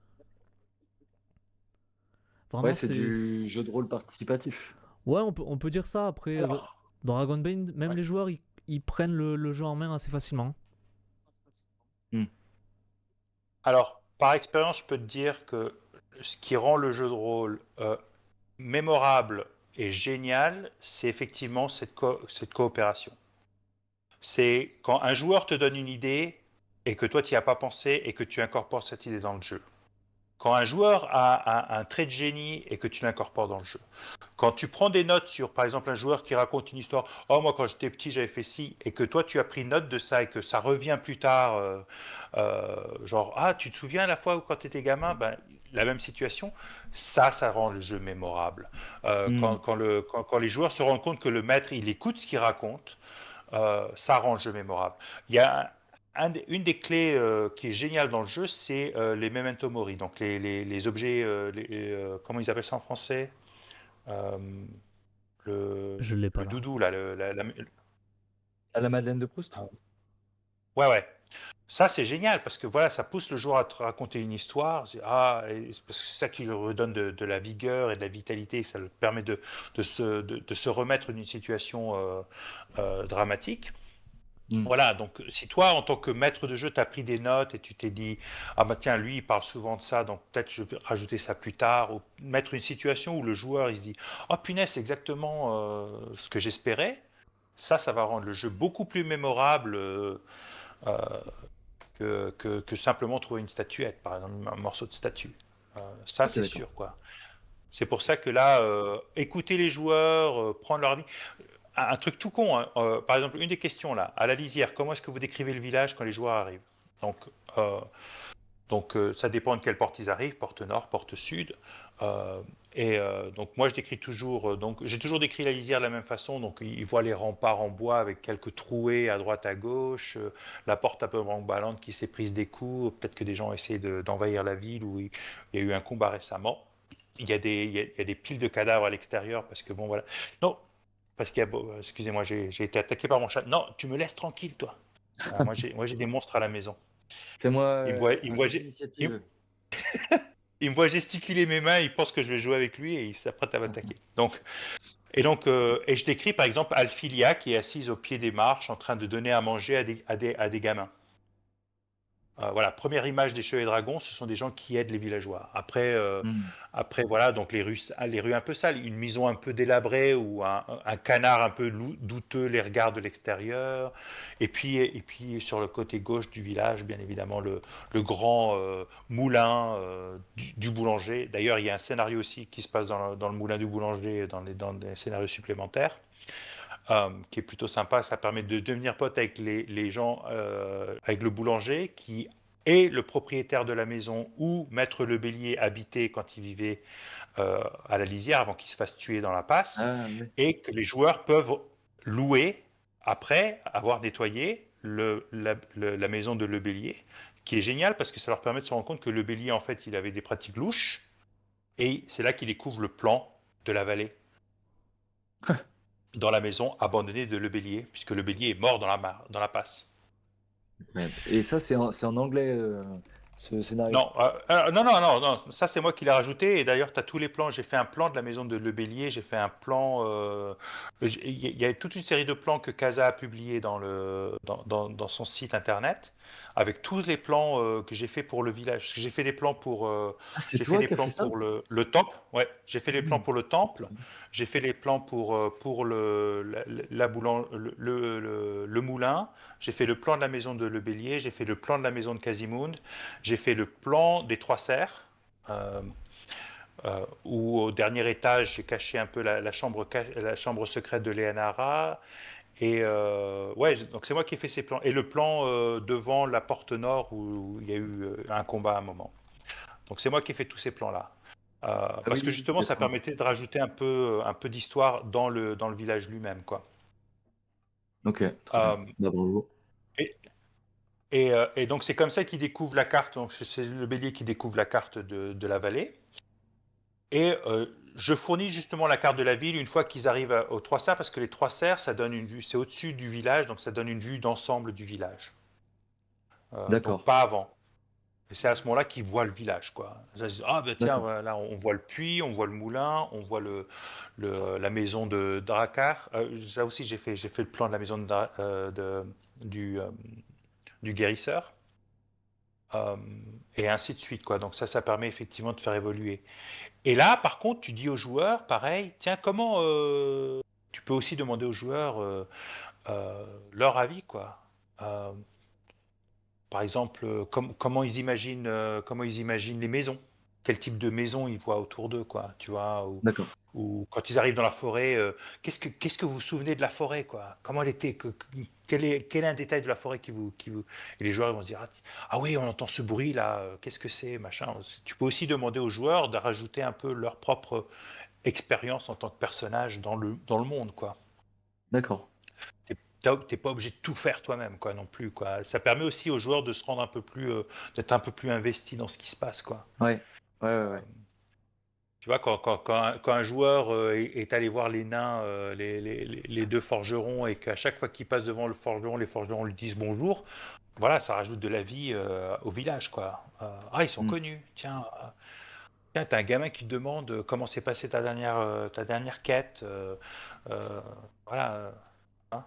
Ouais, Vraiment, c'est du jeu de rôle participatif. Ouais, on peut dire ça. Après, Alors, dans Dragonbane, même ouais. les joueurs, ils prennent le jeu en main assez facilement. Hmm. Alors, par expérience, je peux te dire que ce qui rend le jeu de rôle mémorable et génial, c'est effectivement cette coopération. C'est quand un joueur te donne une idée et que toi tu n'y as pas pensé et que tu incorpores cette idée dans le jeu. Quand un joueur a un trait de génie et que tu l'incorpores dans le jeu. Quand tu prends des notes sur, par exemple, un joueur qui raconte une histoire, oh moi quand j'étais petit j'avais fait ci, et que toi tu as pris note de ça et que ça revient plus tard, genre ah tu te souviens la fois où quand tu étais gamin, ben, la même situation, ça rend le jeu mémorable. Hmm. Quand les joueurs se rendent compte que le maître il écoute ce qu'il raconte, ça rend le jeu mémorable. Il y a une des clés qui est géniale dans le jeu, c'est les memento mori, donc les objets, comment ils appellent ça en français? Euh, Je l'ai pas le là. doudou, là, À la Madeleine de Proust? ah, ouais, ouais. Ça, c'est génial parce que voilà, ça pousse le joueur à te raconter une histoire. Parce que c'est ça qui lui redonne de la vigueur et de la vitalité. Ça le permet de se remettre d'une situation dramatique. Hmm. Voilà, donc si toi, en tant que maître de jeu, tu as pris des notes et tu t'es dit, ah bah tiens, lui, il parle souvent de ça, donc peut-être je vais rajouter ça plus tard, ou mettre une situation où le joueur, il se dit, oh punaise, c'est exactement ce que j'espérais, ça va rendre le jeu beaucoup plus mémorable euh, que simplement trouver une statuette, par exemple, un morceau de statue. Ça, Ok, c'est d'accord. sûr, quoi. C'est pour ça que là, écouter les joueurs, prendre leur avis. Un truc tout con, hein. Par exemple, une des questions là, à la lisière, comment est-ce que vous décrivez le village quand les joueurs arrivent? Donc, euh, ça dépend de quelle porte ils arrivent, porte nord, porte sud. Euh, donc moi je décris toujours, donc j'ai toujours décrit la lisière de la même façon. Donc ils voient les remparts en bois avec quelques trouées à droite à gauche, la porte un peu ballante qui s'est prise des coups. Peut-être que des gens essaient d'envahir la ville où il y a eu un combat récemment. Il y a des piles de cadavres à l'extérieur parce que bon voilà. Non, parce qu'il y a, excusez-moi, j'ai été attaqué par mon chat. Non, tu me laisses tranquille, toi. Moi, j'ai des monstres à la maison. Fais-moi Il me un voit, jet d'initiative. il me voit gesticuler mes mains, il pense que je vais jouer avec lui et il s'apprête à m'attaquer. Et je décris par exemple Alphilia qui est assise au pied des marches en train de donner à manger à des gamins. Voilà, première image des chevaliers dragons, ce sont des gens qui aident les villageois. Hmm. Après voilà, donc les rues un peu sales, une maison un peu délabrée ou un canard un peu douteux les regarde de l'extérieur. Et puis sur le côté gauche du village, bien évidemment, le grand moulin du boulanger. D'ailleurs, il y a un scénario aussi qui se passe dans le moulin du boulanger, dans des scénarios supplémentaires. Qui est plutôt sympa. Ça permet de devenir pote avec les gens, avec le boulanger qui est le propriétaire de la maison où Maître Le Bélier habitait quand il vivait à la lisière avant qu'il se fasse tuer dans la passe, Ah, oui. et que les joueurs peuvent louer après avoir nettoyé la maison de Le Bélier, qui est génial parce que ça leur permet de se rendre compte que Le Bélier, en fait, il avait des pratiques louches, et c'est là qu'ils découvrent le plan de la vallée dans la maison abandonnée de Le Bélier, puisque Le Bélier est mort dans la passe. Incroyable. Et ça, c'est en anglais, ce scénario. Non, non, ça c'est moi qui l'ai rajouté, et d'ailleurs tu as tous les plans, j'ai fait un plan de la maison de Le Bélier, j'ai fait un plan, il y a toute une série de plans que Casa a publié dans son site internet, avec tous les plans que j'ai fait pour le village. Parce que j'ai fait des plans Ah, c'est j'ai fait toi des qui as fait plans ça? pour le temple, ouais, j'ai fait les plans Hmm. pour le temple, j'ai fait les plans pour le moulin, j'ai fait le plan de la maison de Le Bélier, j'ai fait le plan de la maison de Quasimound, j'ai fait le plan des trois serres, euh, où au dernier étage, j'ai caché un peu la chambre secrète de Leonara. Et ouais, donc c'est moi qui ai fait ces plans. Et le plan devant la porte nord où il y a eu un combat à un moment. Donc c'est moi qui ai fait tous ces plans-là. Ah oui, Parce que oui, justement, ça d'accord. permettait de rajouter un peu d'histoire dans le village lui-même, quoi. Ok, très bien. Euh, Bah, bravo. et, et donc c'est comme ça qu'il découvre la carte. Donc c'est le bélier qui découvre la carte de la vallée. Et je fournis justement la carte de la ville une fois qu'ils arrivent aux trois serres, parce que les trois serres, ça donne une vue, c'est au-dessus du village, donc ça donne une vue d'ensemble du village. Donc D'accord. pas avant. Et c'est à ce moment-là qu'ils voient le village, quoi. Ça, se dit, ah ben tiens, D'accord. voilà, on voit le puits, on voit le moulin, on voit la maison de Drakkar. Ça aussi, j'ai fait le plan de la maison du guérisseur. euh, et ainsi de suite, quoi. Donc ça permet effectivement de faire évoluer. Et là, par contre, tu dis aux joueurs, pareil, tiens, comment tu peux aussi demander aux joueurs leur avis, quoi. Euh, Par exemple, comment ils imaginent les maisons, quel type de maison ils voient autour d'eux, quoi, tu vois, D'accord. ou quand ils arrivent dans la forêt, qu'est-ce que vous vous souvenez de la forêt, quoi, comment elle était, quel est un détail de la forêt et les joueurs ils vont se dire, ah oui, on entend ce bruit là, qu'est-ce que c'est, machin. Tu peux aussi demander aux joueurs de rajouter un peu leur propre expérience en tant que personnage dans le monde, quoi. D'accord. T'es pas obligé de tout faire toi-même, quoi, non plus, quoi. Ça permet aussi aux joueurs de se rendre un peu plus, d'être un peu plus investis dans ce qui se passe, quoi. Ouais. Ouais, ouais, ouais. Tu vois, quand un joueur est allé voir les nains, les deux forgerons, et qu'à chaque fois qu'il passe devant le forgeron, les forgerons lui disent bonjour, voilà, ça rajoute de la vie au village, quoi. Ah, ils sont Hmm. connus. Tiens, t'as un gamin qui te demande comment s'est passée ta dernière quête. Euh, voilà. Hein.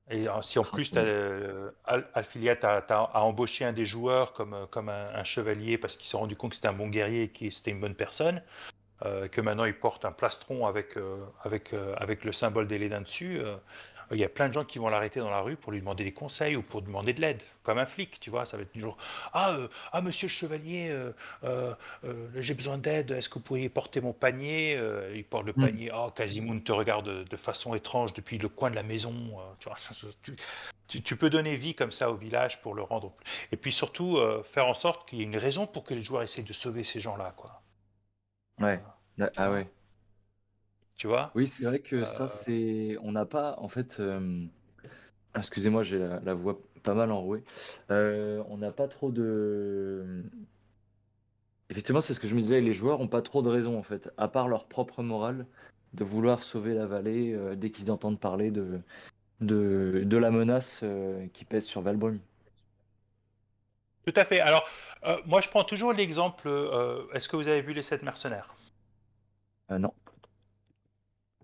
Et si en Ah, plus, trop bien. Alphilia a embauché un des joueurs comme un chevalier parce qu'il s'est rendu compte que c'était un bon guerrier et que c'était une bonne personne, que maintenant il porte un plastron avec le symbole d'Elénin dessus, il y a plein de gens qui vont l'arrêter dans la rue pour lui demander des conseils ou pour demander de l'aide, comme un flic, tu vois, ça va être toujours monsieur le chevalier, j'ai besoin d'aide, est-ce que vous pourriez porter mon panier. Il porte le Hmm. panier, Quasimodo te regarde de façon étrange depuis le coin de la maison, tu vois, tu peux donner vie comme ça au village pour le rendre. Et puis surtout, faire en sorte qu'il y ait une raison pour que les joueurs essayent de sauver ces gens-là, quoi. Euh, Ouais. tu Ah vois, ouais. tu vois. Oui, c'est vrai que ça, Euh, c'est. On n'a pas. En fait. Excusez-moi, j'ai la voix pas mal enrouée. On n'a pas trop de. Effectivement, c'est ce que je me disais, les joueurs ont pas trop de raison, en fait, à part leur propre morale, de vouloir sauver la vallée dès qu'ils entendent parler de la menace qui pèse sur Valbrune. Tout à fait. Alors, moi, je prends toujours l'exemple. Est-ce que vous avez vu Les Sept Mercenaires? Non.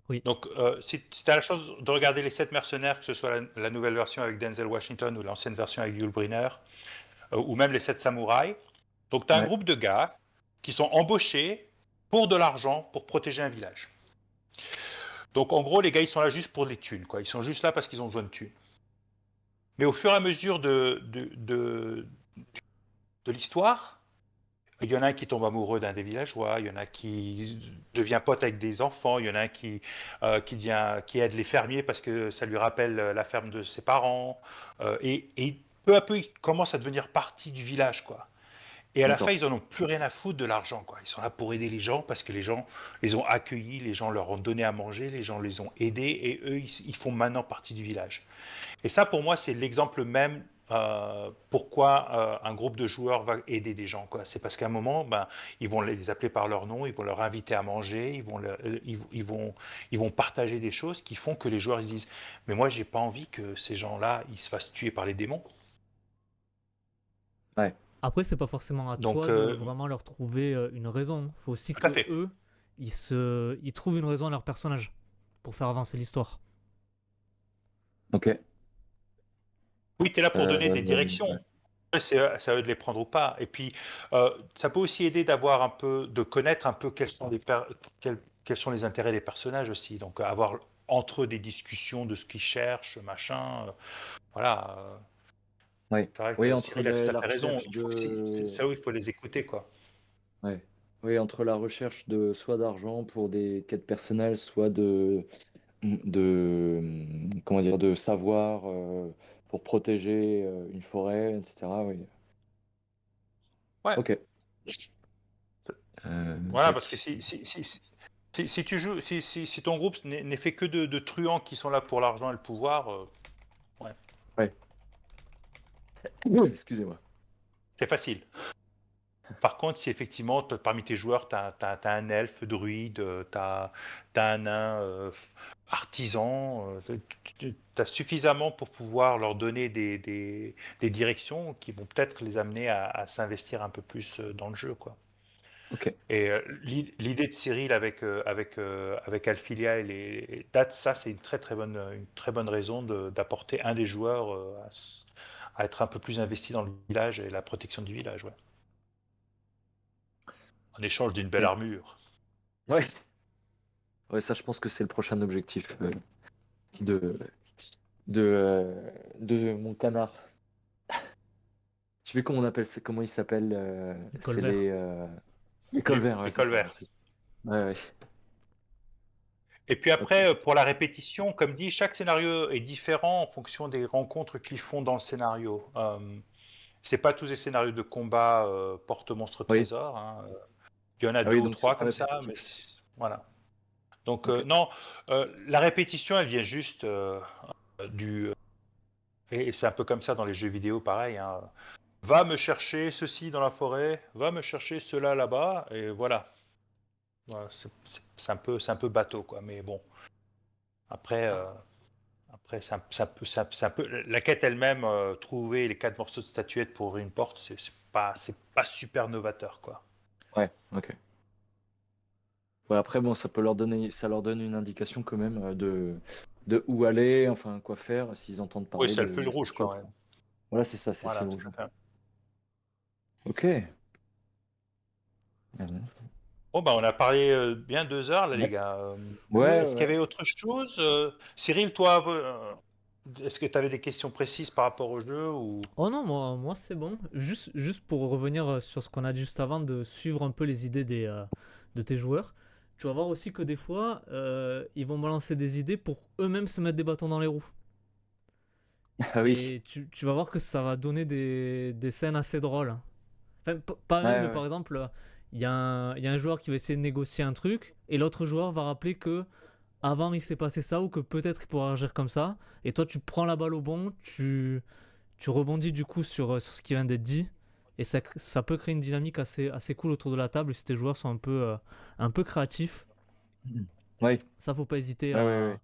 Oui. Donc, si tu as la chance de regarder Les Sept Mercenaires, que ce soit la nouvelle version avec Denzel Washington ou l'ancienne version avec Yul Brynner, ou même Les Sept Samouraïs, donc tu as un Ouais. groupe de gars qui sont embauchés pour de l'argent pour protéger un village. Donc, en gros, les gars, ils sont là juste pour les thunes, quoi. Ils sont juste là parce qu'ils ont besoin de thunes. Mais au fur et à mesure de l'histoire, il y en a un qui tombe amoureux d'un des villageois, il y en a qui devient pote avec des enfants, il y en a un qui aide les fermiers parce que ça lui rappelle la ferme de ses parents. Et peu à peu, il commence à devenir partie du village, quoi. Et à la fin, D'accord. ils en ont plus rien à foutre de l'argent, quoi. Ils sont là pour aider les gens parce que les gens les ont accueillis, les gens leur ont donné à manger, les gens les ont aidés et eux, ils font maintenant partie du village. Et ça, pour moi, c'est l'exemple même pourquoi un groupe de joueurs va aider des gens, quoi. C'est parce qu'à un moment, ben, ils vont les appeler par leur nom, ils vont leur inviter à manger, ils vont partager des choses qui font que les joueurs ils disent, mais moi, j'ai pas envie que ces gens-là, ils se fassent tuer par les démons. Ouais. Après, c'est pas forcément à Donc, toi de vraiment leur trouver une raison. Faut aussi tout à que fait. eux, ils trouvent une raison à leur personnage pour faire avancer l'histoire. Ok. Oui, tu es là pour donner des directions. Ouais. Après, c'est à eux de les prendre ou pas. Et puis, ça peut aussi aider de connaître un peu quels sont les intérêts des personnages aussi. Donc, avoir entre eux des discussions de ce qu'ils cherchent, machin. Voilà. Ouais. C'est vrai Oui, que entre Cyril a tout à la fait raison. recherche C'est de. ça où il faut les écouter, quoi. Ouais. Oui, entre la recherche de soit d'argent pour des quêtes personnelles, soit de comment dire, de savoir pour protéger une forêt, etc. Oui. Ouais. Ok. Voilà, parce que Tac. si tu joues, si ton groupe n'est fait que de truands qui sont là pour l'argent et le pouvoir, ouais, Ouais. Oui, excusez-moi. c'est facile. Par contre, si effectivement, parmi tes joueurs, tu as un elfe druide, tu as un nain artisan, tu as suffisamment pour pouvoir leur donner des directions qui vont peut-être les amener à s'investir un peu plus dans le jeu, quoi. Ok. Et l'idée de Cyril avec Alphilia et les dates, ça c'est une très très bonne raison d'apporter un des joueurs à être un peu plus investi dans le village et la protection du village, ouais. En échange d'une belle Ok. armure. Ouais. Ouais, ça, je pense que c'est le prochain objectif de, de mon canard. Je sais plus comment on appelle, comment il s'appelle. C'est Colvert. les colverts, ouais, c'est L'école ça, verte. merci. Ouais, ouais. Et puis Ok. après, pour la répétition, comme dit, chaque scénario est différent en fonction des rencontres qu'ils font dans le scénario. C'est pas tous les scénarios de combat porte monstre Oui. trésor, hein. Il y en a Ah deux oui, ou donc c'est trois pas comme ça, mais répétitif. voilà. Donc Ok. non, la répétition, elle vient juste du... et c'est un peu comme ça dans les jeux vidéo, pareil, hein. Va me chercher ceci dans la forêt, va me chercher cela là-bas, et voilà. Voilà, c'est un peu bateau, quoi. Mais bon, après, après c'est un peu... La quête elle-même, trouver les 4 morceaux de statuette pour ouvrir une porte, c'est pas super novateur, quoi. Ouais, ok. Ouais, après, bon, ça leur donne une indication quand même de où aller, enfin, quoi faire s'ils entendent Oui, parler c'est le fil de rouge, cette chose, quoi. Ouais. quoi. Voilà, c'est ça, c'est le Voilà, fil tout rouge. à fait. Ok. Mhm. Bon, bah, on a parlé bien 2 heures, là, les Ouais, gars. ouais, Est-ce qu'il y ouais. avait autre chose? Cyril, toi, est-ce que tu avais des questions précises par rapport au jeu ou... Oh non, moi c'est bon. Juste pour revenir sur ce qu'on a dit juste avant, de suivre un peu les idées de tes joueurs. Tu vas voir aussi que des fois, ils vont balancer des idées pour eux-mêmes se mettre des bâtons dans les roues. Ah oui. Et tu vas voir que ça va donner des scènes assez drôles. Enfin, pas même, Ouais, mais ouais. par exemple, il y a un joueur qui va essayer de négocier un truc, et l'autre joueur va rappeler que avant il s'est passé ça, ou que peut-être il pourra agir comme ça. Et toi, tu prends la balle au bon, tu rebondis du coup sur ce qui vient d'être dit. Et ça peut créer une dynamique assez cool autour de la table si tes joueurs sont un peu créatifs. Mhm. Ouais, Ça, faut pas hésiter ouais, ouais, ouais.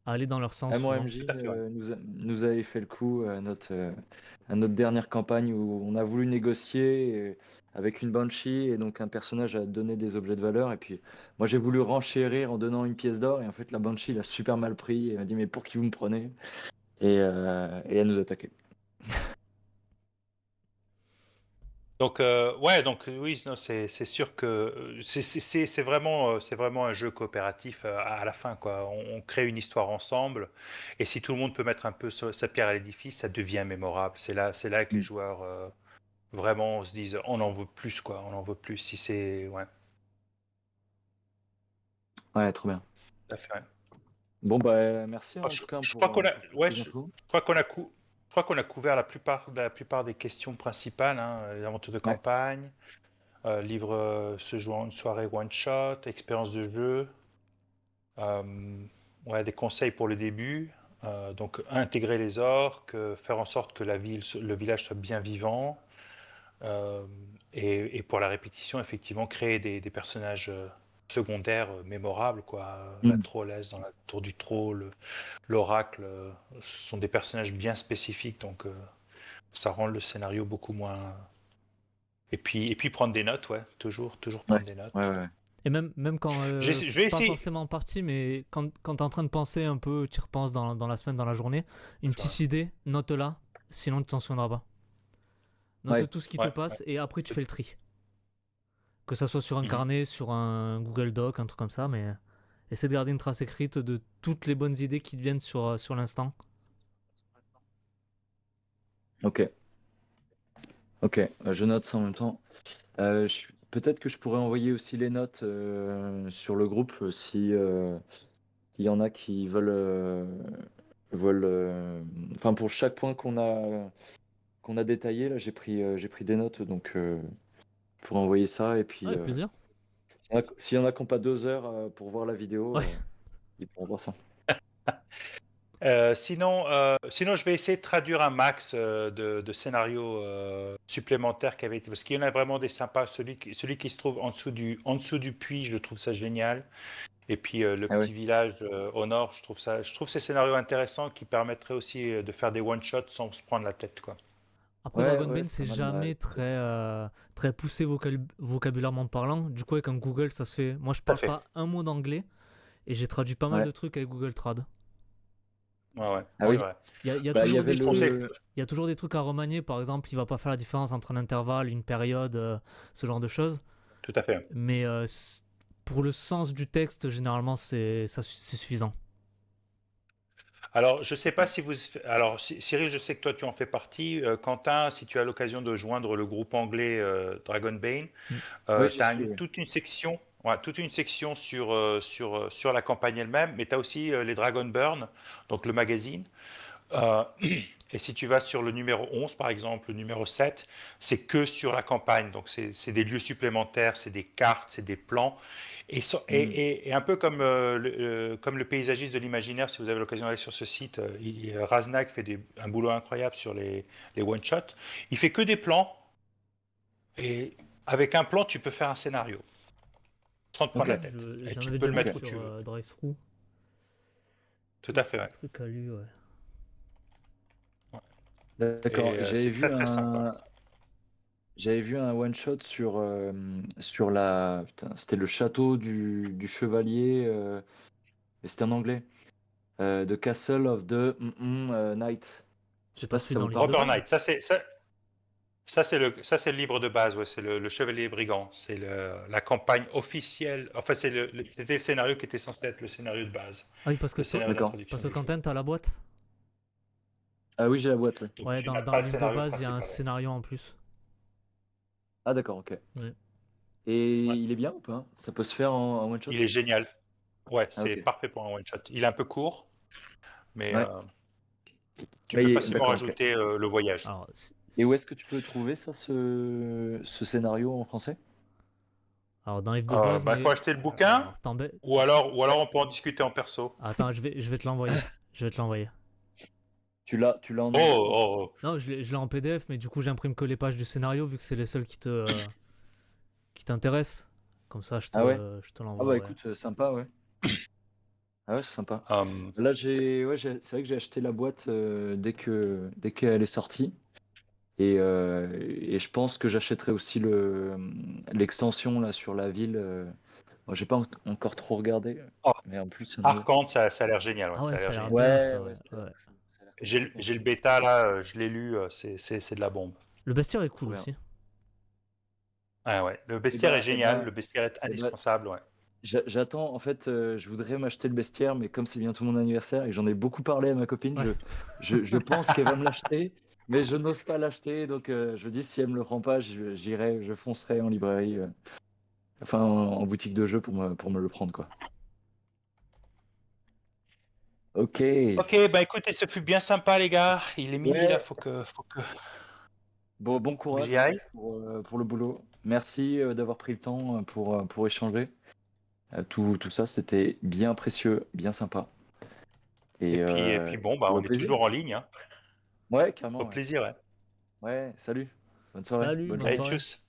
à aller dans leur sens Moi, souvent. Tout MJ à fait, ouais. nous avait fait le coup à notre dernière campagne où on a voulu négocier avec une Banshee et donc un personnage a donné des objets de valeur et puis moi j'ai voulu renchérir en donnant une pièce d'or et en fait la Banshee l'a super mal pris et elle m'a dit mais pour qui vous me prenez et elle nous a attaqué. Donc, ouais, donc oui, non, c'est sûr que c'est vraiment un jeu coopératif à la fin, quoi. On crée une histoire ensemble, et si tout le monde peut mettre un peu sa pierre à l'édifice, ça devient mémorable. C'est là que les Mm. joueurs vraiment se disent, on en veut plus, quoi. On en veut plus. Si c'est, ouais, Ouais, trop bien. tout à fait. Ouais. Bon bah merci Ah, en tout cas je crois qu'on a, pour toutes ouais, ces infos. je crois qu'on a je crois qu'on a couvert la plupart des questions principales, hein, les aventures de Ouais. campagne. Livre se jouant une soirée one shot, expérience de jeu, ouais, des conseils pour le début. Donc intégrer les orques, faire en sorte que le village soit bien vivant. euh, et pour la répétition, effectivement, créer des personnages secondaires mémorables, quoi. La Mm. trollesse dans la tour du troll, l'oracle, ce sont des personnages bien spécifiques, donc ça rend le scénario beaucoup moins. Et puis prendre des notes, ouais, toujours Ouais, prendre des ouais, notes. ouais. Et même quand, Je vais pas essayer. forcément en partie, mais quand tu es en train de penser un peu, tu y repenses dans la semaine, dans la journée, une Ouais, petite idée, note-la, sinon tu t'en souviendras pas. Note Ouais. tout ce qui te ouais, ouais. passe et après tu fais le tri. Que ça soit sur un Mhm. carnet, sur un Google Doc, un truc comme ça, mais essaie de garder une trace écrite de toutes les bonnes idées qui te viennent sur l'instant. Ok, ok. Je note ça en même temps. Peut-être que je pourrais envoyer aussi les notes sur le groupe si il y en a qui veulent. Enfin, pour chaque point qu'on a détaillé, là, j'ai pris des notes, donc je pourrais envoyer ça. Et puis, Ouais, avec plaisir. s'il y en a qui n'ont pas 2 heures pour voir la vidéo, Ouais. ils pourront voir ça. Sinon, je vais essayer de traduire un max de scénarios supplémentaires qui avaient été. Parce qu'il y en a vraiment des sympas. Celui qui se trouve en dessous du puits, je trouve ça génial. Et puis le Ah ouais. petit village au nord, je trouve ces scénarios intéressants qui permettraient aussi de faire des one-shots sans se prendre la tête, quoi. Après, Ouais, ouais, Dragonbane, c'est pas c'est mal. jamais très poussé vocabulairement parlant. Du coup, avec un Google, ça se fait. Moi, je Tout à parle fait. pas un mot d'anglais et j'ai traduit pas mal Ouais. de trucs avec Google Trad. Ouais, Ah c'est oui. vrai. Il y a Bah, il y toujours avait des Je trucs, pensais le. que- il y a toujours des trucs à remanier. Par exemple, il va pas faire la différence entre un intervalle, une période, ce genre de choses. Tout à fait. Mais pour le sens du texte, généralement, c'est suffisant. Alors, je sais pas si vous... Alors, Cyril, je sais que toi, tu en fais partie. Quentin, si tu as l'occasion de joindre le groupe anglais Dragonbane, Mm. Oui, tu j'y as suis. Oui. toute une section, ouais, toute une section sur la campagne elle-même, mais tu as aussi les Dragonburn, donc le magazine. Euh, et si tu vas sur le numéro 11, par exemple, le numéro 7, c'est que sur la campagne. Donc, c'est des lieux supplémentaires, c'est des cartes, c'est des plans. Hmm. Et un peu comme le paysagiste de l'imaginaire, si vous avez l'occasion d'aller sur ce site, Raznak fait un boulot incroyable sur les one-shots. Il fait que des plans. Et avec un plan, tu peux faire un scénario sans te prendre Ok. la Ouais, tête. Et j'en tu avais peux déjà le vu mettre où Ok. tu sur veux. Drive-Thru. Tout à fait, C'est un ouais. truc à lui, ouais. D'accord. Et c'est très très sympa. J'avais vu un one shot sur la. Putain, c'était le château du chevalier. Et c'était en anglais. The Castle of the Knight. Je sais C'est pas pas si celui ça dans vous le livre parle. de Robert base? Knight, ça c'est le livre de base, ouais, c'est le Chevalier Brigand, c'est la campagne officielle. Enfin, c'était le scénario qui était censé être le scénario de base, Ah oui, parce que le toi, scénario D'accord. d'introduction parce que du jeu. Quentin, t'as la boîte? Ah oui, j'ai la boîte. Ouais. Donc Ouais, tu n'as dans pas le le livre de scénario base, il y a un principal. Ouais. scénario en plus. Ah d'accord, ok. Ouais. Et Ouais. il est bien ou pas? Ça peut se faire en one shot? Il est génial. Ouais, Ah c'est ok. parfait pour un one shot. Il est un peu court, mais Ouais. tu peux facilement D'accord, ok. rajouter le voyage. Alors, Et où est-ce que tu peux trouver ça, ce scénario en français? alors, dans le livre de base, Bah, il faut mais. acheter le bouquin, Alors, ou alors on peut en discuter en perso. attends, je vais te l'envoyer. Je vais te l'envoyer. Tu l'as en Oh, anglais ou en français? oh, oh. Non, je l'ai en PDF, mais du coup, j'imprime que les pages du scénario vu que c'est les seules qui t'intéressent. Comme ça, Ah ouais? je te Ah l'envoie, bah ouais. écoute, sympa, ouais. Ah ouais, c'est sympa. Hum, Là, c'est vrai que j'ai acheté la boîte dès qu'elle est sortie. Et je pense que j'achèterai aussi l'extension là sur la ville. Bon, j'ai pas encore trop regardé, oh, mais en plus c'est en anglais. Arcand, ça a l'air génial, ouais, Ah ouais, ça a ça l'air a l'air génial. bien, Ouais, ça, ouais. ouais, ça a l'air Ouais. cool. Ça a l'air J'ai le cool. bêta là, je l'ai lu, c'est de la bombe. Le bestiaire est Trop cool bien. aussi. Ah ouais, le Et bestiaire est bah, et génial, le bah, bestiaire est et bah, indispensable, ouais. j'attends. En fait, je voudrais m'acheter le bestiaire, mais comme c'est bientôt mon anniversaire et que j'en ai beaucoup parlé à ma copine, Ouais. je pense qu'elle va me l'acheter, mais je n'ose pas l'acheter. Donc, je me dis, si elle me le prend pas, je foncerai en librairie, enfin en boutique de jeux pour me le prendre, quoi. Ok. Ok, bah écoutez, ce fut bien sympa les gars. Il est midi là, Ouais. Bon faut que courage j'y hein, aille. pour le boulot. Merci d'avoir pris le temps pour échanger. Tout ça, c'était bien précieux, bien sympa. Et puis bon, bah Et au on est plaisir. toujours en ligne, hein. Ouais, Au carrément, ouais. plaisir, ouais. Ouais, salut. Bonne soirée. Salut, Bonne bonne Allez, journée. soirée. tchuss.